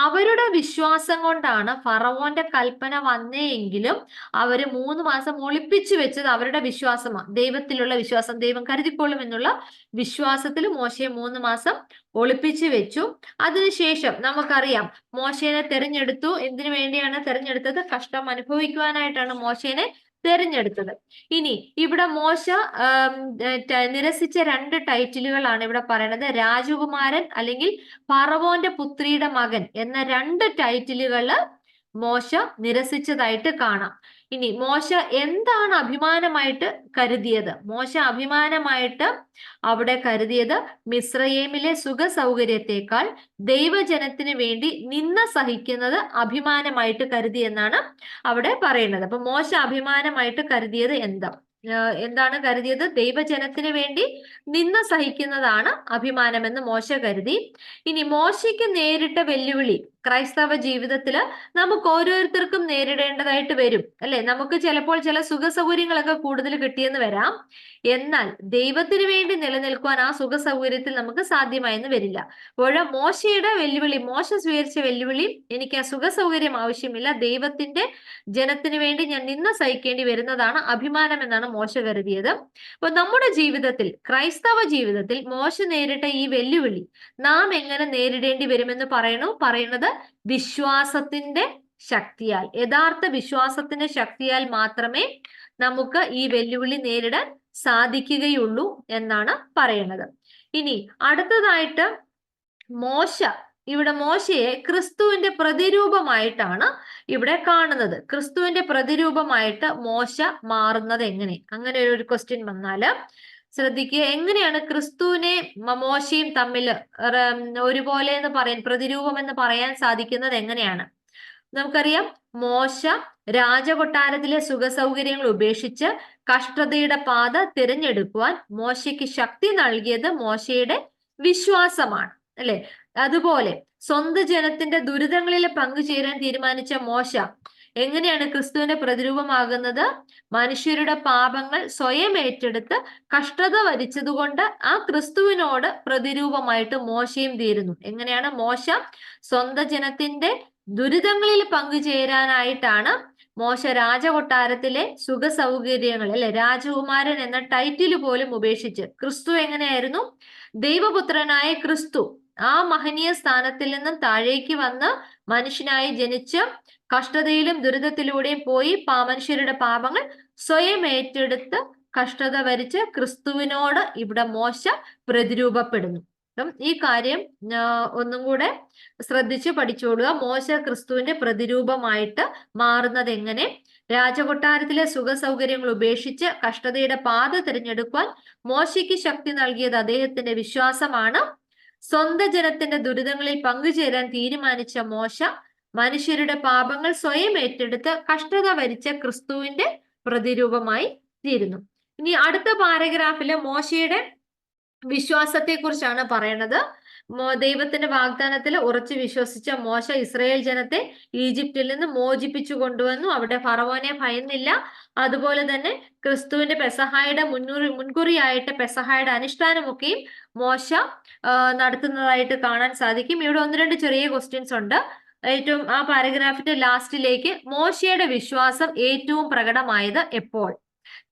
അവരുടെ വിശ്വാസം കൊണ്ടാണ് ഫറവോന്റെ കൽപ്പന വന്നേയെങ്കിലും അവര് 3 മാസം ഒളിപ്പിച്ചു വെച്ചത് അവരുടെ വിശ്വാസമാണ്. ദൈവത്തിലുള്ള വിശ്വാസം, ദൈവം കരുതിക്കൊള്ളും എന്നുള്ള വിശ്വാസത്തിൽ മോശയെ 3 മാസം ഒളിപ്പിച്ചു വെച്ചു. അതിനുശേഷം നമുക്കറിയാം മോശേനെ തെരഞ്ഞെടുത്തു. എന്തിനു വേണ്ടിയാണ് തെരഞ്ഞെടുത്തത്? കഷ്ടം അനുഭവിക്കുവാനായിട്ടാണ് മോശേനെ തെരഞ്ഞെടുത്തത്. ഇനി ഇവിടെ മോശ നിരസിച്ച 2 ടൈറ്റിലുകളാണ് ഇവിടെ പറയുന്നത്. രാജകുമാരൻ അല്ലെങ്കിൽ ഫറവോന്റെ പുത്രിയുടെ മകൻ എന്ന 2 ടൈറ്റിലുകള് മോശ നിരസിച്ചതായിട്ട് കാണാം. ഇനി മോശ എന്താണ് അഭിമാനമായിട്ട് കരുതിയത്? മോശ അഭിമാനമായിട്ട് അവിടെ കരുതിയത് മിസ്രയീമിലെ സുഖ സൗകര്യത്തെക്കാൾ ദൈവജനത്തിന് വേണ്ടി നിന്ന സഹിക്കുന്നത് അഭിമാനമായിട്ട് കരുതി എന്നാണ് അവിടെ പറയുന്നത്. അപ്പൊ മോശ അഭിമാനമായിട്ട് കരുതിയത് എന്താണ് കരുതിയത്? ദൈവജനത്തിന് വേണ്ടി നിന്ന സഹിക്കുന്നതാണ് അഭിമാനമെന്ന് മോശ കരുതി. ഇനി മോശയ്ക്ക് നേരിട്ട വെല്ലുവിളി ക്രൈസ്തവ ജീവിതത്തില് നമുക്ക് ഓരോരുത്തർക്കും നേരിടേണ്ടതായിട്ട് വരും, അല്ലെ? നമുക്ക് ചിലപ്പോൾ ചില സുഖ സൗകര്യങ്ങളൊക്കെ കൂടുതൽ കിട്ടിയെന്ന് വരാം. എന്നാൽ ദൈവത്തിന് വേണ്ടി നിലനിൽക്കുവാൻ ആ സുഖ സൗകര്യത്തിൽ നമുക്ക് സാധ്യമായെന്ന് വരില്ല. അപ്പോൾ മോശയുടെ വെല്ലുവിളി, മോശ സ്വീകരിച്ച വെല്ലുവിളി, എനിക്ക് ആ സുഖ സൗകര്യം ആവശ്യമില്ല, ദൈവത്തിന്റെ ജനത്തിന് വേണ്ടി ഞാൻ നിന്ന സഹിക്കേണ്ടി വരുന്നതാണ് അഭിമാനം എന്നാണ് മോശ കരുതിയത്. അപ്പൊ നമ്മുടെ ജീവിതത്തിൽ, ക്രൈസ്തവ ജീവിതത്തിൽ മോശ നേരിട്ട ഈ വെല്ലുവിളി നാം എങ്ങനെ നേരിടേണ്ടി വരുമെന്ന് പറയുന്നത് വിശ്വാസത്തിന്റെ ശക്തിയാൽ, യഥാർത്ഥ വിശ്വാസത്തിന്റെ ശക്തിയാൽ മാത്രമേ നമുക്ക് ഈ വെല്ലുവിളി നേരിടാൻ സാധിക്കുകയുള്ളൂ എന്നാണ് പറയുന്നത്. ഇനി അടുത്തതായിട്ട് മോശ, ഇവിടെ മോശയെ ക്രിസ്തുവിന്റെ പ്രതിരൂപമായിട്ടാണ് ഇവിടെ കാണുന്നത്. ക്രിസ്തുവിന്റെ പ്രതിരൂപമായിട്ട് മോശ മാറുന്നത് എങ്ങനെ? അങ്ങനെ ഒരു ക്വസ്റ്റ്യൻ വന്നാല് ശ്രദ്ധിക്കുക, എങ്ങനെയാണ് ക്രിസ്തുവിനെ മോശയും തമ്മിൽ ഒരുപോലെ എന്ന് പറയാൻ, പ്രതിരൂപം എന്ന് പറയാൻ സാധിക്കുന്നത് എങ്ങനെയാണ്? നമുക്കറിയാം, മോശ രാജകൊട്ടാരത്തിലെ സുഖസൗകര്യങ്ങൾ ഉപേക്ഷിച്ച് കഷ്ടതയുടെ പാത തിരഞ്ഞെടുക്കുവാൻ മോശയ്ക്ക് ശക്തി നൽകിയത് മോശയുടെ വിശ്വാസമാണ്, അല്ലെ? അതുപോലെ സ്വന്തം ജനത്തിന്റെ ദുരിതങ്ങളിൽ പങ്കുചേരാൻ തീരുമാനിച്ച മോശ എങ്ങനെയാണ് ക്രിസ്തുവിന്റെ പ്രതിരൂപമാകുന്നത്? മനുഷ്യരുടെ പാപങ്ങൾ സ്വയം ഏറ്റെടുത്ത് കഷ്ടത വരിച്ചതുകൊണ്ട് ആ ക്രിസ്തുവിനോട് പ്രതിരൂപമായിട്ട് മോശയും തീരുന്നു. എങ്ങനെയാണ്? മോശ സ്വന്തം ജനത്തിന്റെ ദുരിതങ്ങളിൽ പങ്കുചേരാനായിട്ടാണ് മോശ രാജകൊട്ടാരത്തിലെ സുഖ സൗകര്യങ്ങൾ, അല്ലെ, രാജകുമാരൻ എന്ന ടൈറ്റിൽ പോലും ഉപേക്ഷിച്ച്, ക്രിസ്തു എങ്ങനെയായിരുന്നു? ദൈവപുത്രനായ ക്രിസ്തു ആ മഹനീയ സ്ഥാനത്തിൽ നിന്നും താഴേക്ക് വന്ന് മനുഷ്യനായി ജനിച്ച് കഷ്ടതയിലും ദുരിതത്തിലൂടെയും പോയി മനുഷ്യരുടെ പാപങ്ങൾ സ്വയം ഏറ്റെടുത്ത് കഷ്ടത വരിച്ച് ക്രിസ്തുവിനോട് ഇവിടെ മോശ പ്രതിരൂപപ്പെടുന്നു. അപ്പം ഈ കാര്യം ഒന്നും കൂടെ ശ്രദ്ധിച്ച് പഠിച്ചോളുക. മോശ ക്രിസ്തുവിന്റെ പ്രതിരൂപമായിട്ട് മാറുന്നത് എങ്ങനെ? രാജകൊട്ടാരത്തിലെ സുഖ സൗകര്യങ്ങൾ ഉപേക്ഷിച്ച് കഷ്ടതയുടെ പാത തിരഞ്ഞെടുക്കുവാൻ മോശയ്ക്ക് ശക്തി നൽകിയത് അദ്ദേഹത്തിന്റെ വിശ്വാസമാണ്. സ്വന്തം ജനത്തിന്റെ ദുരിതങ്ങളിൽ പങ്കുചേരാൻ തീരുമാനിച്ച മോശ മനുഷ്യരുടെ പാപങ്ങൾ സ്വയം ഏറ്റെടുത്ത് കഷ്ടത വരിച്ച ക്രിസ്തുവിന്റെ പ്രതിരൂപമായി തീരുന്നു. ഇനി അടുത്ത പാരഗ്രാഫില് മോശയുടെ വിശ്വാസത്തെ കുറിച്ചാണ് പറയുന്നത്. ദൈവത്തിന്റെ വാഗ്ദാനത്തിൽ ഉറച്ചു വിശ്വസിച്ച മോശ ഇസ്രായേൽ ജനത്തെ ഈജിപ്തിൽ നിന്ന് മോചിപ്പിച്ചു കൊണ്ടുവന്നു. അവിടെ ഫറവോനെ ഭയന്നില്ല. അതുപോലെ തന്നെ ക്രിസ്തുവിന്റെ പെസഹായുടെ മുൻകുറിയായിട്ട് പെസഹായുടെ അനുഷ്ഠാനമൊക്കെയും മോശ നടത്തുന്നതായിട്ട് കാണാൻ സാധിക്കും. ഇവിടെ ഒന്ന് രണ്ട് ചെറിയ ക്വസ്റ്റ്യൻസ് ഉണ്ട്. ഏറ്റവും ആ പാരഗ്രാഫിന്റെ ലാസ്റ്റിലേക്ക് മോശയുടെ വിശ്വാസം ഏറ്റവും പ്രകടമായത് എപ്പോൾ?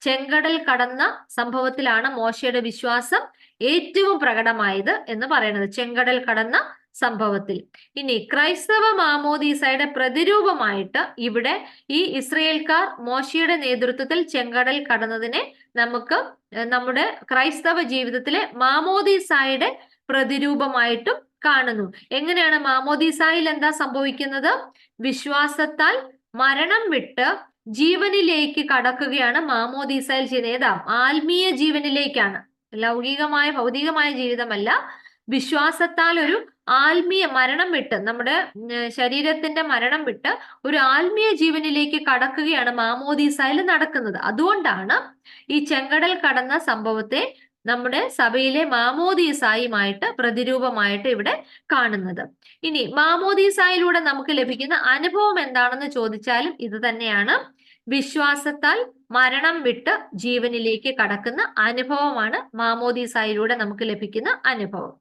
ചെങ്കടൽ കടന്ന സംഭവത്തിലാണ് മോശയുടെ വിശ്വാസം ഏറ്റവും പ്രകടമായത് എന്ന് പറയുന്നത്, ചെങ്കടൽ കടന്ന സംഭവത്തിൽ. ഇനി ക്രൈസ്തവ മാമോദീസയുടെ പ്രതിരൂപമായിട്ട് ഇവിടെ ഈ ഇസ്രയേൽക്കാർ മോശയുടെ നേതൃത്വത്തിൽ ചെങ്കടൽ കടന്നതിനെ നമുക്ക് നമ്മുടെ ക്രൈസ്തവ ജീവിതത്തിലെ മാമോദീസായുടെ പ്രതിരൂപമായിട്ടും കാണുന്നു. എങ്ങനെയാണ് മാമോദീസായിൽ എന്താ സംഭവിക്കുന്നത്? വിശ്വാസത്താൽ മരണം വിട്ട് ജീവനിലേക്ക് കടക്കുകയാണ് മാമോദീസായിൽ ചെയ്യുന്നത്. ഏതാ? ആത്മീയ ജീവനിലേക്കാണ്, ലൗകികമായ ഭൗതികമായ ജീവിതമല്ല. വിശ്വാസത്താൽ ഒരു ആത്മീയ മരണം വിട്ട്, നമ്മുടെ ശരീരത്തിന്റെ മരണം വിട്ട് ഒരു ആത്മീയ ജീവനിലേക്ക് കടക്കുകയാണ് മാമോദീസായിൽ നടക്കുന്നത്. അതുകൊണ്ടാണ് ഈ ചെങ്കടൽ കടന്ന സംഭവത്തെ നമ്മുടെ സഭയിലെ മാമോദീസായുമായിട്ട് പ്രതിരൂപമായിട്ട് ഇവിടെ കാണുന്നത്. ഇനി മാമോദീസായിലൂടെ നമുക്ക് ലഭിക്കുന്ന അനുഭവം എന്താണെന്ന് ചോദിച്ചാലും ഇത് തന്നെയാണ്. വിശ്വാസത്താൽ മരണം വിട്ട് ജീവനിലേക്ക് കടക്കുന്ന അനുഭവമാണ് മാമോദീസായിലൂടെ നമുക്ക് ലഭിക്കുന്ന അനുഭവം.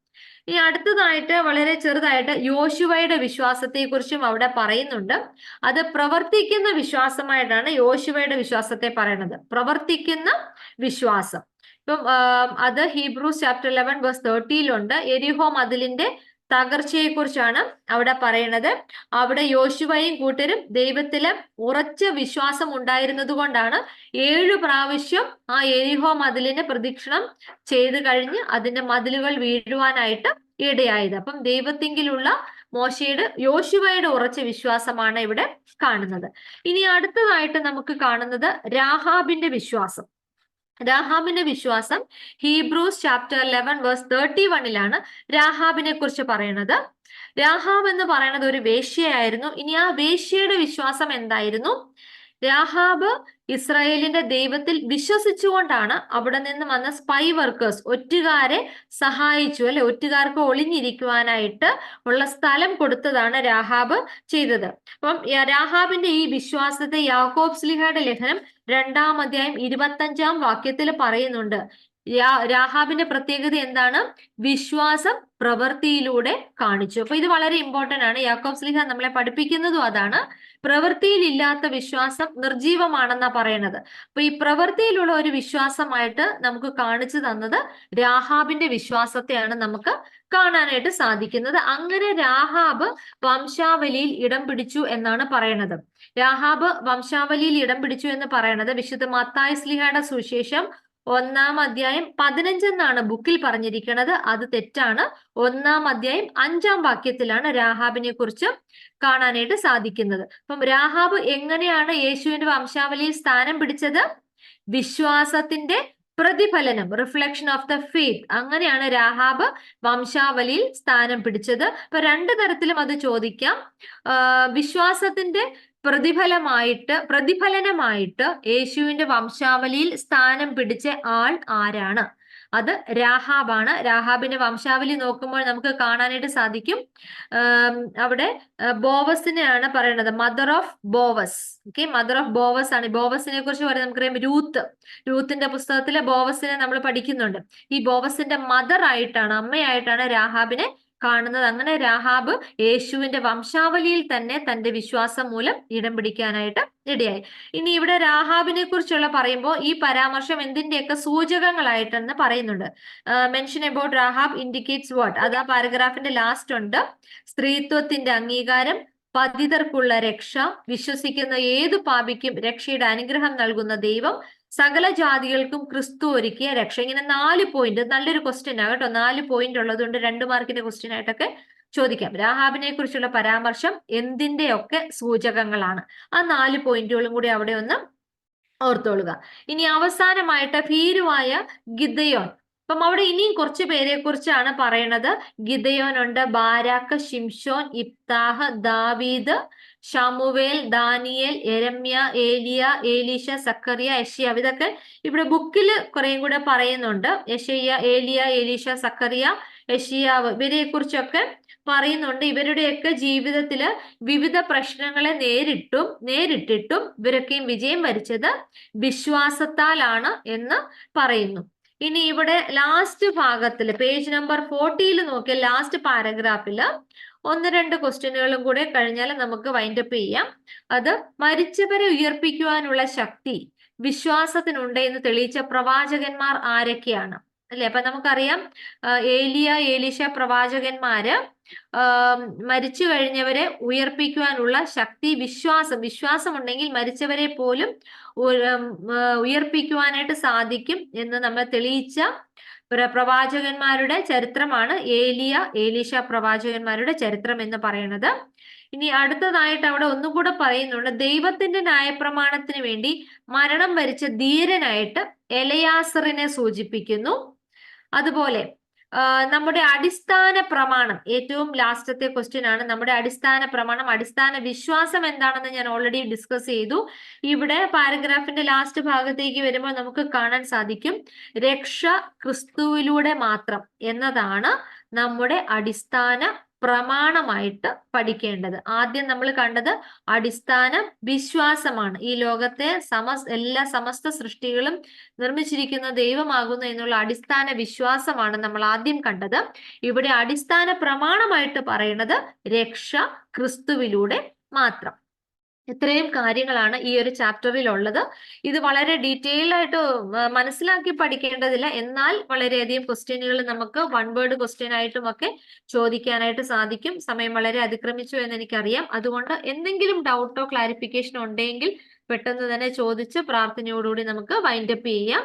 ഇനി അടുത്തതായിട്ട് വളരെ ചെറുതായിട്ട് യോശുവയുടെ വിശ്വാസത്തെ കുറിച്ചും അവിടെ പറയുന്നുണ്ട്. അത് പ്രവർത്തിക്കുന്ന വിശ്വാസമായിട്ടാണ് യോശുവയുടെ വിശ്വാസത്തെ പറയുന്നത്. പ്രവർത്തിക്കുന്ന വിശ്വാസം. ഇപ്പം അത് ഹീബ്രൂസ് ചാപ്റ്റർ 11 വേഴ്സ് 30 എരിഹോ മതിലിന്റെ തകർച്ചയെ കുറിച്ചാണ് അവിടെ പറയുന്നത്. അവിടെ യോശുവയും കൂട്ടരും ദൈവത്തില് ഉറച്ച വിശ്വാസം ഉണ്ടായിരുന്നത് കൊണ്ടാണ് 7 പ്രാവശ്യം ആ എരിഹോ മതിലിനെ പ്രദക്ഷിണം ചെയ്ത് കഴിഞ്ഞ് അതിന്റെ മതിലുകൾ വീഴുവാനായിട്ട് ഇടയായത്. അപ്പം ദൈവത്തിങ്കിലുള്ള യോശുവയുടെ ഉറച്ച വിശ്വാസമാണ് ഇവിടെ കാണുന്നത്. ഇനി അടുത്തതായിട്ട് നമുക്ക് കാണുന്നത് രാഹാബിന്റെ വിശ്വാസം. രാഹാബിന്റെ വിശ്വാസം ഹീബ്രൂസ് ചാപ്റ്റർ 11 വേഴ്സ് 31 രാഹാബിനെ കുറിച്ച് പറയുന്നത്. രാഹാബ് എന്ന് പറയുന്നത് ഒരു വേശ്യയായിരുന്നു. ഇനി ആ വേശ്യയുടെ വിശ്വാസം എന്തായിരുന്നു? രാഹാബ് ഇസ്രായേലിന്റെ ദൈവത്തിൽ വിശ്വസിച്ചുകൊണ്ടാണ് അവിടെ നിന്ന് വന്ന സ്പൈ വർക്കേഴ്സ്, ഒറ്റുകാരെ സഹായിച്ചു, അല്ലെ, ഒറ്റുകാർക്ക് ഒളിഞ്ഞിരിക്കുവാനായിട്ട് ഉള്ള സ്ഥലം കൊടുത്തതാണ് രാഹാബ് ചെയ്തത്. അപ്പം രാഹാബിന്റെ ഈ വിശ്വാസത്തെ യാക്കോബ് ശ്ലീഹയുടെ ലേഖനം 2-ാം അധ്യായം 25-ാം വാക്യത്തിൽ പറയുന്നുണ്ട്. രാഹാബിന്റെ പ്രത്യേകത എന്താണ്? വിശ്വാസം പ്രവൃത്തിയിലൂടെ കാണിച്ചു. അപ്പൊ ഇത് വളരെ ഇമ്പോർട്ടന്റ് ആണ്. യാക്കോബ് ശ്ലീഹ നമ്മളെ പഠിപ്പിക്കുന്നതും അതാണ്. പ്രവൃത്തിയിൽ ഇല്ലാത്ത വിശ്വാസം നിർജീവമാണെന്നാ പറയണത്. അപ്പൊ ഈ പ്രവൃത്തിയിലുള്ള ഒരു വിശ്വാസമായിട്ട് നമുക്ക് കാണിച്ചു തന്നത് രാഹാബിന്റെ വിശ്വാസത്തെയാണ് നമുക്ക് കാണാനായിട്ട് സാധിക്കുന്നത്. അങ്ങനെ രാഹാബ് വംശാവലിയിൽ ഇടം പിടിച്ചു എന്നാണ് പറയണത്. രാഹാബ് വംശാവലിയിൽ ഇടം പിടിച്ചു എന്ന് പറയണത് വിശുദ്ധ മത്തായി ശ്ലീഹയുടെ സുവിശേഷം 1-ാം അധ്യായം 15 എന്നാണ് ബുക്കിൽ പറഞ്ഞിരിക്കുന്നത്. അത് തെറ്റാണ്. 1-ാം അധ്യായം 5-ാം വാക്യത്തിലാണ് രാഹാബിനെ കുറിച്ച് കാണാനായിട്ട് സാധിക്കുന്നത്. അപ്പം രാഹാബ് എങ്ങനെയാണ് യേശുവിന്റെ വംശാവലിയിൽ സ്ഥാനം പിടിച്ചത്? വിശ്വാസത്തിന്റെ പ്രതിഫലനം, റിഫ്ലക്ഷൻ ഓഫ് ദ ഫെയ്ത്ത്. അങ്ങനെയാണ് രാഹാബ് വംശാവലിയിൽ സ്ഥാനം പിടിച്ചത്. അപ്പൊ രണ്ടു തരത്തിലും അത് ചോദിക്കാം. വിശ്വാസത്തിന്റെ പ്രതിഫലനമായിട്ട് യേശുവിന്റെ വംശാവലിയിൽ സ്ഥാനം പിടിച്ച ആൾ ആരാണ്? അത് രാഹാബാണ്. രാഹാബിന്റെ വംശാവലി നോക്കുമ്പോൾ നമുക്ക് കാണാനായിട്ട് സാധിക്കും. അവിടെ ബോവസിനെയാണ് പറയുന്നത്, mother of Boaz. Okay, mother of Boaz ആണ്. ബോവസിനെ കുറിച്ച് പറയുന്നത് നമുക്കറിയാം, രൂത്തിന്റെ പുസ്തകത്തിലെ ബോവസിനെ നമ്മൾ പഠിക്കുന്നുണ്ട്. ഈ ബോവസിന്റെ മദർ ആയിട്ടാണ്, അമ്മയായിട്ടാണ് രാഹാബിനെ കാണുന്നത്. അങ്ങനെ രാഹാബ് യേശുവിന്റെ വംശാവലിയിൽ തന്നെ തന്റെ വിശ്വാസം മൂലം ഇടം പിടിക്കാനായിട്ട് ഇടയായി. ഇനി ഇവിടെ രാഹാബിനെ കുറിച്ചുള്ള പറയുമ്പോൾ ഈ പരാമർശം എന്തിന്റെയൊക്കെ സൂചകങ്ങളായിട്ടെന്ന് പറയുന്നുണ്ട്. Mention about Rahab indicates what? അത് ആ പാരഗ്രാഫിന്റെ ലാസ്റ്റ് ഉണ്ട്. സ്ത്രീത്വത്തിന്റെ അംഗീകാരം, പതിതർക്കുള്ള രക്ഷ, വിശ്വസിക്കുന്ന ഏതു പാപിക്കും രക്ഷയുടെ അനുഗ്രഹം നൽകുന്ന ദൈവം, സകല ജാതികൾക്കും ക്രിസ്തു ഒരുക്കിയ രക്ഷ. ഇങ്ങനെ 4 പോയിന്റ്. നല്ലൊരു ക്വസ്റ്റ്യൻ ആണ് കേട്ടോ. 4 പോയിന്റ് ഉള്ളതുകൊണ്ട് 2 മാർക്കിന്റെ ക്വസ്റ്റ്യൻ ആയിട്ടൊക്കെ ചോദിക്കാം. രാഹാബിനെ കുറിച്ചുള്ള പരാമർശം എന്തിന്റെയൊക്കെ സൂചകങ്ങളാണ്? ആ 4 പോയിന്റുകളും കൂടി അവിടെ ഒന്ന് ഓർത്തോളുക. ഇനി അവസാനമായിട്ട് ഭീരുവായ ഗിദെയോൻ. അപ്പം അവിടെ ഇനിയും കുറച്ച് പേരെ കുറിച്ചാണ് പറയണത്. ഗിദെയോൻ ഉണ്ട്, ബാരാക്ക്, ശിംശോൻ, ഇബ്താഹ്, ദാവീദ്, ശമുവേൽ, ദാനിയേൽ, യെരമ്യ, ഏലിയ, ഏലീശ, സക്കറിയ, യെശയ്യാവ്. ഇതൊക്കെ ഇവിടെ ബുക്കിൽ കുറേയും കൂടെ പറയുന്നുണ്ട്. ഏലിയ, ഏലീശ, സക്കറിയ, യെശയ്യാവ്, ഇവരെ കുറിച്ചൊക്കെ പറയുന്നുണ്ട്. ഇവരുടെയൊക്കെ ജീവിതത്തില് വിവിധ പ്രശ്നങ്ങളെ നേരിട്ടിട്ടും ഇവരൊക്കെയും വിജയം വരിച്ചത് വിശ്വാസത്താലാണ് എന്ന് പറയുന്നു. ഇനി ഇവിടെ ലാസ്റ്റ് ഭാഗത്തിൽ പേജ് നമ്പർ 40 നോക്കിയ ലാസ്റ്റ് പാരഗ്രാഫില് 1-2 ക്വസ്റ്റ്യനുകളും കൂടെ കഴിഞ്ഞാൽ നമുക്ക് വൈൻഡപ്പ് ചെയ്യാം. അത് മരിച്ചവരെ ഉയർപ്പിക്കുവാനുള്ള ശക്തി വിശ്വാസത്തിനുണ്ട് എന്ന് തെളിയിച്ച പ്രവാചകന്മാർ ആരൊക്കെയാണ്? അല്ലെ? അപ്പൊ നമുക്കറിയാം, ഏലിയ, ഏലീശ പ്രവാചകന്മാര് മരിച്ചു കഴിഞ്ഞവരെ ഉയർപ്പിക്കുവാനുള്ള ശക്തി, വിശ്വാസം ഉണ്ടെങ്കിൽ മരിച്ചവരെ പോലും ഉയർപ്പിക്കുവാനായിട്ട് സാധിക്കും എന്ന് നമ്മൾ തെളിയിച്ച പ്രവാചകന്മാരുടെ ചരിത്രമാണ് ഏലിയ, ഏലീശ പ്രവാചകന്മാരുടെ ചരിത്രം എന്ന് പറയുന്നത്. ഇനി അടുത്തതായിട്ട് അവിടെ ഒന്നുകൂടെ പറയുന്നുണ്ട്, ദൈവത്തിന്റെ ന്യായപ്രമാണത്തിന് വേണ്ടി മരണം വരിച്ച ധീരനായിട്ട് എലയാസറിനെ സൂചിപ്പിക്കുന്നു. അതുപോലെ നമ്മുടെ അടിസ്ഥാന പ്രമാണം, ഏറ്റവും ലാസ്റ്റത്തെ ക്വസ്റ്റ്യൻ ആണ്. നമ്മുടെ അടിസ്ഥാന പ്രമാണം, അടിസ്ഥാന വിശ്വാസം എന്താണെന്ന് ഞാൻ ഓൾറെഡി ഡിസ്കസ് ചെയ്തു. ഇവിടെ പാരഗ്രാഫിന്റെ ലാസ്റ്റ് ഭാഗത്തേക്ക് വരുമ്പോൾ നമുക്ക് കാണാൻ സാധിക്കും, രക്ഷ ക്രിസ്തുവിലൂടെ മാത്രം എന്നതാണ് നമ്മുടെ അടിസ്ഥാന പ്രമാണമായിട്ട് പഠിക്കേണ്ടത്. ആദ്യം നമ്മൾ കണ്ടത് അടിസ്ഥാന വിശ്വാസമാണ്. ഈ ലോകത്തെ സമസ്ത സൃഷ്ടികളും നിർമ്മിച്ചിരിക്കുന്ന ദൈവമാകുന്നു എന്നുള്ള അടിസ്ഥാന വിശ്വാസമാണ് നമ്മൾ ആദ്യം കണ്ടത്. ഇവിടെ അടിസ്ഥാന പ്രമാണമായിട്ട് പറയുന്നത് രക്ഷ ക്രിസ്തുവിലൂടെ മാത്രം. ഇത്രയും കാര്യങ്ങളാണ് ഈ ഒരു ചാപ്റ്ററിൽ ഉള്ളത്. ഇത് വളരെ ഡീറ്റെയിൽ ആയിട്ട് മനസ്സിലാക്കി പഠിക്കേണ്ടതില്ല, എന്നാൽ വളരെയധികം ക്വസ്റ്റ്യനുകൾ നമുക്ക് 1 വേർഡ് ക്വസ്റ്റ്യൻ ആയിട്ടും ഒക്കെ ചോദിക്കാനായിട്ട് സാധിക്കും. സമയം വളരെ അതിക്രമിച്ചു എന്ന് എനിക്കറിയാം. അതുകൊണ്ട് എന്തെങ്കിലും ഡൗട്ടോ ക്ലാരിഫിക്കേഷനോ ഉണ്ടെങ്കിൽ പെട്ടെന്ന് തന്നെ ചോദിച്ച് പ്രാർത്ഥനയോടുകൂടി നമുക്ക് വൈൻഡപ്പ് ചെയ്യാം.